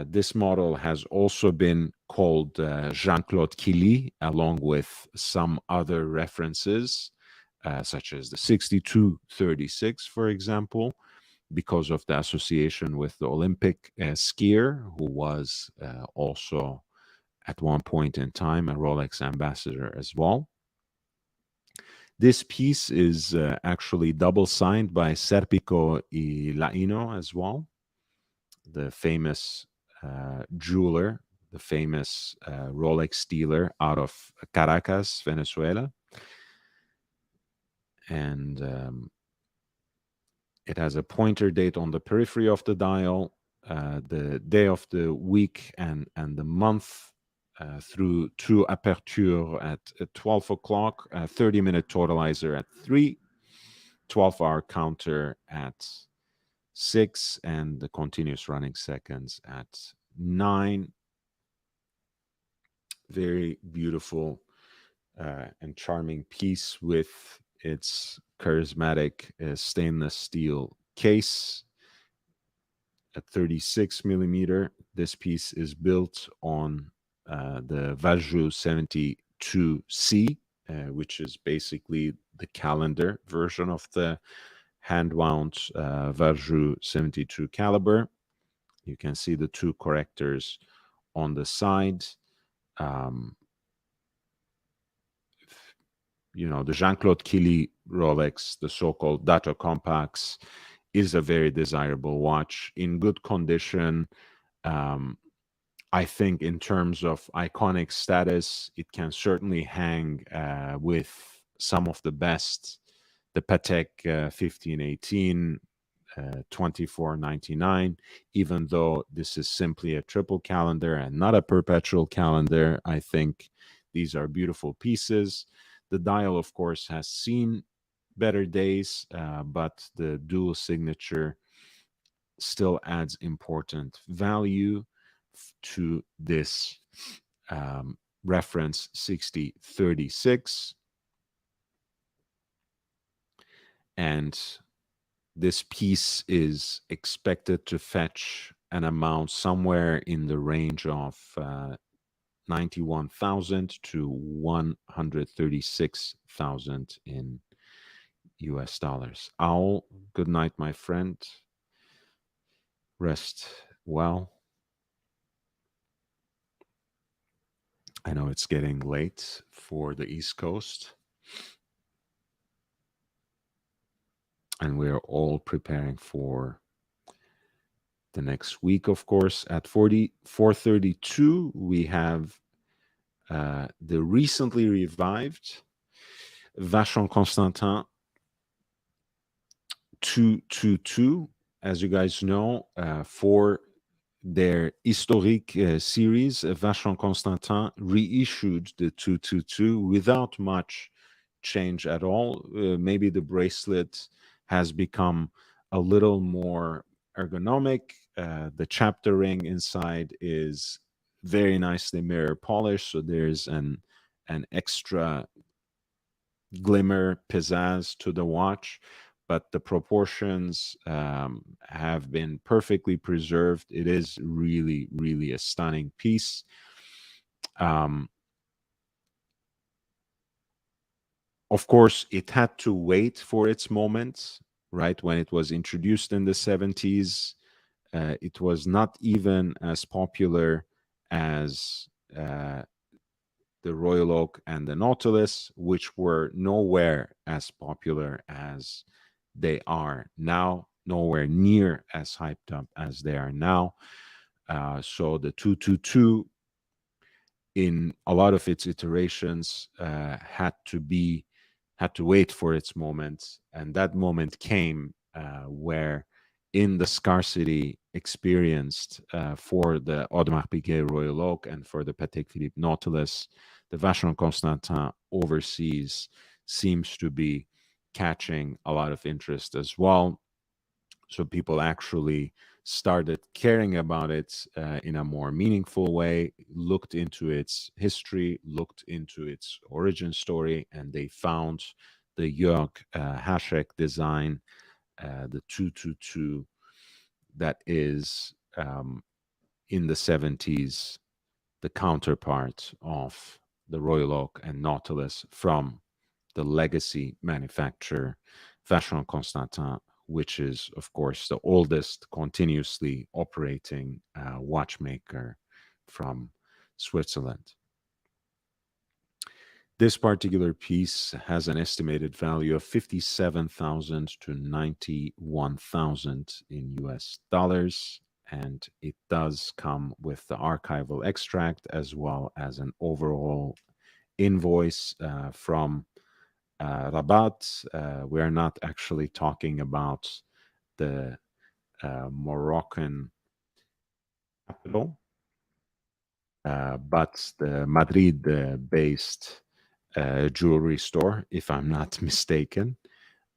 This model has also been called Jean-Claude Killy, along with some other references, such as the 6236, for example, because of the association with the Olympic skier, who was also at one point in time a Rolex ambassador as well. This piece is actually double signed by Serpico y Laino as well, the famous jeweler, the famous Rolex dealer out of Caracas, Venezuela. And it has a pointer date on the periphery of the dial, the day of the week and the month, through two aperture at 12 o'clock, a 30-minute totalizer at 3, 12-hour counter at 6, and the continuous running seconds at 9. Very beautiful and charming piece with its charismatic stainless steel case at 36 millimeter. This piece is built on the Vajou 72C, which is basically the calendar version of the hand-wound Vajou 72 caliber. You can see the two correctors on the side. The Jean-Claude Killy Rolex, the so-called Dato Compax, is a very desirable watch in good condition. I think in terms of iconic status, it can certainly hang with some of the best, the Patek 1518, 2499. Even though this is simply a triple calendar and not a perpetual calendar, I think these are beautiful pieces. The dial, of course, has seen better days, but the dual signature still adds important value to this reference 6036. And this piece is expected to fetch an amount somewhere in the range of 91,000 to 136,000 in US dollars. Owl, good night, my friend. Rest well. I know it's getting late for the East Coast, and we're all preparing for the next week, of course. At 432, we have the recently revived Vacheron Constantin 222 as you guys know, for their historique series, Vacheron Constantin reissued the 222 without much change at all. Maybe the bracelet has become a little more ergonomic. The chapter ring inside is very nicely mirror polished, so there's an extra glimmer, pizzazz to the watch, but the proportions have been perfectly preserved. It is really, really a stunning piece. Um, of course, it had to wait for its moment, right? When it was introduced in the 70s, it was not even as popular as the Royal Oak and the Nautilus, which were nowhere as popular as they are now, nowhere near as hyped up as they are now. So the 222, in a lot of its iterations, had to wait for its moment, and that moment came where, in the scarcity experienced for the Audemars Piguet Royal Oak and for the Patek Philippe Nautilus, the Vacheron Constantin overseas seems to be catching a lot of interest as well. So people actually started caring about it in a more meaningful way, looked into its history, looked into its origin story, and they found the Jörg Haschek design, the 222, that is in the 70s the counterpart of the Royal Oak and Nautilus from the legacy manufacturer Vacheron Constantin, which is, of course, the oldest continuously operating watchmaker from Switzerland. This particular piece has an estimated value of 57,000 to 91,000 in US dollars, and it does come with the archival extract as well as an overall invoice from Rabat. We are not actually talking about the Moroccan capital, but the Madrid based jewelry store, if I'm not mistaken.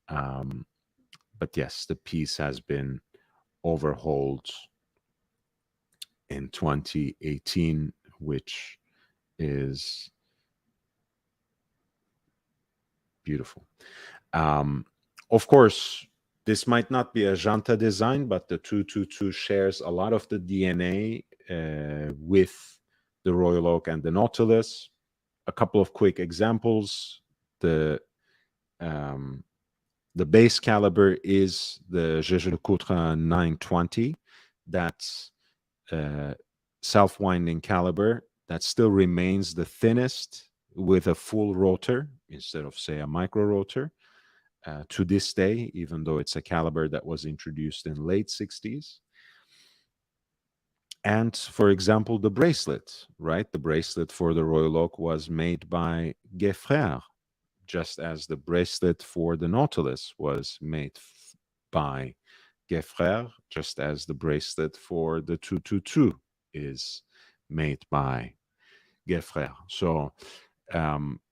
Um, but yes, the piece has been overhauled in 2018, which is beautiful. Um, of course, this might not be a Janta design, but the 222 shares a lot of the DNA with the Royal Oak and the Nautilus. A couple of quick examples. Um, the base caliber is the Jaeger-LeCoultre 920. That's self-winding caliber that still remains the thinnest with a full rotor instead of, say, a micro rotor to this day, even though it's a caliber that was introduced in late 60s. And for example, the bracelet, right? The bracelet for the Royal Oak was made by Gefrère, just as the bracelet for the Nautilus was made by Gefrère, just as the bracelet for the 222 is made by Gefrère. So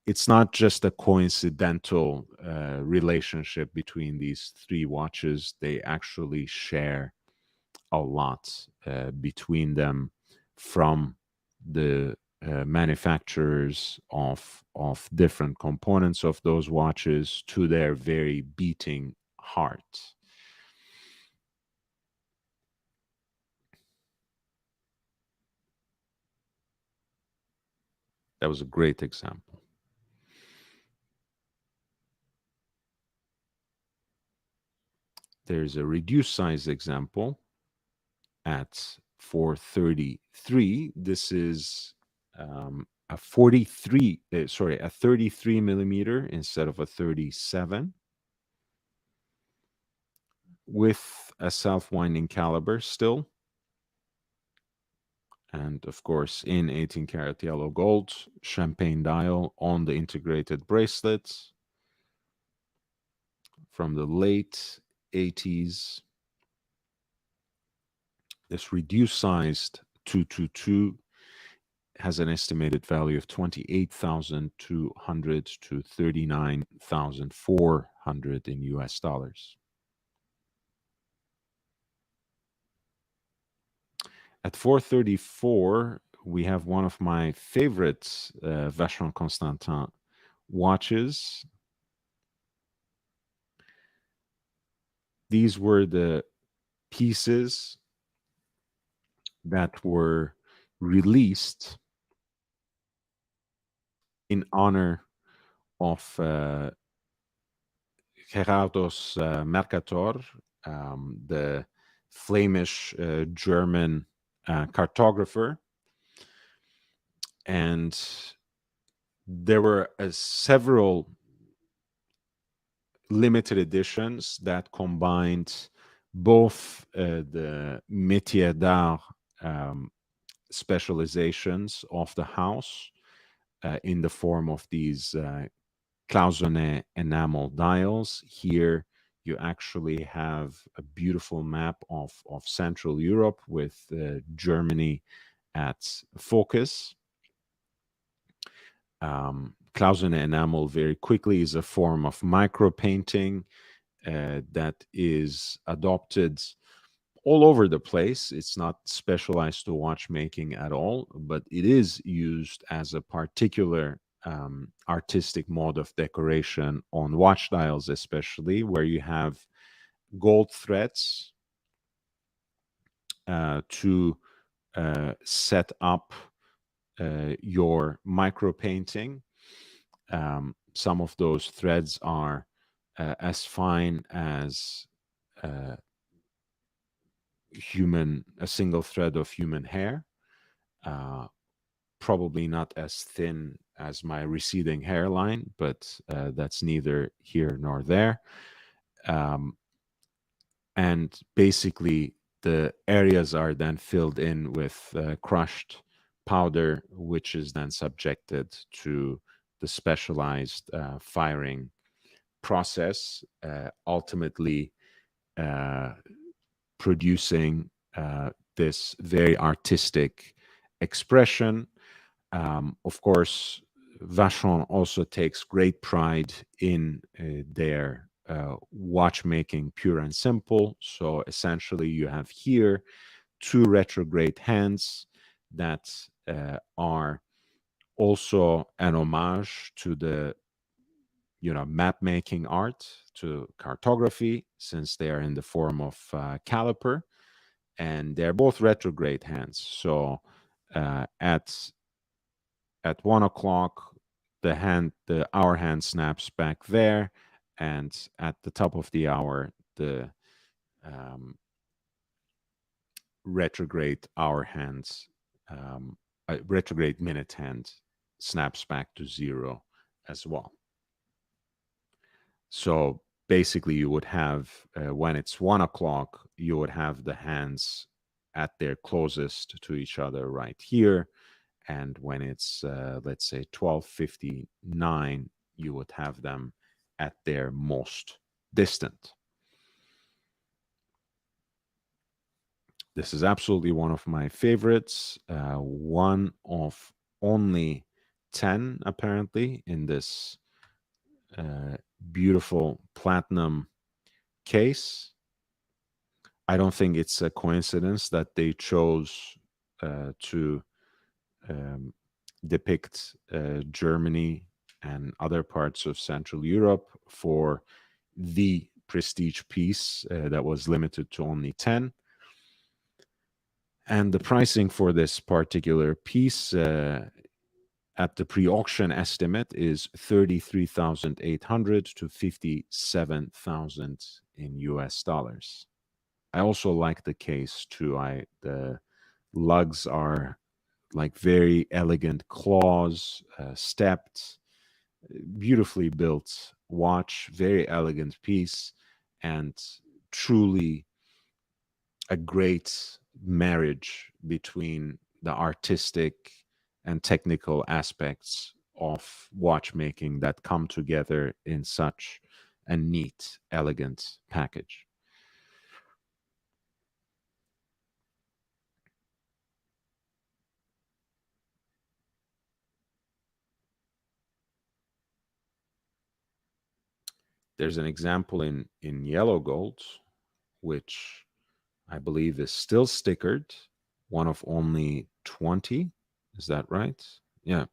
it's not just a coincidental relationship between these three watches. They actually share a lot between them, from the manufacturers of different components of those watches to their very beating heart. That was a great example. There's a reduced size example at 433. This is a 33 millimeter instead of a 37, with a self-winding caliber still, and of course in 18 karat yellow gold, champagne dial on the integrated bracelets from the late 80s. This reduced sized 222 has an estimated value of 28,200 to 39,400 in US dollars. At 434, we have one of my favorite Vacheron Constantin watches. These were the pieces that were released in honor of Gerardus Mercator, the Flemish German cartographer. And there were several limited editions that combined both the métier d'art specializations of the house in the form of these cloisonné enamel dials. Here you actually have a beautiful map of Central Europe with Germany at focus. Cloisonné enamel very quickly is a form of micro painting that is adopted all over the place. It's not specialized to watchmaking at all, but it is used as a particular artistic mode of decoration on watch dials, especially where you have gold threads to set up your micro painting. Some of those threads are as fine as a single thread of human hair, probably not as thin as my receding hairline, but that's neither here nor there. And basically, the areas are then filled in with crushed powder, which is then subjected to the specialized firing process, ultimately producing this very artistic expression. Of course, Vacheron also takes great pride in their watchmaking pure and simple. So essentially, you have here two retrograde hands that are also an homage to the map making art, to cartography, since they are in the form of caliper, and they're both retrograde hands. So at 1 o'clock, the hour hand snaps back there, and at the top of the hour, the retrograde hour hands, retrograde minute hand snaps back to 0 as well. So basically, you would have, when it's 1 o'clock, you would have the hands at their closest to each other right here. And when it's, let's say, 12:59, you would have them at their most distant. This is absolutely one of my favorites. One of only 10, apparently, in this beautiful platinum case. I don't think it's a coincidence that they chose to depict Germany and other parts of Central Europe for the prestige piece that was limited to only 10. And the pricing for this particular piece at the pre-auction estimate is 33,800 to 57,000 in US dollars. I also like the case too. The lugs are like very elegant claws, stepped, beautifully built watch, very elegant piece, and truly a great marriage between the artistic and technical aspects of watchmaking that come together in such a neat, elegant package. There's an example in yellow gold, which I believe is still stickered, one of only 20. Is that right? Yeah.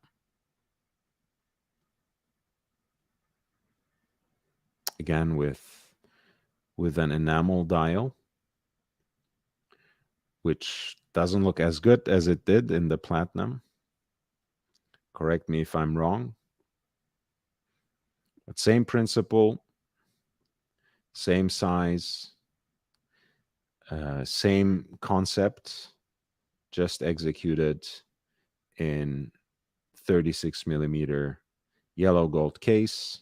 Again, with an enamel dial, which doesn't look as good as it did in the platinum. Correct me if I'm wrong. But same principle, same size, same concept, just executed in 36 millimeter yellow gold case,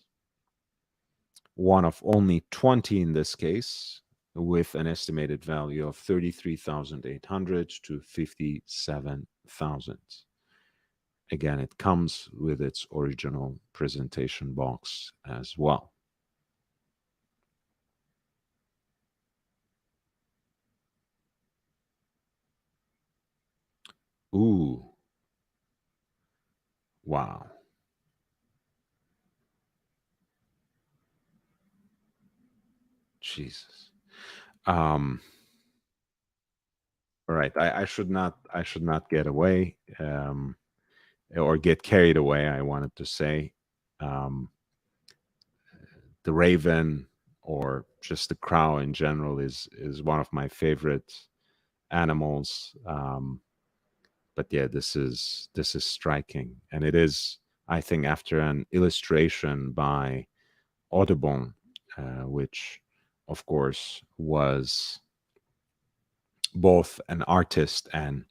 one of only 20 in this case, with an estimated value of 33,800 to 57,000. Again, it comes with its original presentation box as well. Ooh. Wow. Jesus. All right. I should not get away or get carried away, I wanted to say. The raven or just the crow in general is one of my favorite animals. But yeah, this is striking, and it is, I think, after an illustration by Audubon, which of course was both an artist and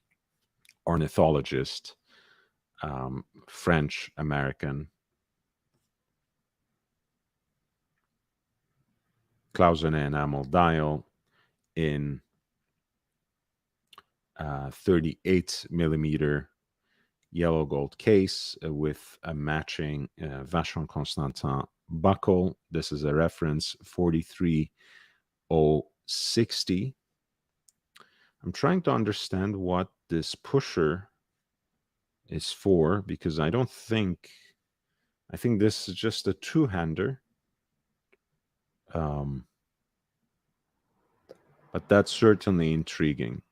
ornithologist, French American. Clausenet enamel dial in 38 millimeter yellow gold case with a matching Vacheron Constantin buckle. This is a reference 43060. I'm trying to understand what this pusher is for, because I think this is just a two-hander. But that's certainly intriguing.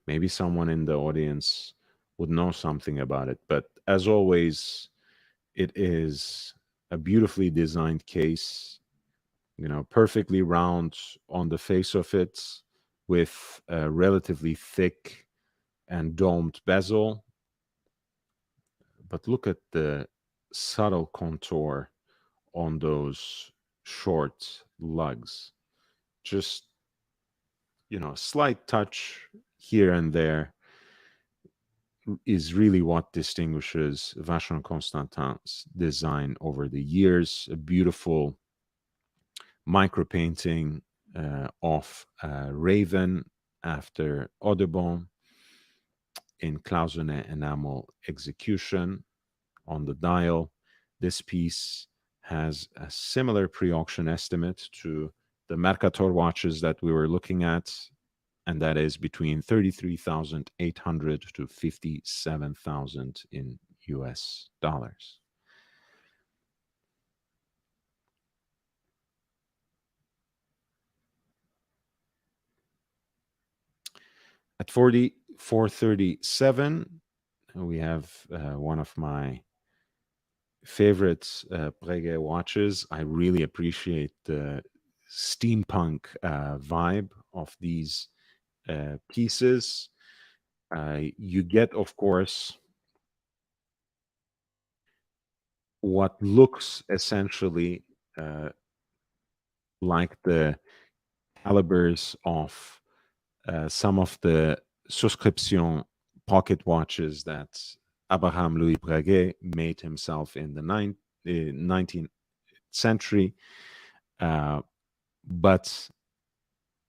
Maybe someone in the audience would know something about it. But as always, it is a beautifully designed case, perfectly round on the face of it, with a relatively thick and domed bezel. But look at the subtle contour on those short lugs. Just, a slight touch here and there is really what distinguishes Vacheron Constantin's design over the years. A beautiful micro painting of Raven after Audubon in Clausenet enamel execution on the dial. This piece has a similar pre-auction estimate to the Mercator watches that we were looking at, and that is between 33,800 to 57,000 in US dollars. At 4437, we have one of my favorite Breguet watches. I really appreciate the steampunk vibe of these pieces. You get, of course, what looks essentially like the calibers of some of the souscription pocket watches that Abraham Louis Breguet made himself in the 19th century. But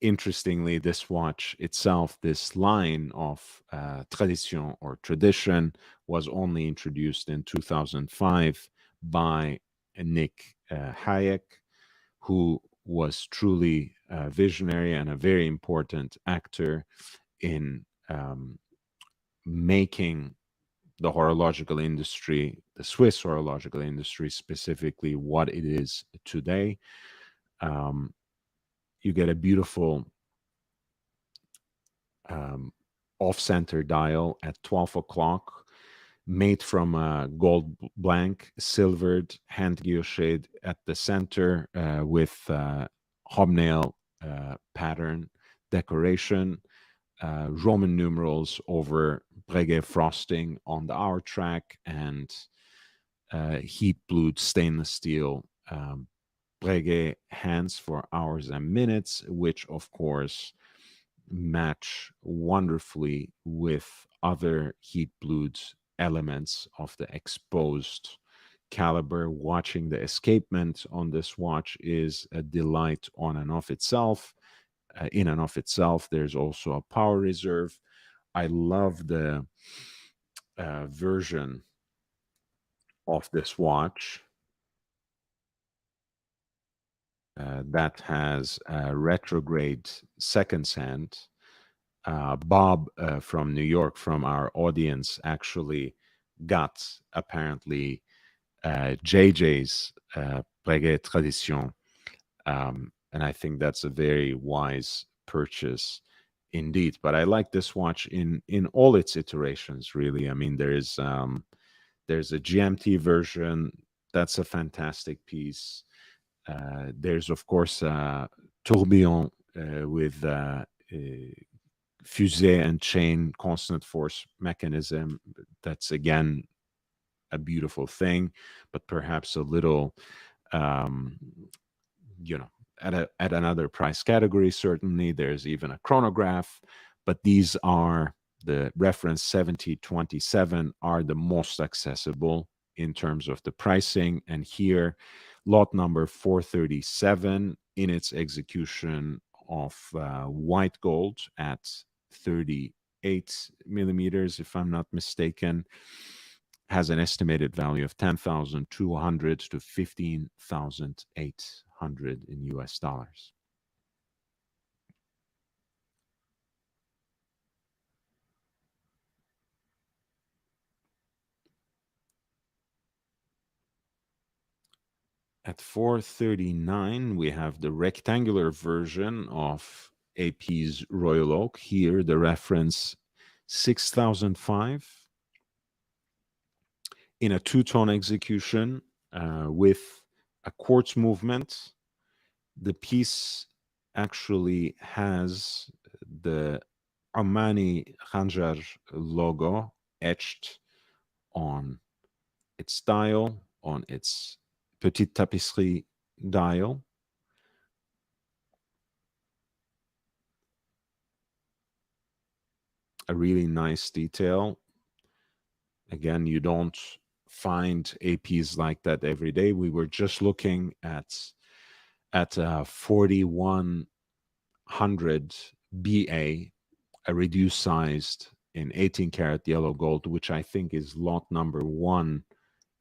interestingly, this watch itself, this line of tradition or tradition, was only introduced in 2005 by Nick Hayek, who was truly a visionary and a very important actor in making the horological industry, the Swiss horological industry specifically, what it is today. You get a beautiful off-center dial at 12 o'clock, made from a gold blank, silvered, hand guillocheted at the center with hobnail pattern decoration, Roman numerals over Breguet frosting on the hour track, and heat blued stainless steel Breguet hands for hours and minutes, which of course match wonderfully with other heat blued elements of the exposed caliber. Watching the escapement on this watch is a delight on and off itself. In and of itself, there's also a power reserve. I love the version of this watch that has a retrograde seconds hand. Bob from New York, from our audience, actually got apparently JJ's Breguet Tradition. And I think that's a very wise purchase indeed. But I like this watch in all its iterations, really. I mean, there's a GMT version. That's a fantastic piece. There's, of course, Tourbillon with fusée and chain constant force mechanism. That's, again, a beautiful thing, but perhaps a little, at another price category. Certainly, there's even a chronograph, but these are the reference 7027 are the most accessible in terms of the pricing. And here, lot number 437 in its execution of white gold at 38 millimeters, if I'm not mistaken, has an estimated value of 10,200 to 15,800 in US dollars. At 439, we have the rectangular version of AP's Royal Oak. Here, the reference 6005 in a two-tone execution with a quartz movement. The piece actually has the Armani Khanjar logo etched on its dial, on its Petite Tapisserie dial. A really nice detail. Again, you don't find APs like that every day. We were just looking at 4100 BA, a reduced sized in 18 karat yellow gold, which I think is lot number 1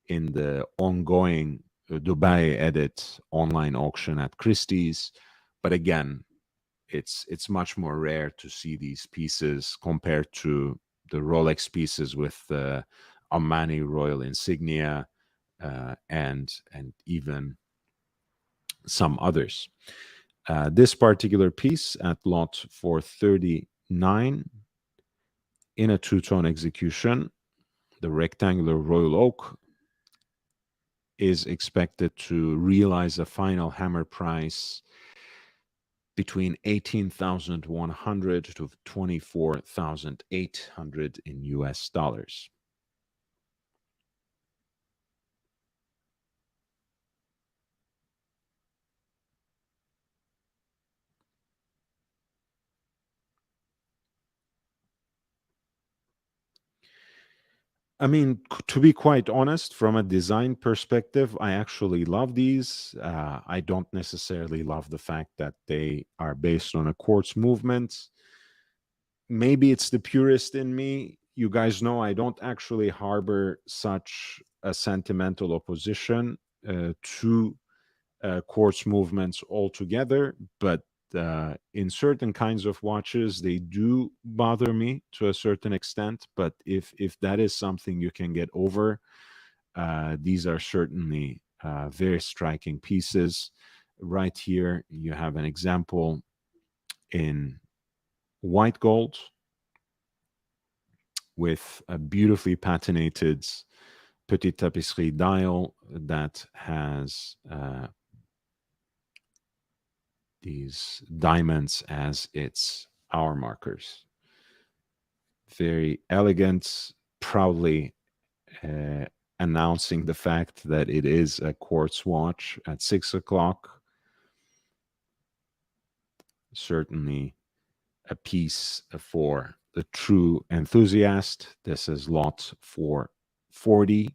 in the ongoing Dubai edit online auction at Christie's. But again, it's much more rare to see these pieces compared to the Rolex pieces with the Armani Royal insignia and even some others. This particular piece at lot 439 in a two-tone execution, the rectangular Royal Oak, is expected to realize a final hammer price between 18,100 to 24,800 in US dollars. I mean, to be quite honest, from a design perspective, I actually love these. I don't necessarily love the fact that they are based on a quartz movement. Maybe it's the purist in me. You guys know I don't actually harbor such a sentimental opposition to quartz movements altogether, but in certain kinds of watches, they do bother me to a certain extent. But if that is something you can get over, these are certainly very striking pieces. Right here, you have an example in white gold with a beautifully patinated Petit Tapisserie dial that has these diamonds as its hour markers. Very elegant, proudly announcing the fact that it is a quartz watch at 6 o'clock. Certainly a piece for the true enthusiast. This is lot 440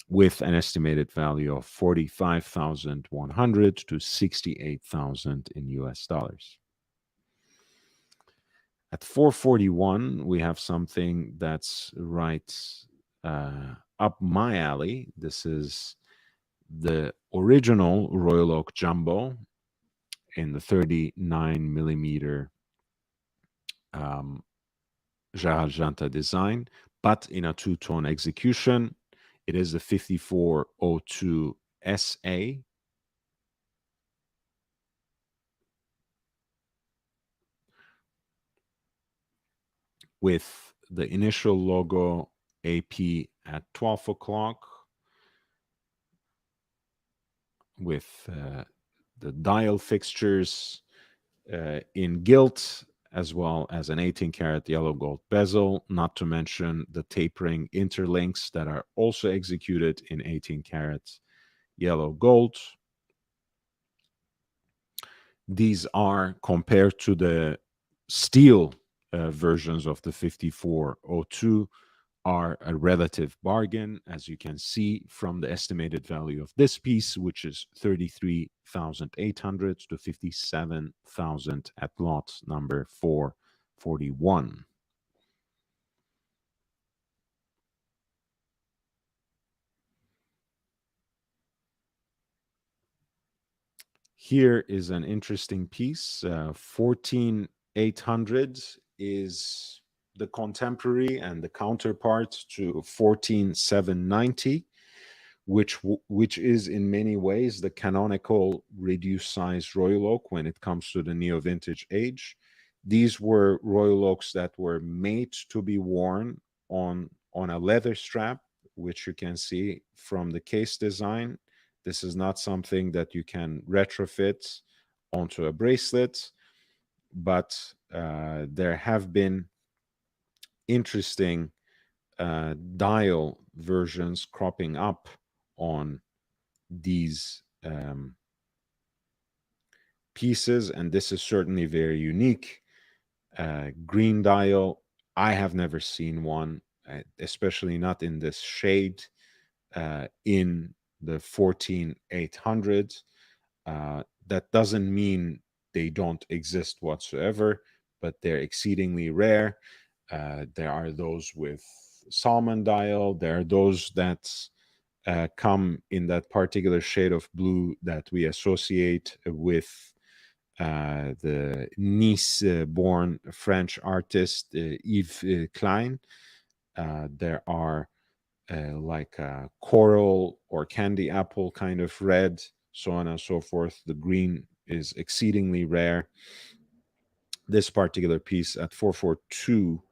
with an estimated value of 45,100 to 68,000 in US dollars. At 441, we have something that's right up my alley. This is the original Royal Oak Jumbo in the 39 millimeter Gerald Janta design, but in a two-tone execution. It is the 5402 SA. With the initial logo AP at 12 o'clock, with the dial fixtures in gilt, as well as an 18-karat yellow gold bezel, not to mention the tapering interlinks that are also executed in 18-karat yellow gold. These are, compared to the steel versions of the 5402, are a relative bargain, as you can see from the estimated value of this piece, which is 33,800 to 57,000 at lot number 441. Here is an interesting piece. 14,800 is the contemporary and the counterpart to 14,790, which is in many ways the canonical reduced size Royal Oak when it comes to the neo-vintage age. These were Royal Oaks that were made to be worn on a leather strap, which you can see from the case design. This is not something that you can retrofit onto a bracelet, but there have been interesting dial versions cropping up on these pieces, and this is certainly very unique. Green dial, I have never seen one, especially not in this shade, in the 14,800. That doesn't mean they don't exist whatsoever, but they're exceedingly rare. There are those with salmon dial. There are those that come in that particular shade of blue that we associate with the Nice-born French artist Yves Klein. There are like a coral or candy apple kind of red, so on and so forth. The green is exceedingly rare. This particular piece at 442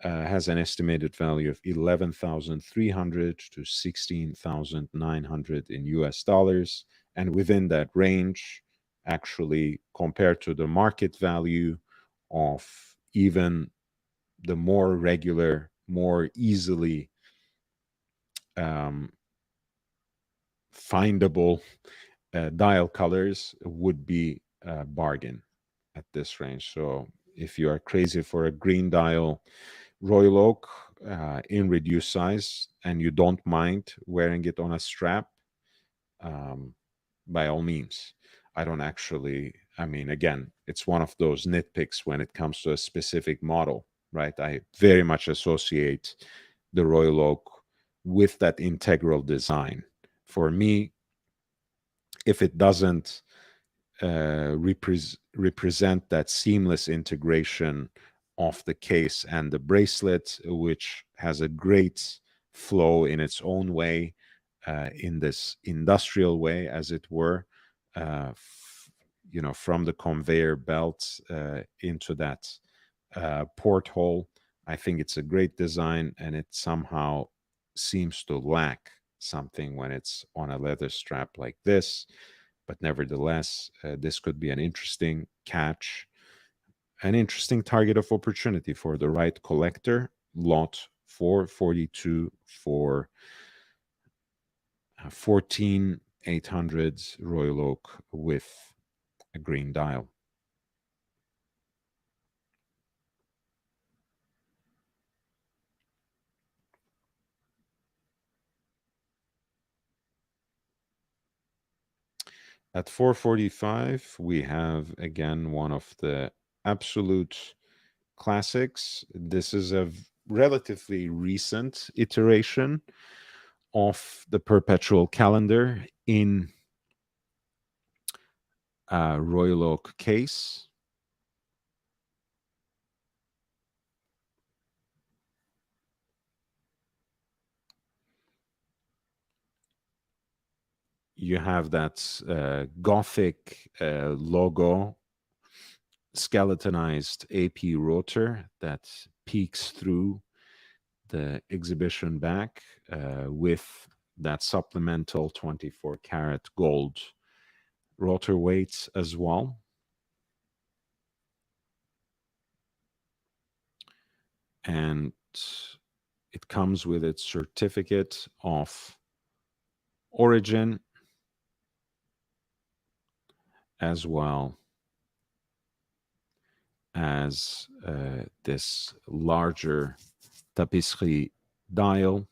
has an estimated value of 11,300 to 16,900 in US dollars. And within that range, actually, compared to the market value of even the more regular, more easily findable dial colors, would be a bargain at this range. So if you are crazy for a green dial Royal Oak in reduced size and you don't mind wearing it on a strap, by all means. I don't actually, I mean, again, it's one of those nitpicks when it comes to a specific model, right? I very much associate the Royal Oak with that integral design. For me, if it doesn't represent that seamless integration of the case and the bracelet, which has a great flow in its own way, in this industrial way, as it were, from the conveyor belt into that porthole. I think it's a great design, and it somehow seems to lack something when it's on a leather strap like this. But nevertheless, this could be an interesting catch, an interesting target of opportunity for the right collector. Lot 442 for 14800 Royal Oak with a green dial. At 445, we have again one of the absolute classics. This is a relatively recent iteration of the perpetual calendar in a Royal Oak case. You have that Gothic logo, skeletonized AP rotor that peeks through the exhibition back with that supplemental 24 karat gold rotor weights as well. And it comes with its certificate of origin, as well as this larger tapisserie dial,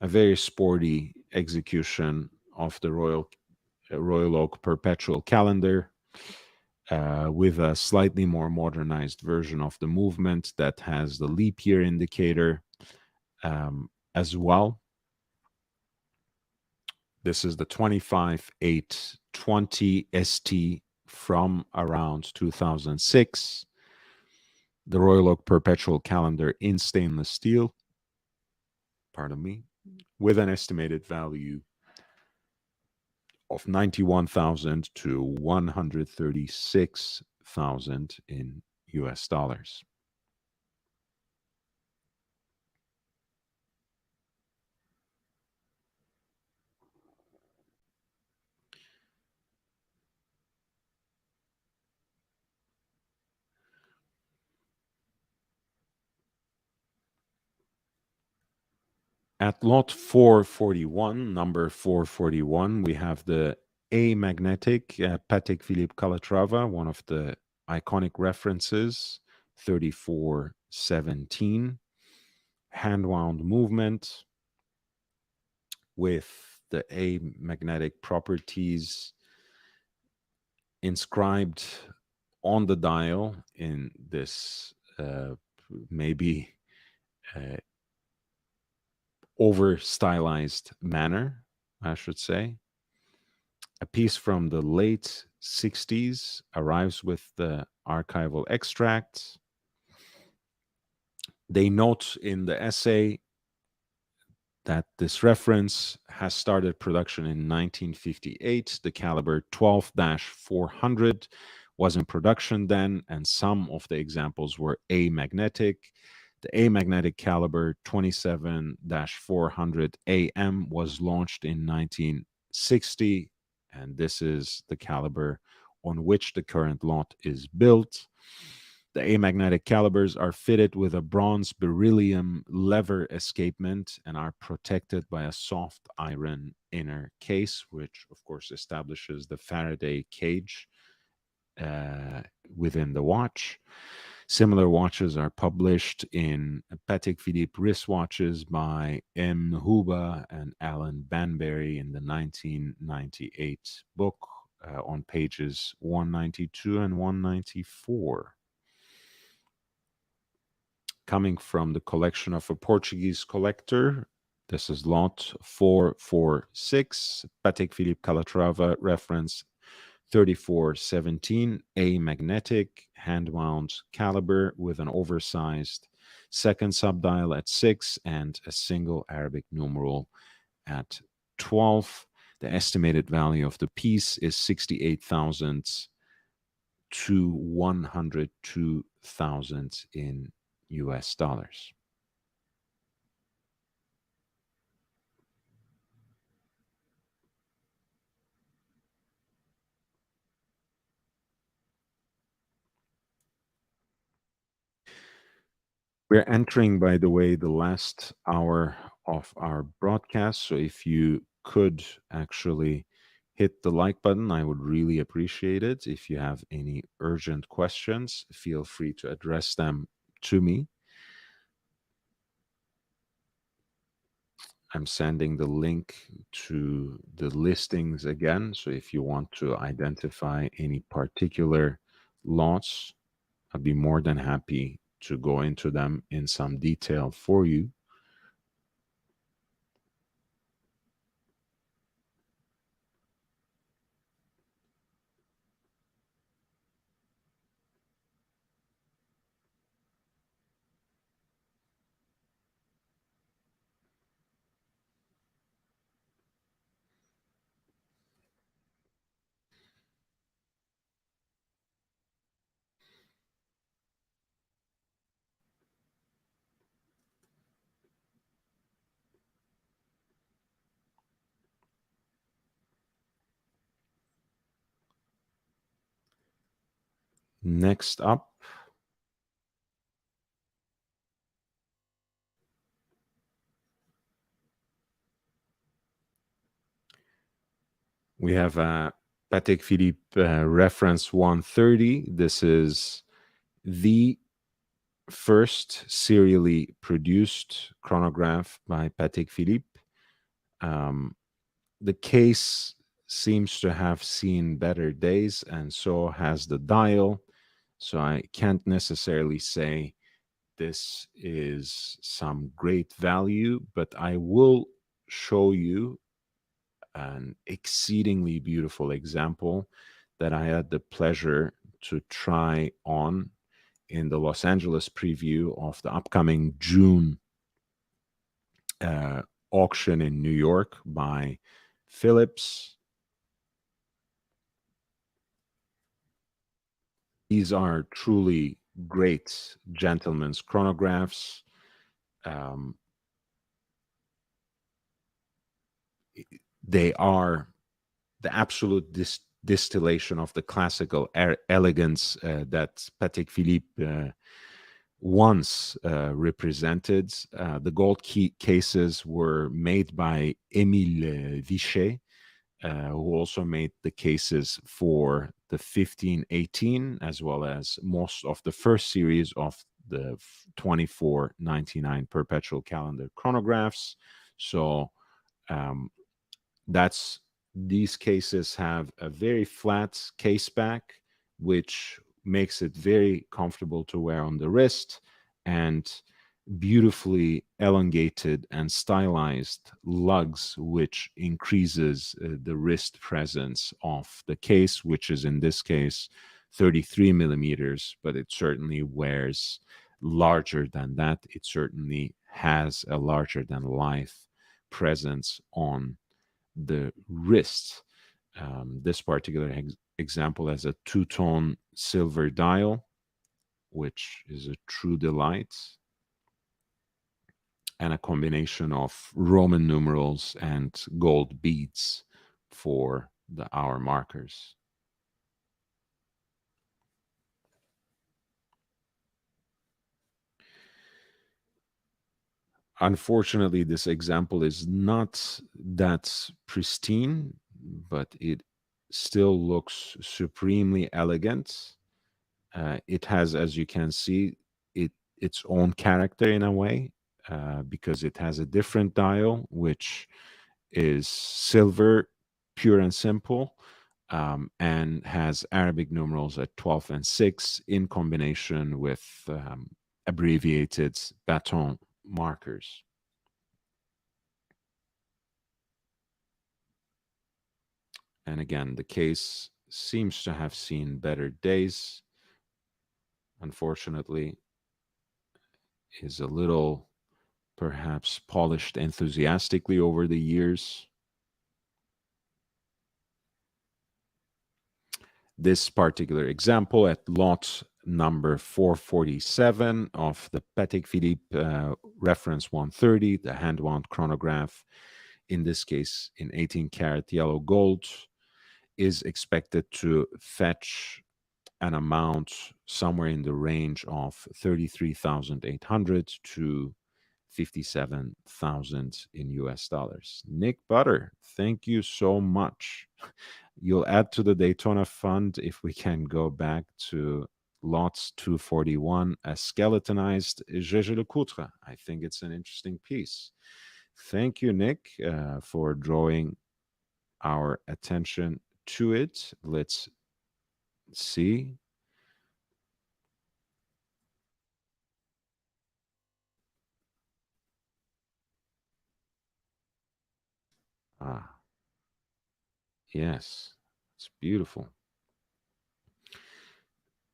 a very sporty execution of the Royal Oak perpetual calendar, with a slightly more modernized version of the movement that has the leap year indicator as well. This is the 25-8-20 ST from around 2006. The Royal Oak perpetual calendar in stainless steel, pardon me, with an estimated value of 91,000 to 136,000 in US dollars. At lot 441, number 441, we have the amagnetic Patek Philippe Calatrava, one of the iconic references, 3417, hand-wound movement with the amagnetic properties inscribed on the dial in this maybe over stylized manner, I should say. A piece from the late 60s arrives with the archival extracts. They note in the essay that this reference has started production in 1958. The caliber 12-400 was in production then, and some of the examples were amagnetic. The amagnetic caliber 27-400 AM was launched in 1960, and this is the caliber on which the current lot is built. The amagnetic calibers are fitted with a bronze beryllium lever escapement and are protected by a soft iron inner case, which of course establishes the Faraday cage within the watch. Similar watches are published in Patek Philippe wristwatches by M. Huba and Alan Banbury in the 1998 book on pages 192 and 194. Coming from the collection of a Portuguese collector, this is lot 446, Patek Philippe Calatrava reference 3417, a magnetic hand-wound caliber with an oversized second subdial at 6 and a single Arabic numeral at 12. The estimated value of the piece is 68,000 to 102,000 in US dollars. We're entering, by the way, the last hour of our broadcast. So if you could actually hit the like button, I would really appreciate it. If you have any urgent questions, feel free to address them to me. I'm sending the link to the listings again. So if you want to identify any particular lots, I'd be more than happy to go into them in some detail for you. Next up, we have Patek Philippe reference 130. This is the first serially produced chronograph by Patek Philippe. The case seems to have seen better days, and so has the dial. So I can't necessarily say this is some great value, but I will show you an exceedingly beautiful example that I had the pleasure to try on in the Los Angeles preview of the upcoming June auction in New York by Philips. These are truly great gentlemen's chronographs. They are the absolute distillation of the classical elegance that Patek Philippe once represented. The gold cases were made by Émile Vichet, who also made the cases for the 1518, as well as most of the first series of the 2499 perpetual calendar chronographs. So that's these cases have a very flat case back, which makes it very comfortable to wear on the wrist, and beautifully elongated and stylized lugs, which increases the wrist presence of the case, which is in this case 33 millimeters, but it certainly wears larger than that. It certainly has a larger than life presence on the wrist. This particular example has a two-tone silver dial, which is a true delight, and a combination of Roman numerals and gold beads for the hour markers. Unfortunately, this example is not that pristine, but it still looks supremely elegant. It has, as you can see, its own character in a way, because it has a different dial, which is silver, pure and simple, and has Arabic numerals at 12 and 6 in combination with abbreviated baton markers. And again, the case seems to have seen better days. Unfortunately, is a little perhaps polished enthusiastically over the years. This particular example at lot number 447 of the Patek Philippe reference 130, the hand-wound chronograph, in this case in 18 karat yellow gold, is expected to fetch an amount somewhere in the range of 33,800 to 57,000 in US dollars. Nick Butter, thank you so much. You'll add to the Daytona Fund if we can go back to lots 241, a skeletonized Gégé Lecoutre. I think it's an interesting piece. Thank you, Nick, for drawing our attention to it. Let's see. Ah, yes, it's beautiful.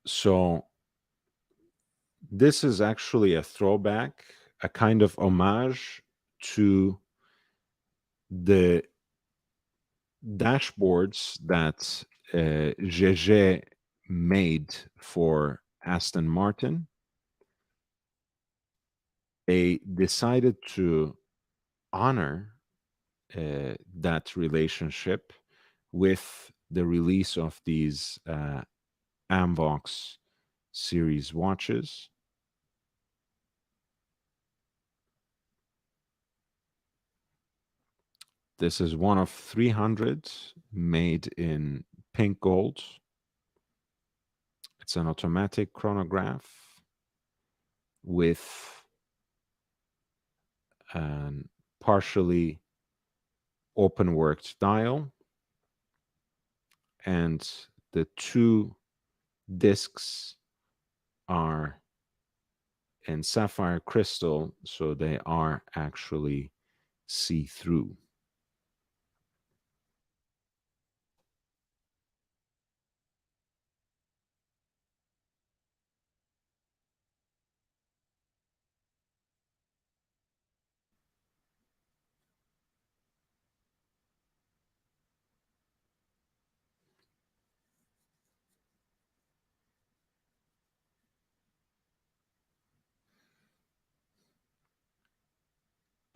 So this is actually a throwback, a kind of homage to the dashboards that Gégé made for Aston Martin. They decided to honor that relationship with the release of these Amvox series watches. This is one of 300 made in pink gold. It's an automatic chronograph with an partially open worked dial, and the two discs are in sapphire crystal, so they are actually see-through.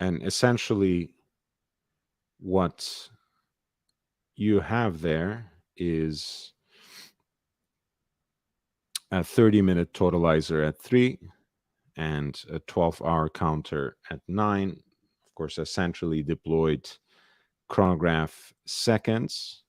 And essentially, what you have there is a 30-minute totalizer at 3 and a 12-hour counter at 9. Of course, a centrally deployed chronograph seconds.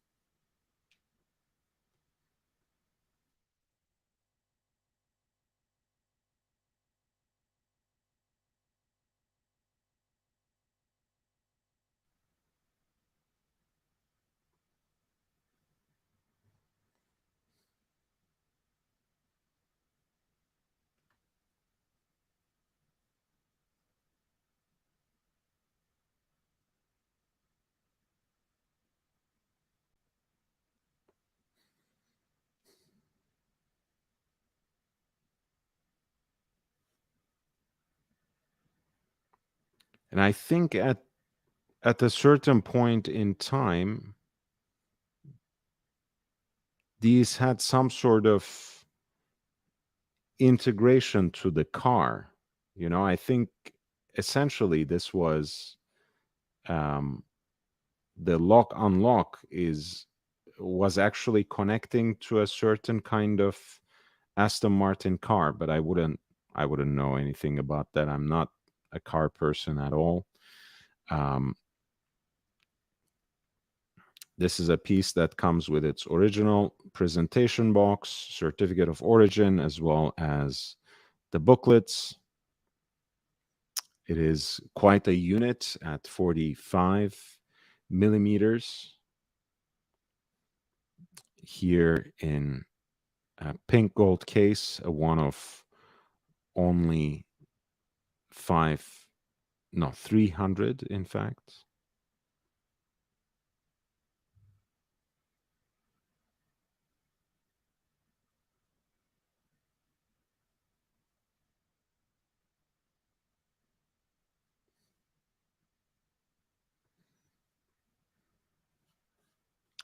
And I think at a certain point in time, these had some sort of integration to the car. You know, I think essentially this was um, the lock unlock was actually connecting to a certain kind of Aston Martin car, but I wouldn't know anything about that. I'm not a car person at all. Um, this is a piece that comes with its original presentation box, certificate of origin, as well as the booklets. It is quite a unit at 45 millimeters. Here in a pink gold case, a one of only 300, in fact.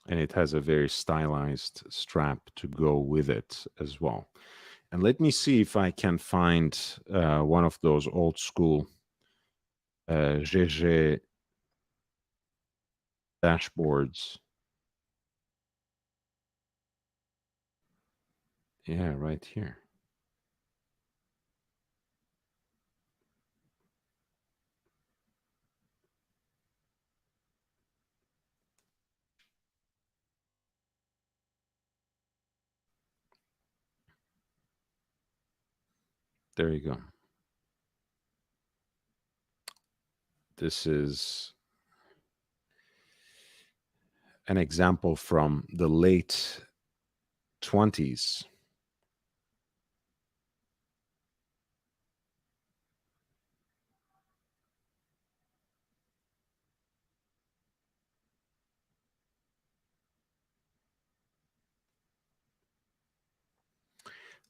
And it has a very stylized strap to go with it as well. And let me see if I can find one of those old school GG dashboards. Yeah, right here. There you go. This is an example from the late 20s.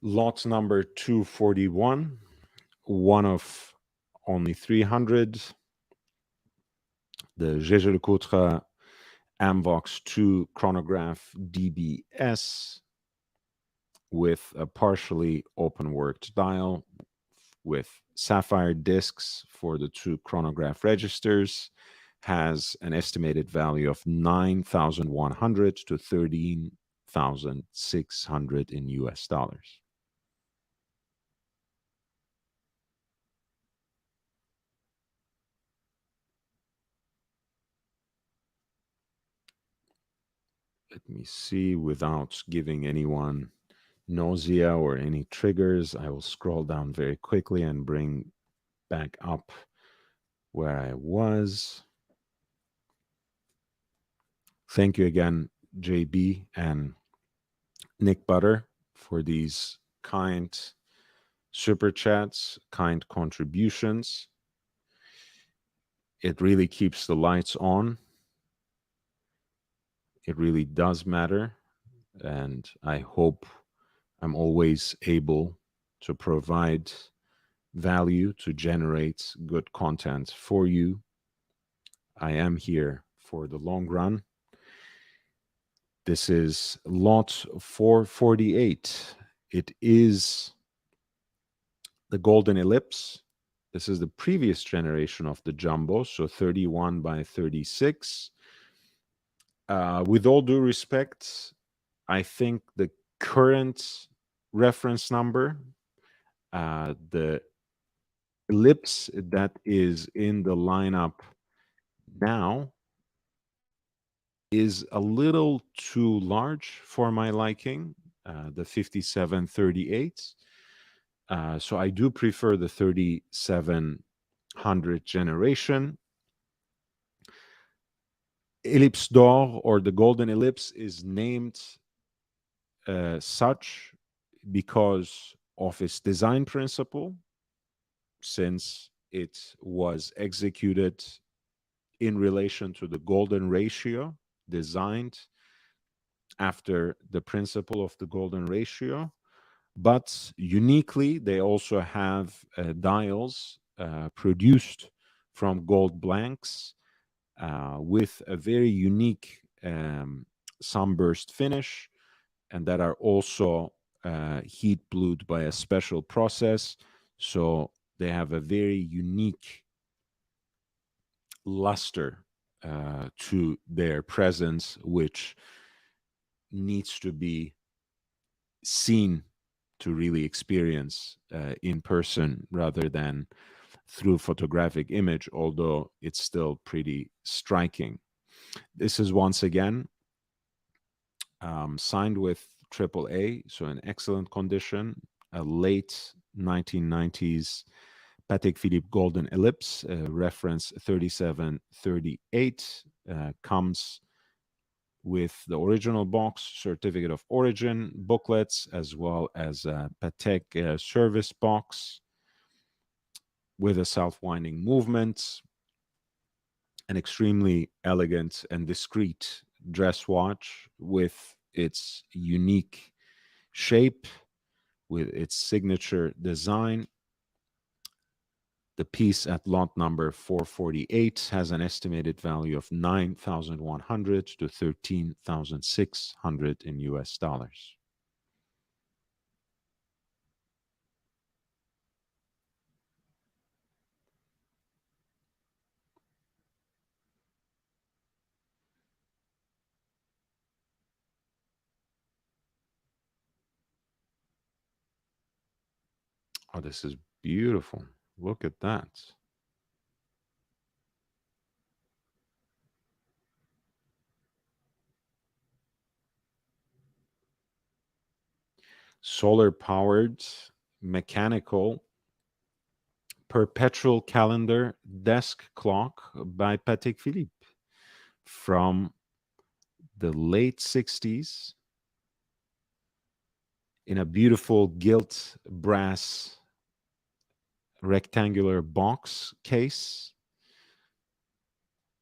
Lot number 241, one of only 300. The Jaeger-LeCoultre Amvox 2 chronograph DBS with a partially open worked dial with sapphire discs for the 2 chronograph registers, has an estimated value of 9,100 to 13,600 in US dollars. Let me see, without giving anyone nausea or any triggers, I will scroll down very quickly and bring back up where I was. Thank you again, JB and Nick Butter, for these kind super chats, kind contributions. It really keeps the lights on. It really does matter. And I hope I'm always able to provide value, to generate good content for you. I am here for the long run. This is lot 448. It is the Golden Ellipse. This is the previous generation of the Jumbo, so 31 by 36. With all due respect, I think the current reference number, the ellipse that is in the lineup now, is a little too large for my liking, the 5738. So I do prefer the 3700 generation. Ellipse d'Or, or the Golden Ellipse, is named such because of its design principle, since it was executed in relation to the golden ratio, designed after the principle of the golden ratio. But uniquely, they also have dials produced from gold blanks with a very unique sunburst finish, and that are also heat blued by a special process. So they have a very unique luster to their presence, which needs to be seen to really experience in person rather than through photographic image, although it's still pretty striking. This is once again signed with AAA, so in excellent condition, a late 1990s Patek Philippe Golden Ellipse, reference 3738, comes with the original box, certificate of origin, booklets, as well as a Patek service box with a self-winding movement, an extremely elegant and discreet dress watch with its unique shape, with its signature design. The piece at lot number 448 has an estimated value of 9,100 to 13,600 in US dollars. Oh, this is beautiful. Look at that. Solar powered, mechanical, perpetual calendar desk clock by Patek Philippe from the late 60s in a beautiful gilt brass rectangular box case.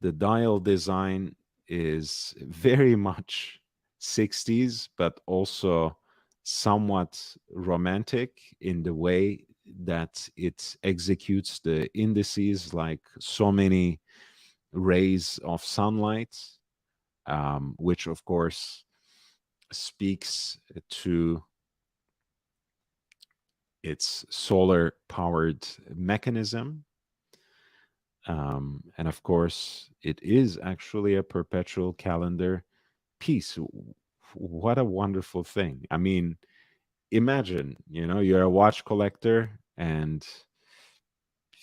The dial design is very much 60s, but also somewhat romantic in the way that it executes the indices like so many rays of sunlight, which of course speaks to its solar powered mechanism. And of course, it is actually a perpetual calendar piece. What a wonderful thing. I mean, imagine, you're a watch collector and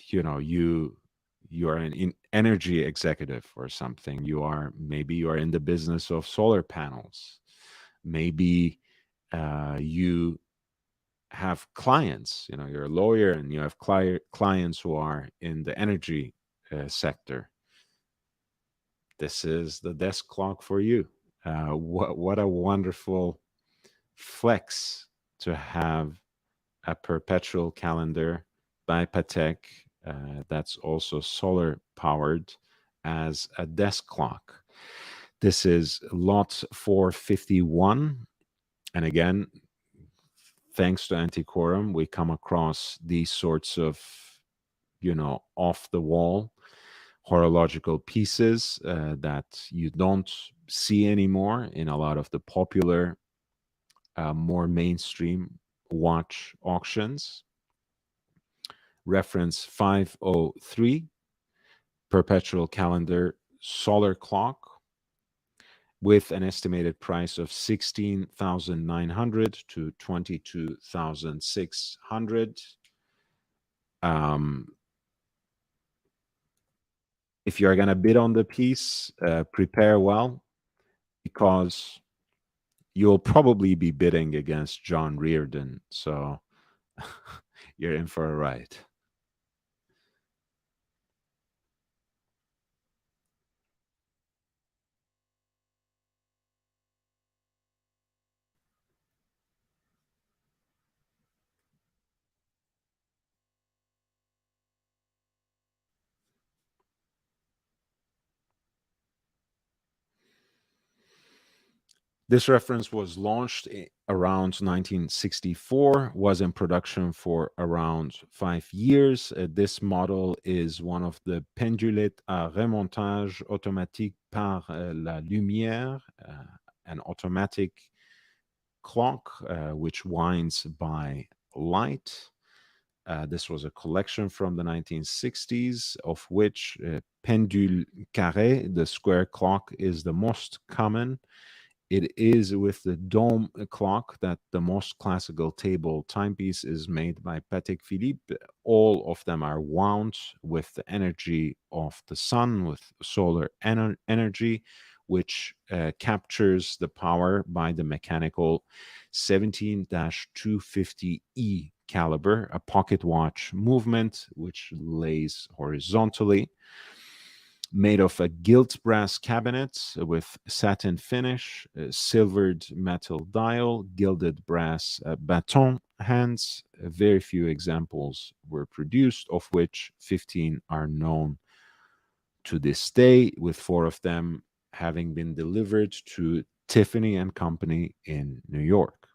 you are an energy executive or something. Maybe you are in the business of solar panels. Maybe you have clients, you're a lawyer and you have clients who are in the energy sector. This is the desk clock for you. What a wonderful flex to have a perpetual calendar by Patek that's also solar powered as a desk clock. This is lot 451. And again, thanks to Antiquorum, we come across these sorts of, off the wall horological pieces that you don't see anymore in a lot of the popular, more mainstream watch auctions. Reference 503, perpetual calendar solar clock with an estimated price of 16,900 to 22,600. If you're going to bid on the piece, prepare well, because you'll probably be bidding against John Reardon. So you're in for a ride. This reference was launched around 1964, was in production for around 5 years. This model is one of the pendulettes à remontage automatique par la lumière, an automatic clock which winds by light. This was a collection from the 1960s, of which pendule carré, the square clock, is the most common. It is with the dome clock that the most classical table timepiece is made by Patek Philippe. All of them are wound with the energy of the sun, with solar energy, which captures the power by the mechanical 17-250E caliber, a pocket watch movement which lays horizontally, made of a gilt brass cabinet with satin finish, silvered metal dial, gilded brass baton hands. Very few examples were produced, of which 15 are known to this day, with 4 of them having been delivered to Tiffany and Company in New York.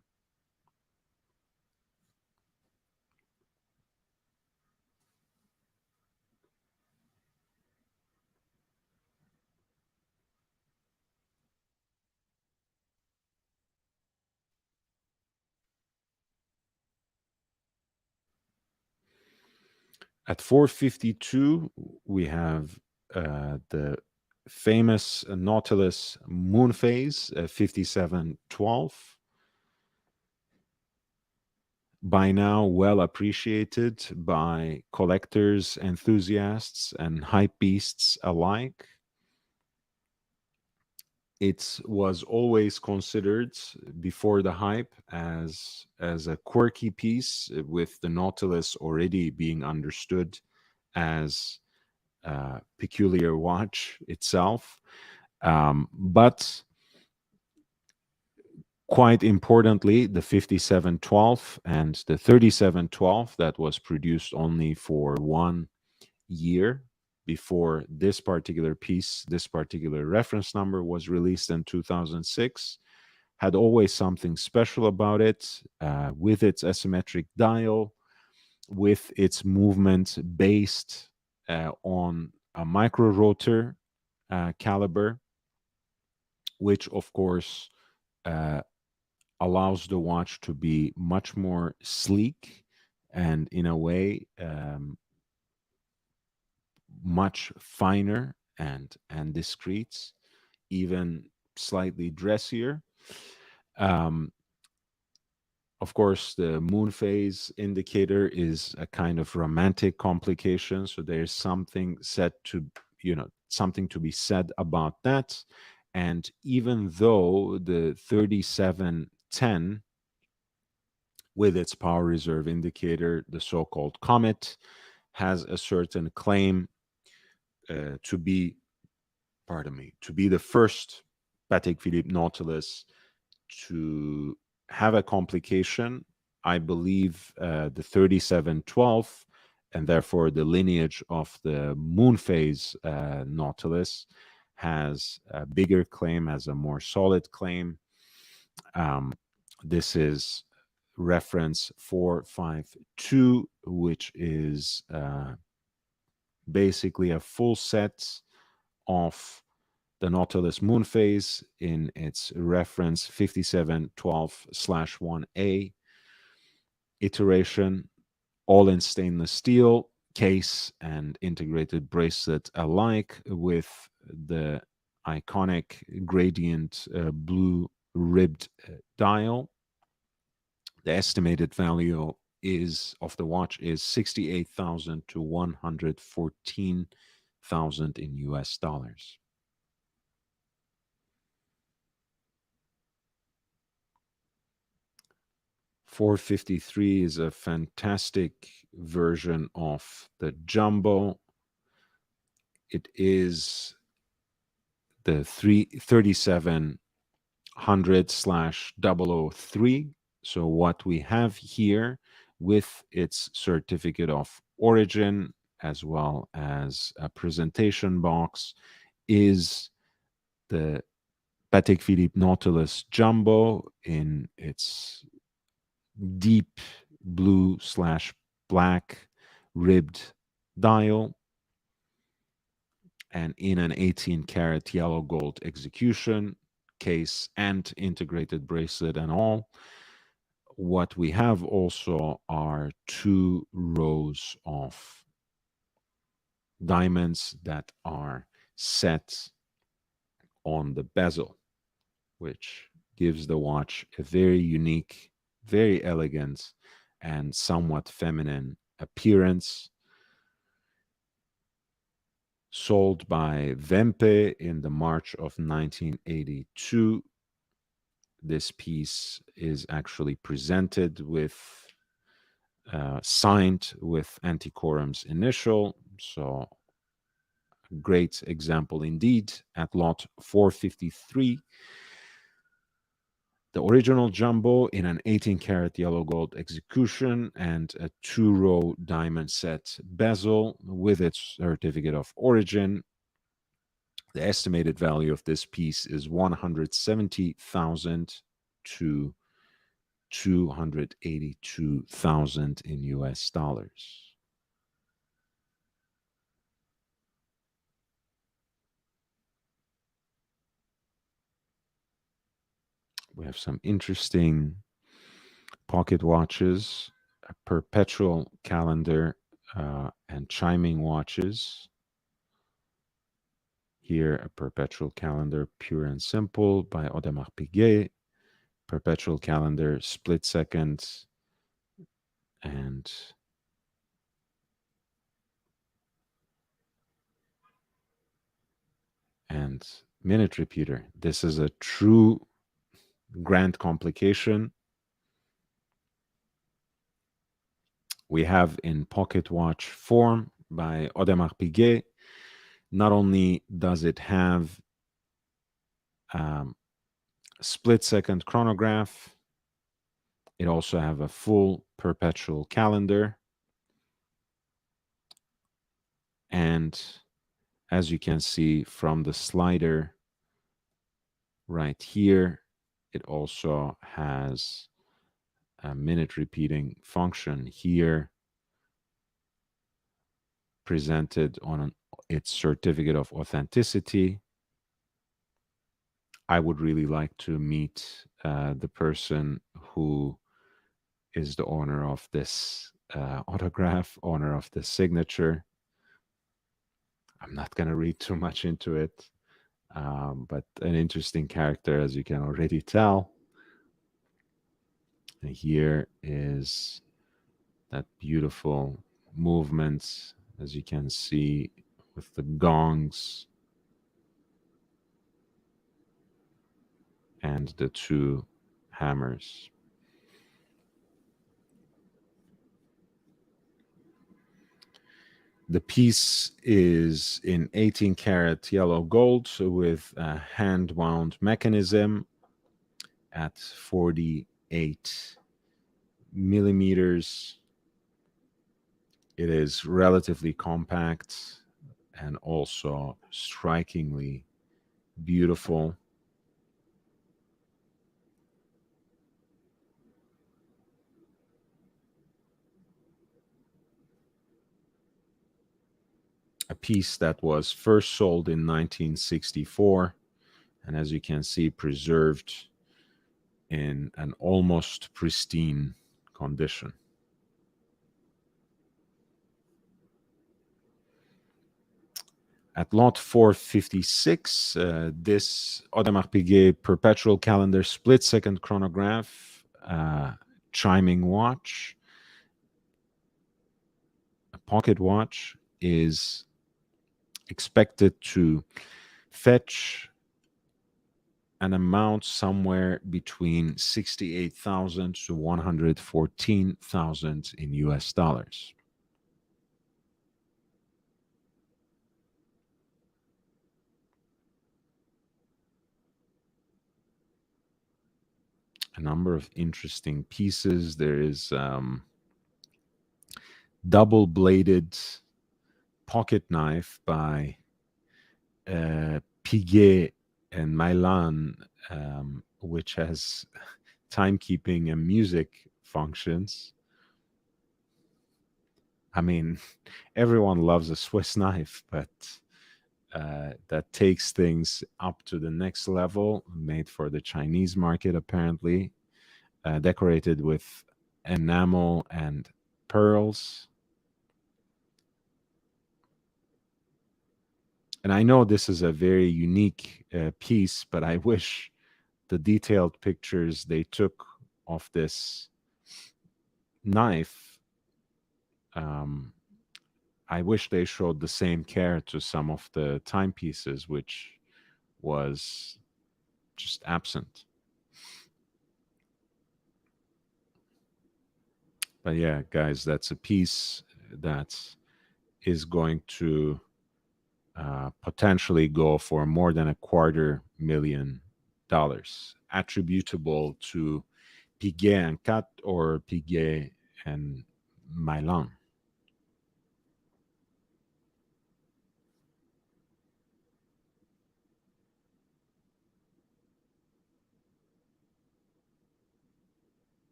At 4:52, we have the famous Nautilus moon phase, 5712, by now well appreciated by collectors, enthusiasts, and hype beasts alike. It was always considered before the hype as a quirky piece, with the Nautilus already being understood as a peculiar watch itself. But quite importantly, the 5712 and the 3712 that was produced only for 1 year before this particular piece, this particular reference number was released in 2006, had always something special about it, with its asymmetric dial, with its movement based on a micro rotor caliber, which of course uh, allows the watch to be much more sleek and, in a way, much finer and discreet, even slightly dressier. Um, of course, the moon phase indicator is a kind of romantic complication, so there's something said to, something to be said about that. And even though the 3710, with its power reserve indicator, the so-called Comet, has a certain claim to be, pardon me, to be the first Patek Philippe Nautilus to have a complication. I believe the 3712, and therefore the lineage of the moon phase Nautilus, has a bigger claim, has a more solid claim. Um, this is reference 452, which is basically a full set of the Nautilus moon phase in its reference 5712/1A iteration, all in stainless steel, case and integrated bracelet alike, with the iconic gradient blue ribbed dial. The estimated value of the watch is 68,000 to 114,000 in US dollars. $453 is a fantastic version of the Jumbo. It is the 3700/003. So what we have here, with its certificate of origin as well as a presentation box, is the Patek Philippe Nautilus Jumbo in its deep blue/black ribbed dial, and in an 18 karat yellow gold execution, case and integrated bracelet and all. What we have also are 2 rows of diamonds that are set on the bezel, which gives the watch a very unique, very elegant, and somewhat feminine appearance. Sold by Vempe in the March of 1982. This piece is actually presented with, signed with Antiquorum's initial. So, great example indeed. At lot 453, the original Jumbo in an 18 karat yellow gold execution and a 2-row diamond set bezel with its certificate of origin. The estimated value of this piece is 170,000 to 282,000 in US dollars. We have some interesting pocket watches, a perpetual calendar and chiming watches. Here, a perpetual calendar, pure and simple, by Audemars Piguet. Perpetual calendar, split seconds, and minute repeater. This is a true grand complication. We have in pocket watch form by Audemars Piguet. Not only does it have split second chronograph, it also have a full perpetual calendar. And as you can see from the slider right here, it also has a minute repeating function here presented on its certificate of authenticity. I would really like to meet the person who is the owner of this autograph, owner of this signature. I'm not going to read too much into it, but an interesting character, as you can already tell. And here is that beautiful movement, as you can see, with the gongs and the two hammers. The piece is in 18 karat yellow gold, so with a hand wound mechanism at 48 millimeters. It is relatively compact and also strikingly beautiful. A piece that was first sold in 1964, and as you can see, preserved in an almost pristine condition. At lot 456, this Audemars Piguet perpetual calendar split second chronograph, chiming watch, a pocket watch, is expected to fetch an amount somewhere between 68,000 to 114,000 in US dollars. A number of interesting pieces. There is double-bladed pocket knife by Piguet and Milan, which has timekeeping and music functions. I mean, everyone loves a Swiss knife, but that takes things up to the next level, made for the Chinese market, apparently, decorated with enamel and pearls. And I know this is a very unique piece, but I wish the detailed pictures they took of this knife, I wish they showed the same care to some of the timepieces, which was just absent. But yeah, guys, that's a piece that is going to potentially go for more than $250,000, attributable to Piguet and Cat or Piguet and Milan.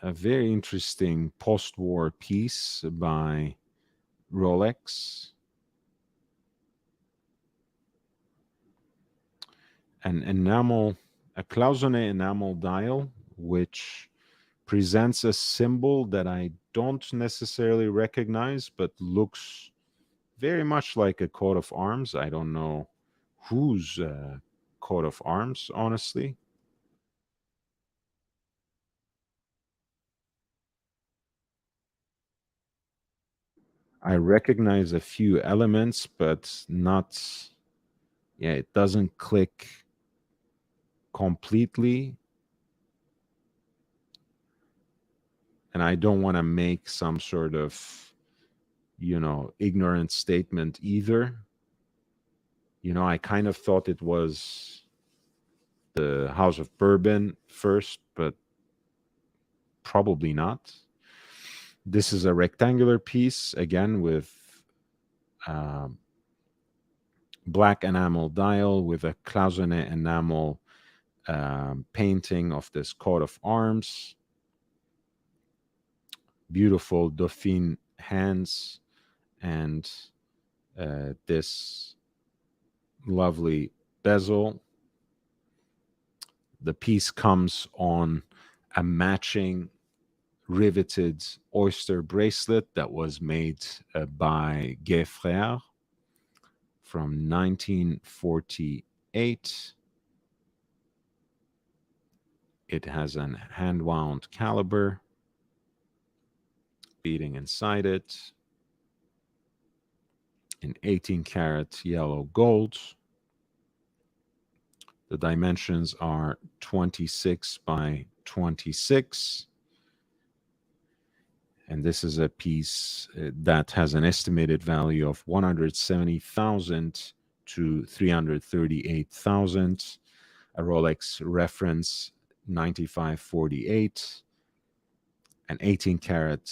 A very interesting post-war piece by Rolex. A cloisonné enamel dial, which presents a symbol that I don't necessarily recognize, but looks very much like a coat of arms. I don't know whose coat of arms, honestly. I recognize a few elements, but not, yeah, it doesn't click completely. And I don't want to make some sort of, ignorant statement either. I kind of thought it was the House of Bourbon first, but probably not. This is a rectangular piece, again, with um, black enamel dial with a cloisonné enamel painting of this coat of arms. Beautiful Dauphine hands and this lovely bezel. The piece comes on a matching riveted oyster bracelet that was made by Gay Frères from 1948. It has an hand wound caliber beating inside it in 18 karat yellow gold. The dimensions are 26 by 26. And this is a piece that has an estimated value of 170,000 to 338,000. A Rolex reference 9548, an 18 karat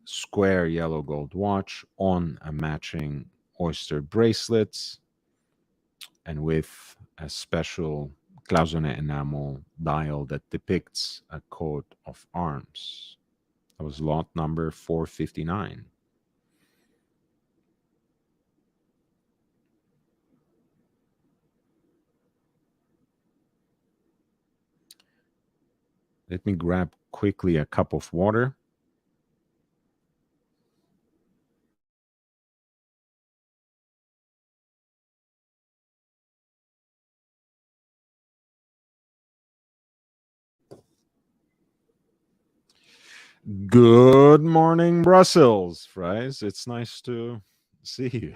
square yellow gold watch on a matching oyster bracelet, and with a special cloisonné enamel dial that depicts a coat of arms. That was lot number 459. Let me grab quickly a cup of water. Good morning, Brussels, Fries. It's nice to see you.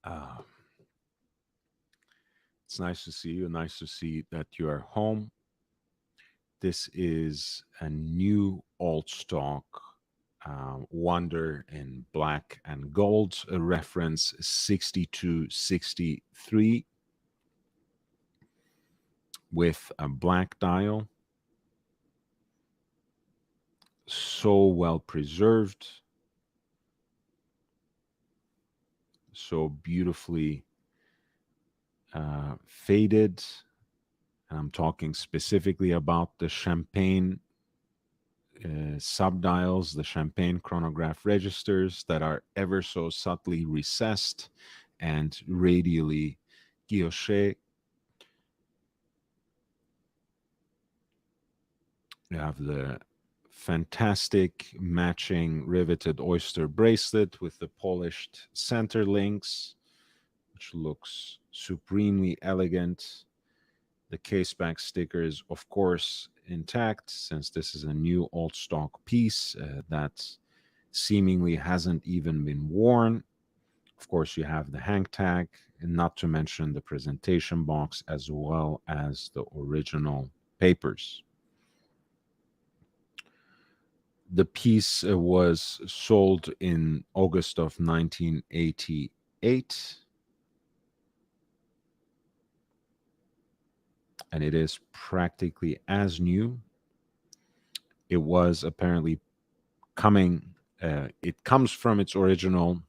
Uh, it's nice to see you. Nice to see that you are home. This is a new old stock Wonder in black and gold, a reference 6263 with a black dial. So well preserved, so beautifully faded. And I'm talking specifically about the champagne subdials, the champagne chronograph registers that are ever so subtly recessed and radially guilloché. You have the fantastic matching riveted oyster bracelet with the polished center links, which looks supremely elegant. The caseback sticker is, of course, intact since this is a new old stock piece that seemingly hasn't even been worn. Of course, you have the hang tag, and not to mention the presentation box as well as the original papers. The piece was sold in August of 1988, and it is practically as new. It was apparently it comes from its original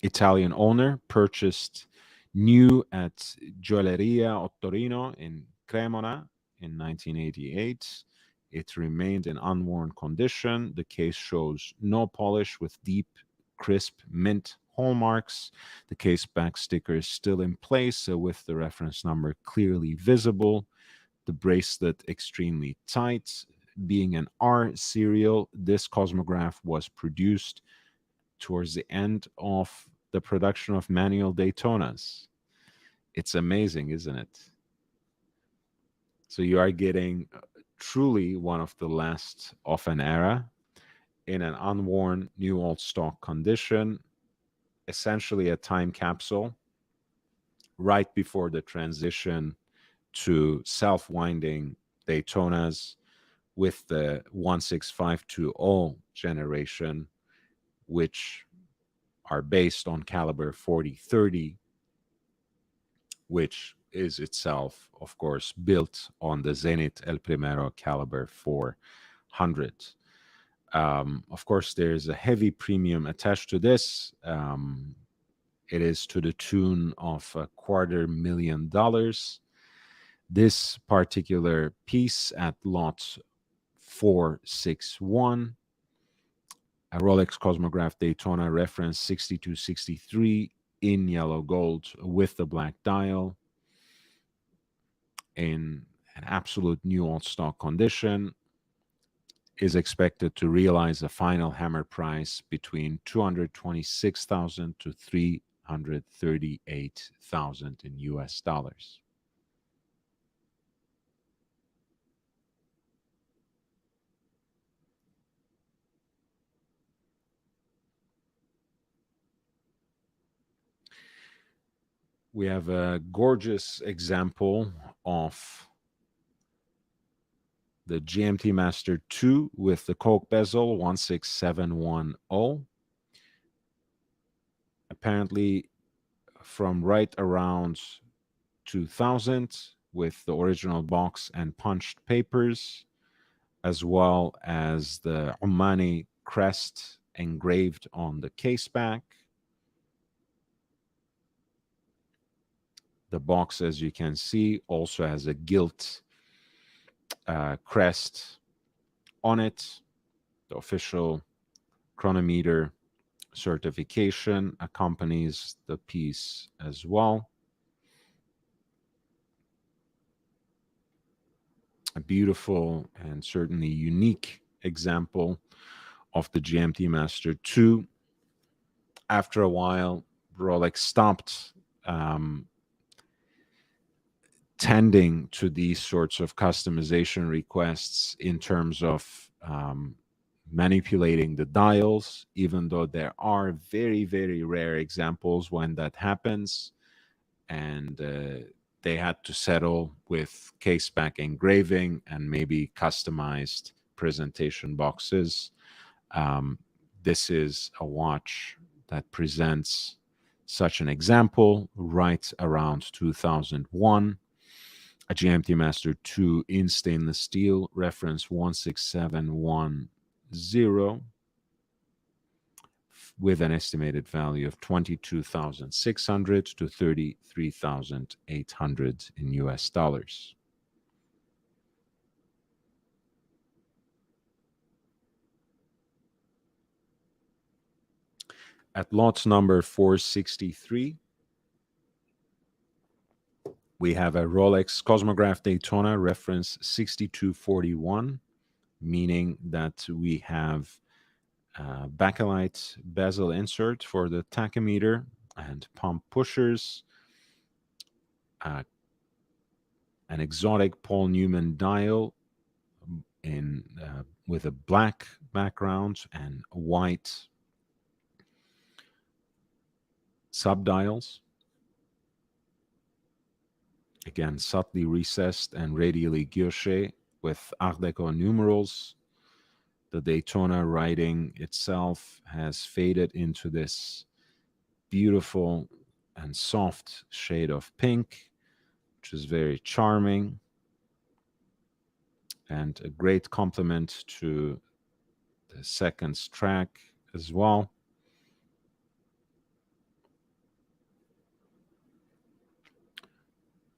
Italian owner, purchased new at Gioielleria Ottorino in Cremona in 1988. It remained in unworn condition. The case shows no polish with deep, crisp mint hallmarks. The case back sticker is still in place with the reference number clearly visible. The bracelet extremely tight. Being an R serial, this cosmograph was produced towards the end of the production of manual Daytonas. It's amazing, isn't it? So you are getting truly one of the last of an era in an unworn new old stock condition, essentially a time capsule right before the transition to self-winding Daytonas with the 16520 generation, which are based on caliber 4030, which is itself, of course, built on the Zenit El Primero caliber 400. Of course, there's a heavy premium attached to this. It is to the tune of $250,000. This particular piece at lot 461, a Rolex Cosmograph Daytona reference 6263 in yellow gold with the black dial in an absolute new old stock condition, is expected to realize a final hammer price between $226,000 to $338,000 in US dollars. We have a gorgeous example of the GMT Master 2 with the Coke bezel 16710. Apparently from right around 2000 with the original box and punched papers, as well as the Omani crest engraved on the case back. The box, as you can see, also has a gilt crest on it. The official chronometer certification accompanies the piece as well. A beautiful and certainly unique example of the GMT Master 2. After a while, Rolex stopped tending to these sorts of customization requests in terms of manipulating the dials, even though there are very, very rare examples when that happens. And they had to settle with case back engraving and maybe customized presentation boxes. This is a watch that presents such an example right around 2001. A GMT Master 2 in stainless steel, reference 16710, with an estimated value of $22,600 to $33,800 in US dollars. At lot number 463, we have a Rolex Cosmograph Daytona reference 6241, meaning that we have bakelite bezel insert for the tachometer and pump pushers, an exotic Paul Newman dial in with a black background and white subdials. Again, subtly recessed and radially guilloché with Art Deco numerals. The Daytona writing itself has faded into this beautiful and soft shade of pink, which is very charming and a great complement to the seconds track as well.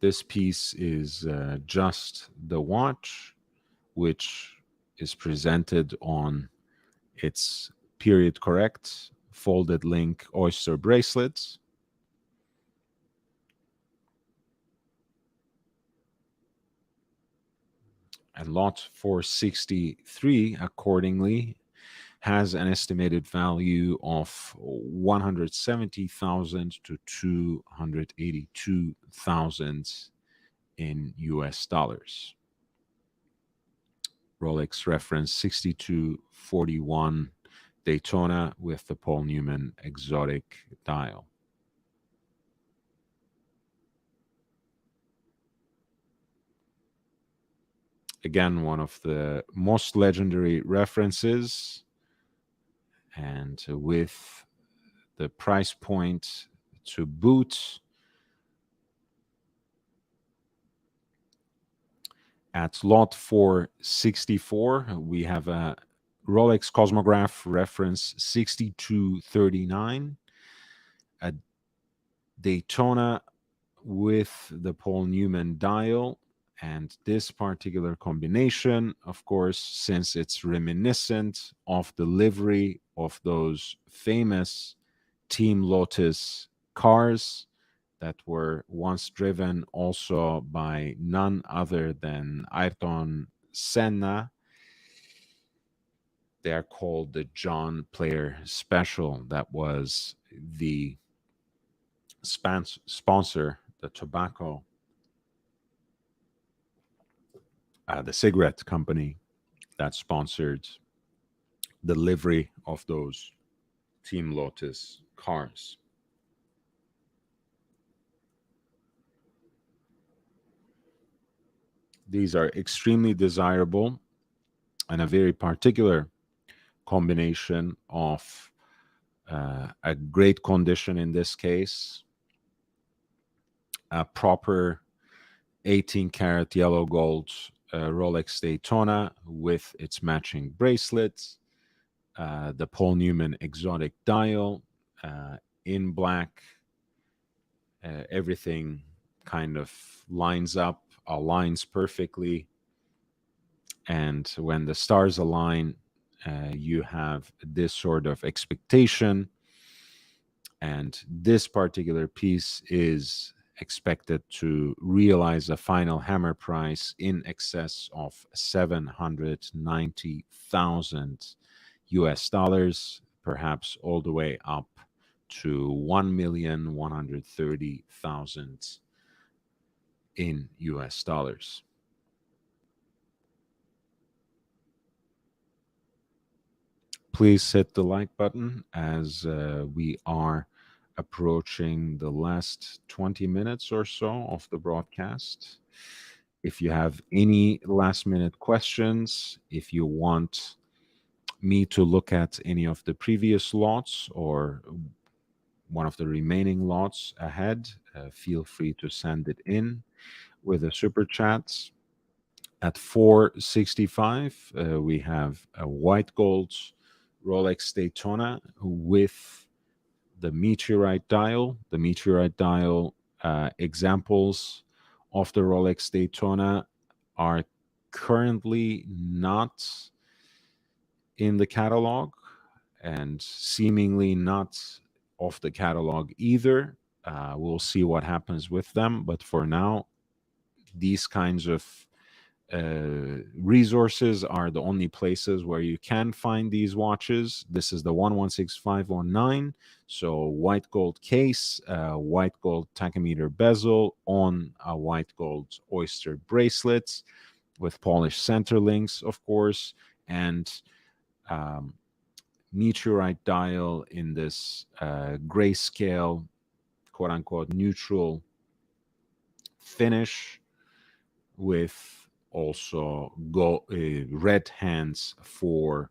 This piece is just the watch, which is presented on its period correct folded link oyster bracelets. And lot 463, accordingly, has an estimated value of 170,000 to 282,000 in US dollars. Rolex reference 6241 Daytona with the Paul Newman exotic dial. Again, one of the most legendary references, and with the price point to boot. At lot 464, we have a Rolex Cosmograph reference 6239, a Daytona with the Paul Newman dial. And this particular combination, of course, since it's reminiscent of the livery of those famous Team Lotus cars that were once driven also by none other than Ayrton Senna. They are called the John Player Special. That was the sponsor, the tobacco, the cigarette company that sponsored the livery of those Team Lotus cars. These are extremely desirable and a very particular combination of a great condition, in this case, a proper 18 karat yellow gold Rolex Daytona with its matching bracelets, the Paul Newman exotic dial in black. Everything kind of lines up, aligns perfectly. And when the stars align, you have this sort of expectation. And this particular piece is expected to realize a final hammer price in excess of 790,000 US dollars, perhaps all the way up to 1,130,000 in US dollars. Please hit the like button as we are approaching the last 20 minutes or so of the broadcast. If you have any last minute questions, if you want me to look at any of the previous lots or one of the remaining lots ahead, feel free to send it in with the super chats. At 465, we have a white gold Rolex Daytona with the meteorite dial. The meteorite dial examples of the Rolex Daytona are currently not in the catalog and seemingly not off the catalog either. We'll see what happens with them, but for now, these kinds of resources are the only places where you can find these watches. This is the 116519, so white gold case, white gold tachymeter bezel on a white gold oyster bracelet with polished center links, of course, and meteorite dial in this grayscale, quote unquote, neutral finish with also red hands for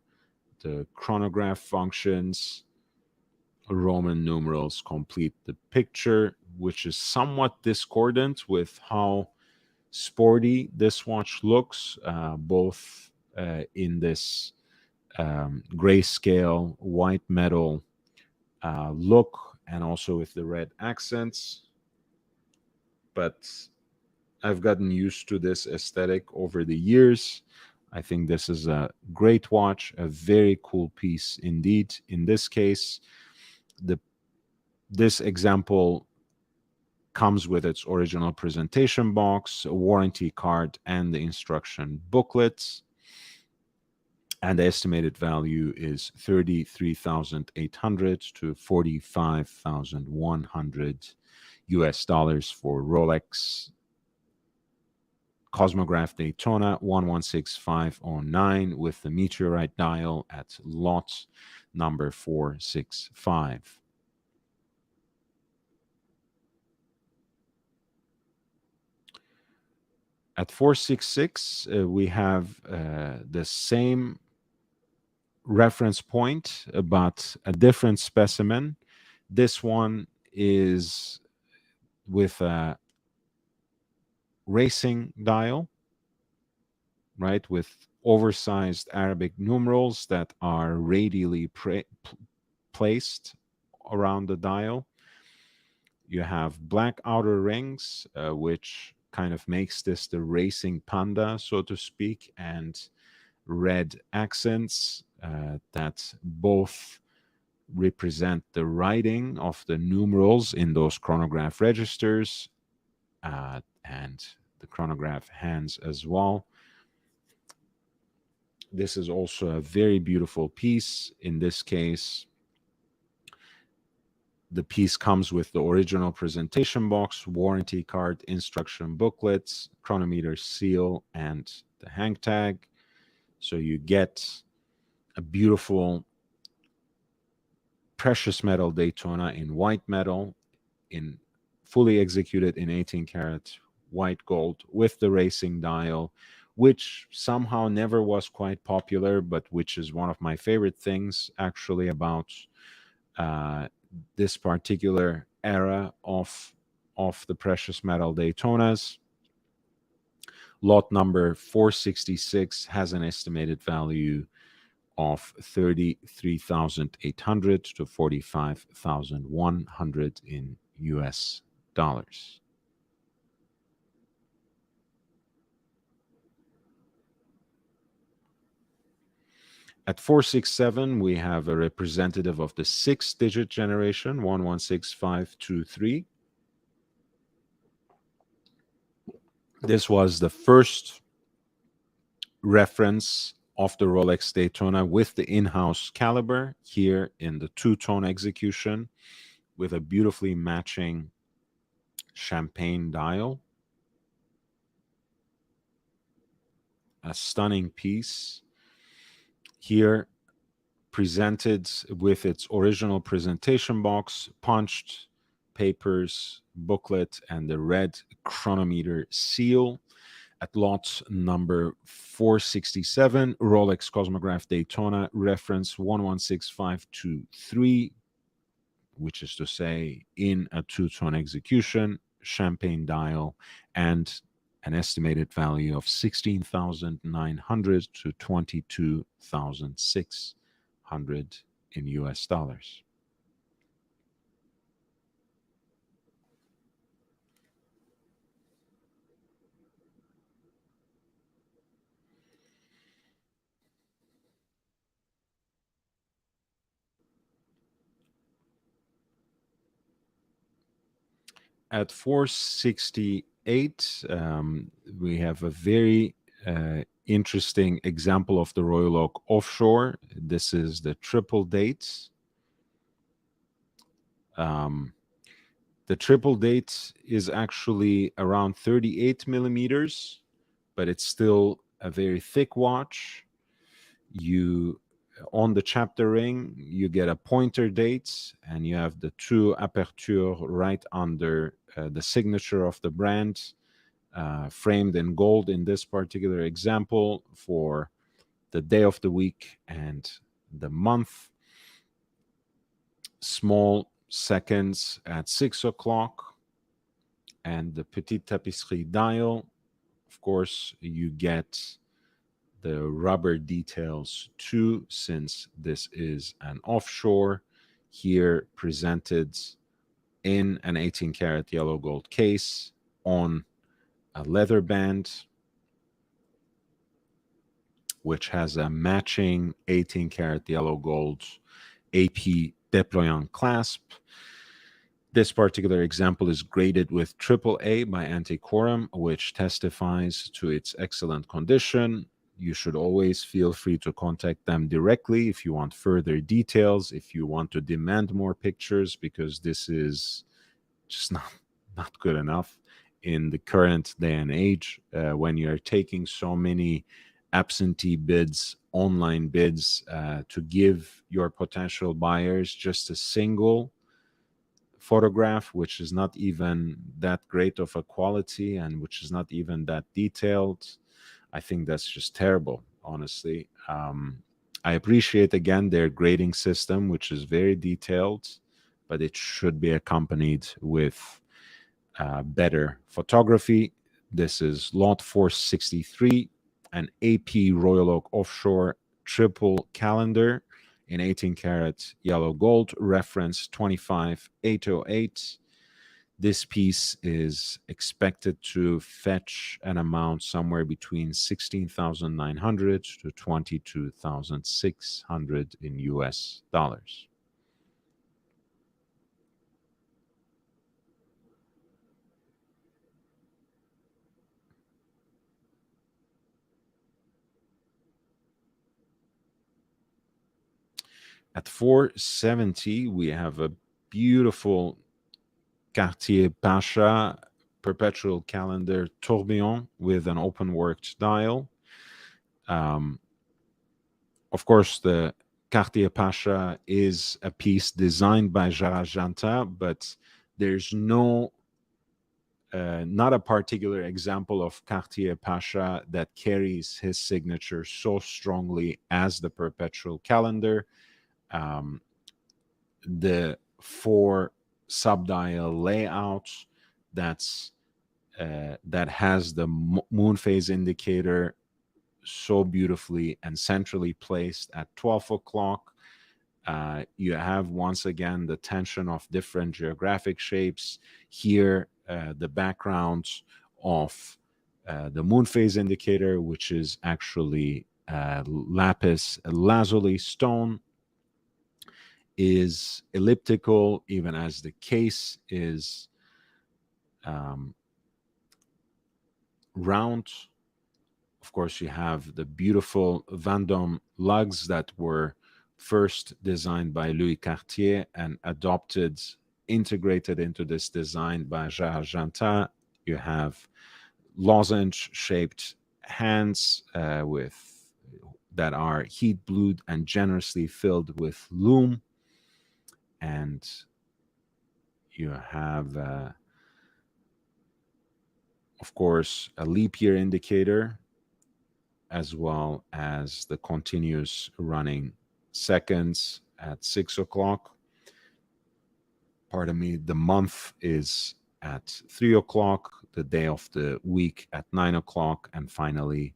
the chronograph functions. Roman numerals complete the picture, which is somewhat discordant with how sporty this watch looks, both in this grayscale white metal look and also with the red accents. But I've gotten used to this aesthetic over the years. I think this is a great watch, a very cool piece indeed. In this case, This example comes with its original presentation box, a warranty card, and the instruction booklets. And the estimated value is 33,800 to 45,100 US dollars for Rolex Cosmograph Daytona 116509 with the meteorite dial at lot number 465. At 466, we have the same reference point, but a different specimen. This one is with a racing dial, right, with oversized Arabic numerals that are radially placed around the dial. You have black outer rings, which kind of makes this the racing panda, so to speak, and red accents that both represent the writing of the numerals in those chronograph registers and the chronograph hands as well. This is also a very beautiful piece. In this case, the piece comes with the original presentation box, warranty card, instruction booklets, chronometer seal, and the hang tag. So you get a beautiful precious metal Daytona in white metal, in fully executed in 18 karat white gold with the racing dial, which somehow never was quite popular, but which is one of my favorite things actually about this particular era of the precious metal Daytonas. Lot number 466 has an estimated value of 33,800 to 45,100 in US dollars. At 467, we have a representative of the 6-digit generation, 116523. This was the first reference of the Rolex Daytona with the in-house caliber here in the two-tone execution with a beautifully matching champagne dial. A stunning piece here, presented with its original presentation box, punched papers, booklet, and the red chronometer seal. At lot number 467, Rolex Cosmograph Daytona, reference 116523, which is to say in a two-tone execution, champagne dial, and an estimated value of 16,900 to 22,600 in US dollars. At 468, we have a very interesting example of the Royal Oak offshore. This is the triple date. The triple date is actually around 38 millimeters, but it's still a very thick watch. On the chapter ring, you get a pointer date, and you have the two aperture right under the signature of the brand, framed in gold in this particular example for the day of the week and the month. Small seconds at 6 o'clock, and the Petite Tapisserie dial. Of course, you get the rubber details too, since this is an offshore, here presented in an 18 karat yellow gold case on a leather band, which has a matching 18 karat yellow gold AP déployant clasp. This particular example is graded with AAA by Antiquorum, which testifies to its excellent condition. You should always feel free to contact them directly if you want further details, if you want to demand more pictures, because this is just not good enough in the current day and age, when you're taking so many absentee bids, online bids, to give your potential buyers just a single photograph, which is not even that great of a quality and which is not even that detailed. I think that's just terrible, honestly. I appreciate, again, their grading system, which is very detailed, but it should be accompanied with better photography. This is lot 463, an AP Royal Oak Offshore triple calendar in 18 karat yellow gold, reference 25808. This piece is expected to fetch an amount somewhere between 16,900 to 22,600 in US dollars. At 470, we have a beautiful Cartier Pasha perpetual calendar tourbillon with an open worked dial. Of course, the Cartier Pasha is a piece designed by Gerard Janta, but there's not a particular example of Cartier Pasha that carries his signature so strongly as the perpetual calendar. The 4 subdial layout that has the moon phase indicator so beautifully and centrally placed at 12 o'clock. You have, once again, the tension of different geographic shapes. Here, the background of the moon phase indicator, which is actually lapis lazuli stone, is elliptical, even as the case is round. Of course, you have the beautiful Vendôme lugs that were first designed by Louis Cartier and integrated into this design by Gerard Janta. You have lozenge-shaped hands that are heat blued and generously filled with lume. And you have, of course, a leap year indicator, as well as the continuous running seconds at 6 o'clock. Pardon me, the month is at 3 o'clock, the day of the week at 9 o'clock, and finally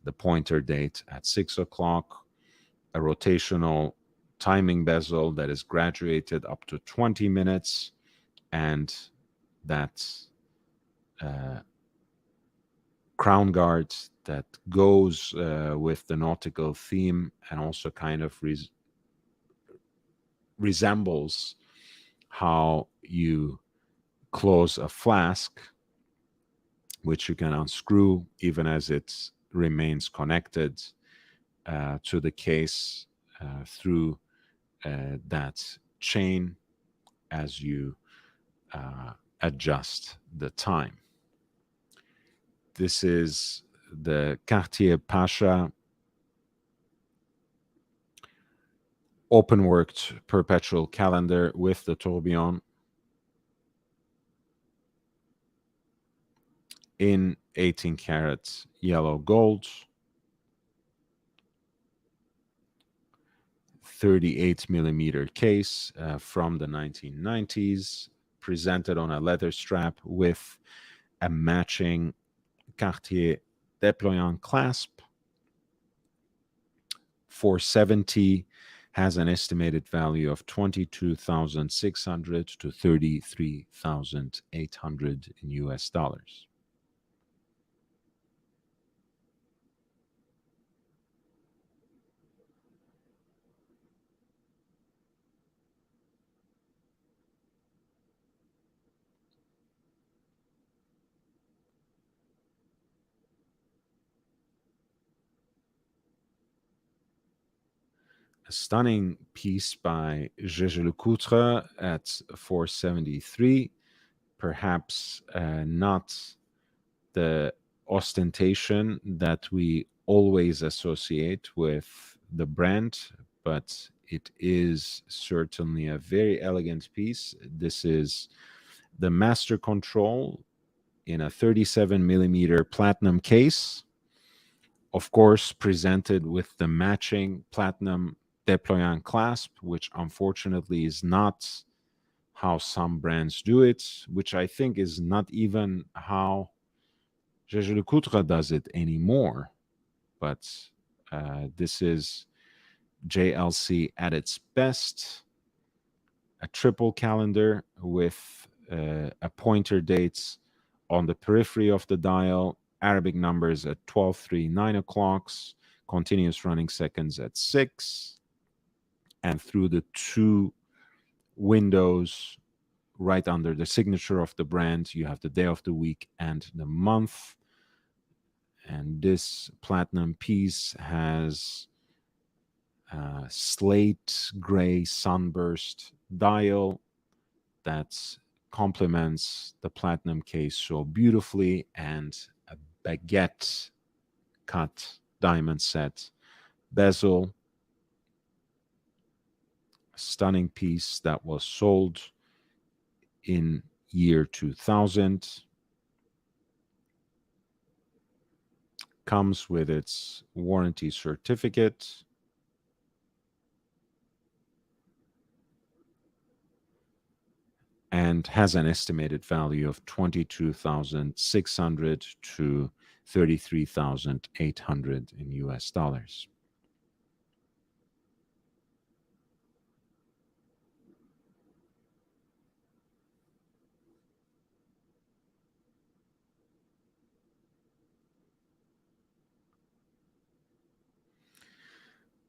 the pointer date at 6 o'clock. A rotational timing bezel that is graduated up to 20 minutes, and that crown guard that goes with the nautical theme and also kind of resembles how you close a flask, which you can unscrew even as it remains connected to the case through that chain as you adjust the time. This is the Cartier Pasha open-worked perpetual calendar with the tourbillon in 18 karat yellow gold, 38 millimeter case from the 1990s, presented on a leather strap with a matching Cartier déployant clasp. 470 has an estimated value of 22,600 to 33,800 in US dollars. A stunning piece by Gégé Lecoutre at 473. Perhaps not the ostentation that we always associate with the brand, but it is certainly a very elegant piece. This is the Master Control in a 37 millimeter platinum case, of course, presented with the matching platinum déployant clasp, which unfortunately is not how some brands do it, which I think is not even how Gégé Lecoutre does it anymore. But this is JLC at its best. A triple calendar with a pointer dates on the periphery of the dial, Arabic numbers at 12, 3, 9 o'clocks, continuous running seconds at 6, and through the two windows right under the signature of the brand, you have the day of the week and the month. And this platinum piece has slate gray sunburst dial that complements the platinum case so beautifully, and a baguette cut diamond set bezel. A stunning piece that was sold in year 2000. Comes with its warranty certificate. And has an estimated value of 22,600 to 33,800 in US dollars.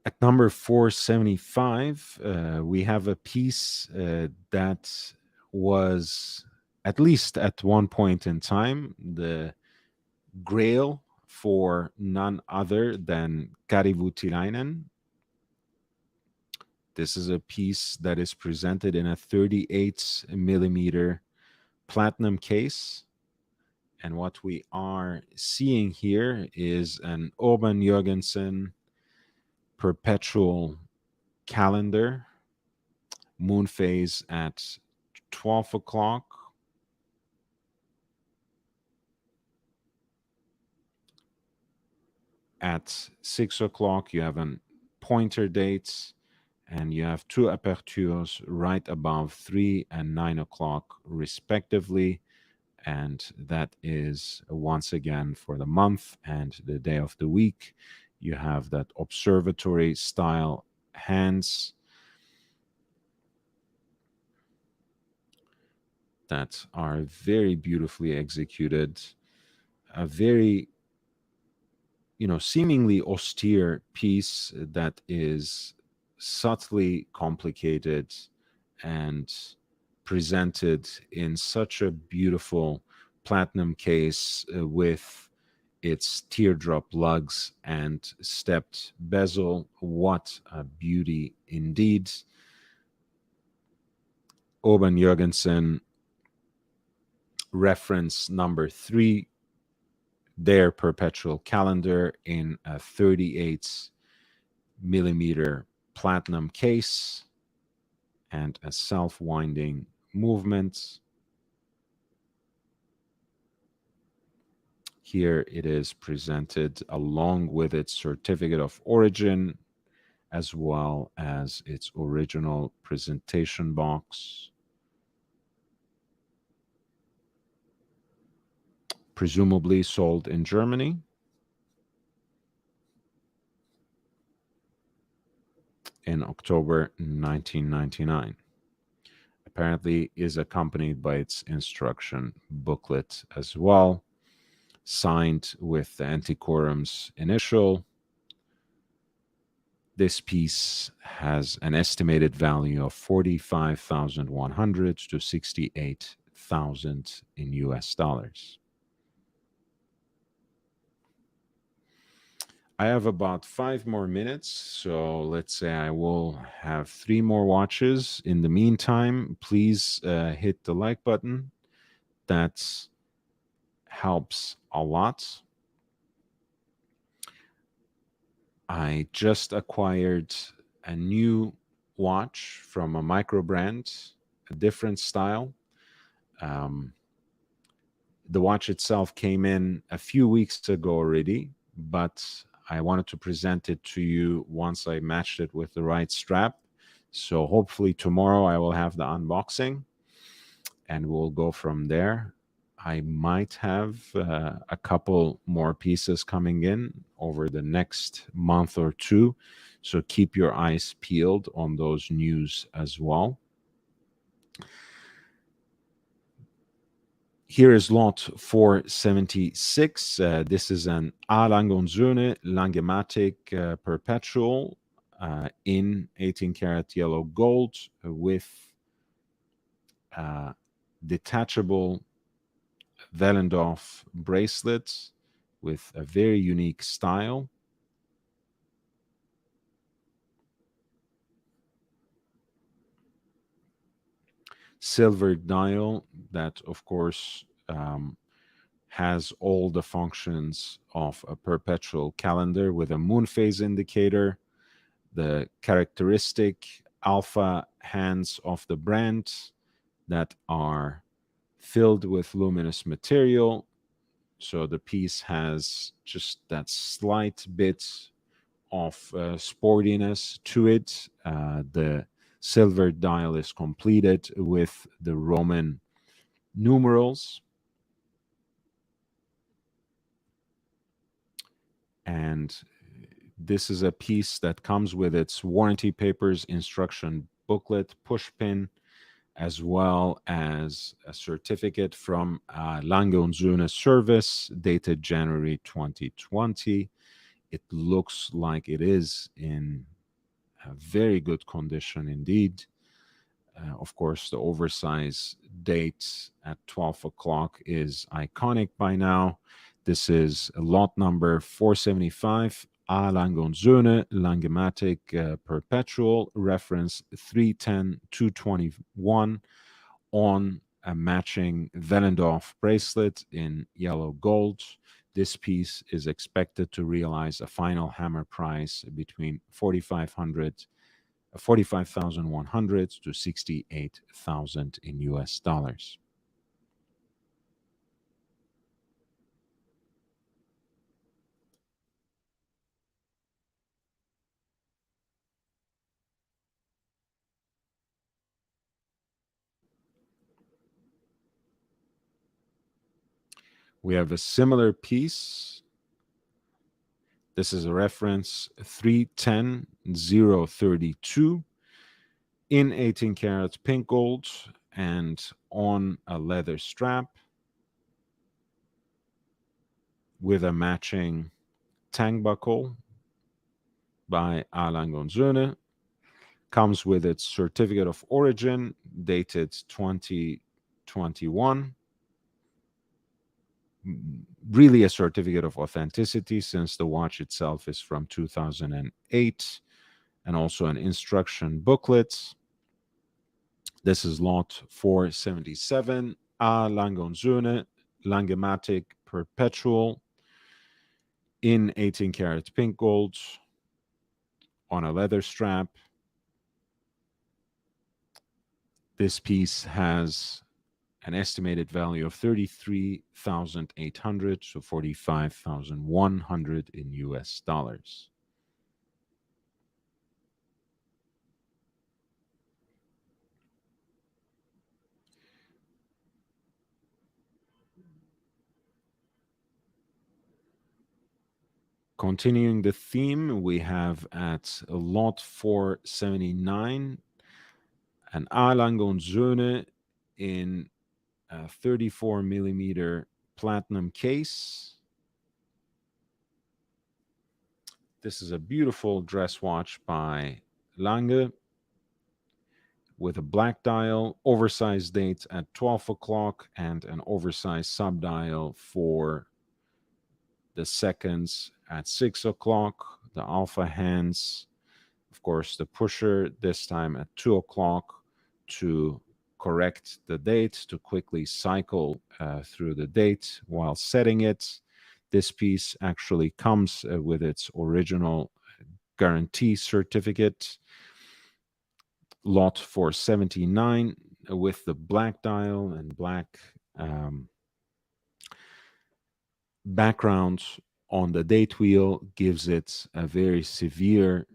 At number 475, we have a piece that was, at least at one point in time, the grail for none other than Kari Voutilainen. This is a piece that is presented in a 38 millimeter platinum case. And what we are seeing here is an Urban Jorgensen perpetual calendar, moon phase at 12 o'clock. At 6 o'clock, you have a pointer dates, and you have two apertures right above 3 and 9 o'clock, respectively. And that is once again for the month and the day of the week. You have that observatory style hands that are very beautifully executed. A very, seemingly austere piece that is subtly complicated and presented in such a beautiful platinum case with its teardrop lugs and stepped bezel. What a beauty indeed. Urban Jorgensen reference number 3, their perpetual calendar in a 38 millimeter platinum case and a self-winding movement. Here it is presented along with its certificate of origin, as well as its original presentation box. Presumably sold in Germany. In October 1999. Apparently is accompanied by its instruction booklet as well, signed with the Antiquorum's initial. This piece has an estimated value of 45,100 to 68,000 in US dollars. I have about 5 more minutes, so let's say I will have 3 more watches. In the meantime, please hit the like button. That helps a lot. I just acquired a new watch from a micro brand, a different style. Um, the watch itself came in a few weeks ago already, but I wanted to present it to you once I matched it with the right strap. So hopefully tomorrow I will have the unboxing and we'll go from there. I might have a couple more pieces coming in over the next month or two. So keep your eyes peeled on those news as well. Here is lot 476. This is an A. Langonzone Langematic Perpetual in 18 karat yellow gold with detachable Wellendorf bracelets with a very unique style. Silver dial that, of course, has all the functions of a perpetual calendar with a moon phase indicator, the characteristic alpha hands of the brand that are filled with luminous material. So the piece has just that slight bit of sportiness to it. The silver dial is completed with the Roman numerals. And this is a piece that comes with its warranty papers, instruction booklet, push pin, as well as a certificate from Lange und Söhne service dated January 2020. It looks like it is in a very good condition indeed. Of course, the oversize date at 12 o'clock is iconic by now. This is lot number 475, A. Lange und Söhne, Langematic Perpetual, reference 310221, on a matching Wellendorf bracelet in yellow gold. This piece is expected to realize a final hammer price between 45,100 to 68,000 in US dollars. We have a similar piece. This is a reference 310032 in 18 karat pink gold and on a leather strap with a matching tang buckle by A. Lange und Söhne. Comes with its certificate of origin dated 2021. Really a certificate of authenticity since the watch itself is from 2008, and also an instruction booklet. This is lot 477, A. Lange und Söhne, Langematic Perpetual in 18 karat pink gold on a leather strap. This piece has an estimated value of 33,800 to 45,100 in US dollars. Continuing the theme, we have at lot 479 an A. Lange und Söhne in a 34 millimeter platinum case. This is a beautiful dress watch by Lange with a black dial, oversized date at 12 o'clock, and an oversized subdial for the seconds at 6 o'clock, the alpha hands, of course, the pusher this time at 2 o'clock to correct the date, to quickly cycle through the date while setting it. This piece actually comes with its original guarantee certificate, lot 479, with the black dial and black background on the date wheel, gives it a very severe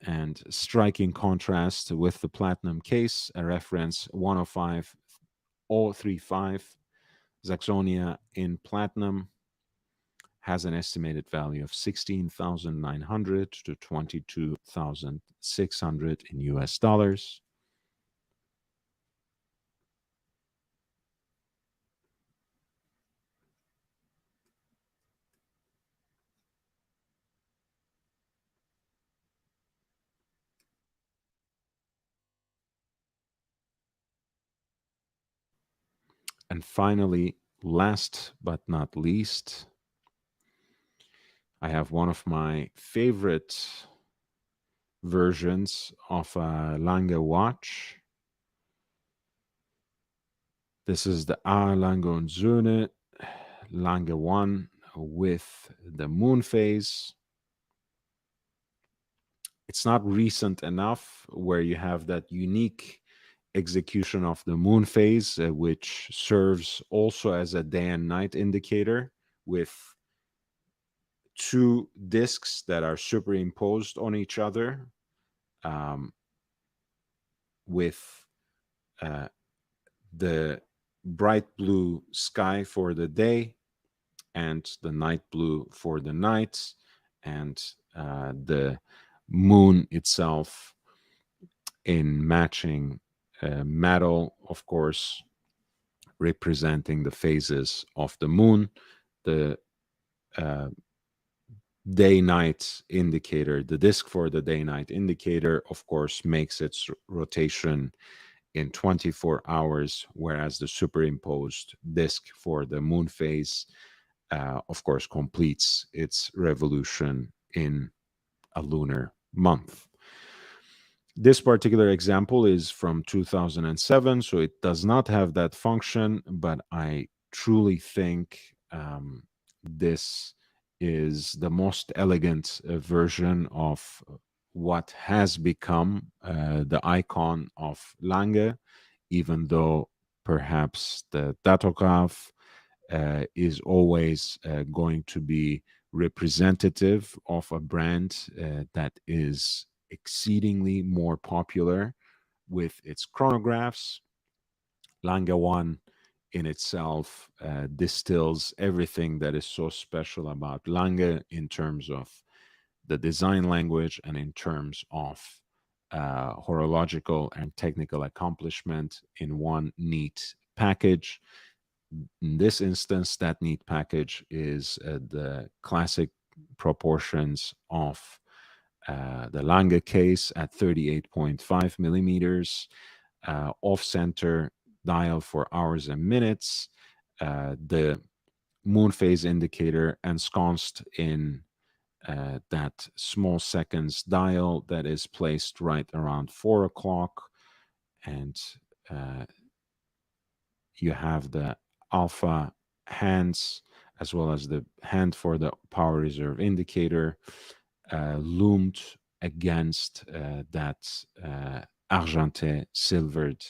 and striking contrast with the platinum case, a reference 105035. Saxonia in platinum has an estimated value of 16,900 to 22,600 in US dollars. And finally, last but not least, I have one of my favorite versions of a Lange watch. This is the A Lange und Söhne Lange 1 with the moon phase. It's not recent enough where you have that unique execution of the moon phase, which serves also as a day and night indicator with two discs that are superimposed on each other, with the bright blue sky for the day and the night blue for the night, and the moon itself in matching metal, of course, representing the phases of the moon. The day-night indicator, the disk for the day-night indicator, of course, makes its rotation in 24 hours, whereas the superimposed disk for the moon phase, of course, completes its revolution in a lunar month. This particular example is from 2007, so it does not have that function, but I truly think this is the most elegant version of what has become the icon of Lange, even though perhaps the datograph is always going to be representative of a brand that is exceedingly more popular with its chronographs. Lange 1 in itself distills everything that is so special about Lange in terms of the design language and in terms of horological and technical accomplishment in one neat package. In this instance, that neat package is the classic proportions of the Lange case at 38.5 millimeters, off-center dial for hours and minutes, the moon phase indicator ensconced in that small seconds dial that is placed right around 4 o'clock, and you have the alpha hands as well as the hand for the power reserve indicator loomed against that argenté silvered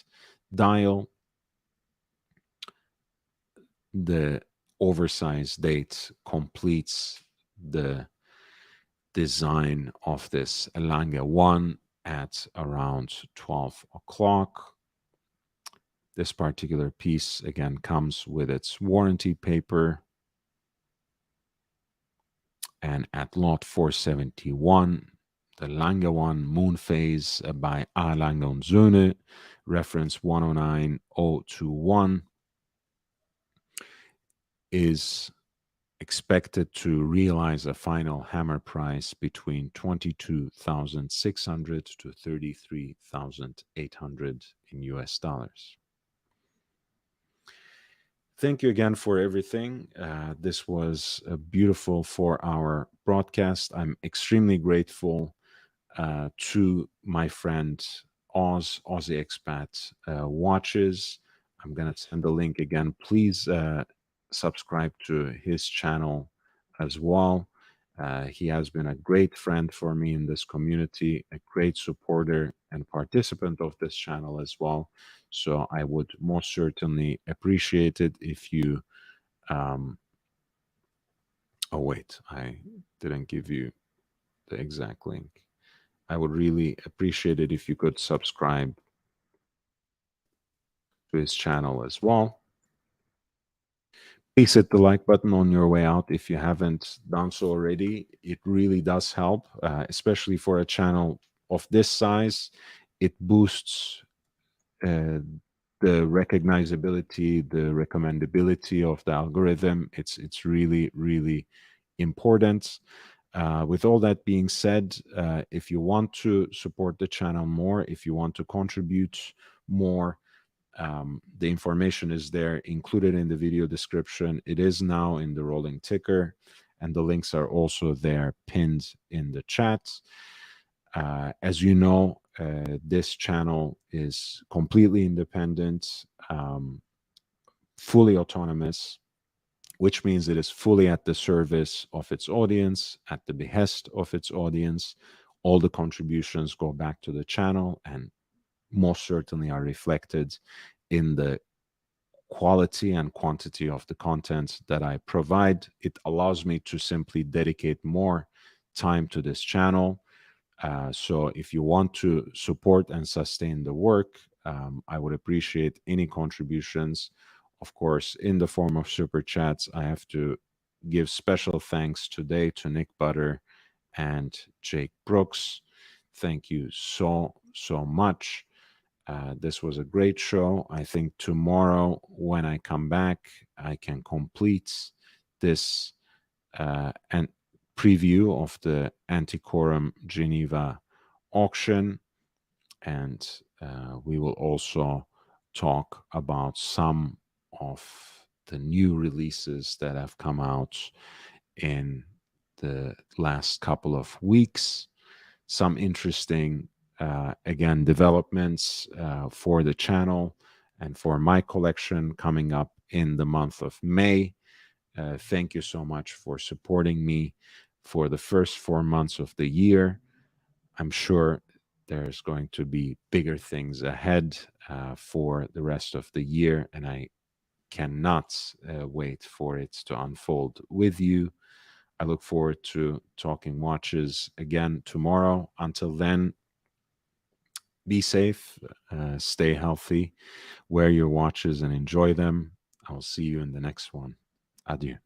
dial. The oversized date completes the design of this Lange 1 at around 12 o'clock. This particular piece, again, comes with its warranty paper. And at lot 471, the Lange 1 moon phase by A. Lange und Söhne, reference 109021, is expected to realize a final hammer price between 22,600 to 33,800 in US dollars. thank you again for everything. This was a beautiful 4 hour broadcast. I'm extremely grateful to my friend Aussie Expat Watches. I'm going to send the link again. Please subscribe to his channel as well. He has been a great friend for me in this community, a great supporter and participant of this channel as well. So I would most certainly appreciate it if you. Um, oh, wait, I didn't give you the exact link. I would really appreciate it if you could subscribe to his channel as well. Please hit the like button on your way out if you haven't done so already. It really does help, especially for a channel of this size. It boosts uh, the recognizability, the recommendability of the algorithm. It's really, really important. With all that being said, if you want to support the channel more, if you want to contribute more, the information is there included in the video description. It is now in the rolling ticker, and the links are also there pinned in the chat. As you know, this channel is completely independent, fully autonomous, which means it is fully at the service of its audience, at the behest of its audience. All the contributions go back to the channel and most certainly are reflected in the quality and quantity of the content that I provide. It allows me to simply dedicate more time to this channel. So if you want to support and sustain the work, I would appreciate any contributions. Of course, in the form of super chats, I have to give special thanks today to Nick Butter and Jake Brooks. Thank you so much. This was a great show. I think tomorrow, when I come back, I can complete this and preview of the Antiquorum Geneva auction, and we will also talk about some of the new releases that have come out in the last couple of weeks. Some interesting, again, developments for the channel and for my collection coming up in the month of May. Thank you so much for supporting me for the first 4 months of the year. I'm sure there's going to be bigger things ahead for the rest of the year, and I cannot wait for it to unfold with you. I look forward to talking watches again tomorrow. Until then, be safe, stay healthy, wear your watches and enjoy them. I'll see you in the next one. Adieu.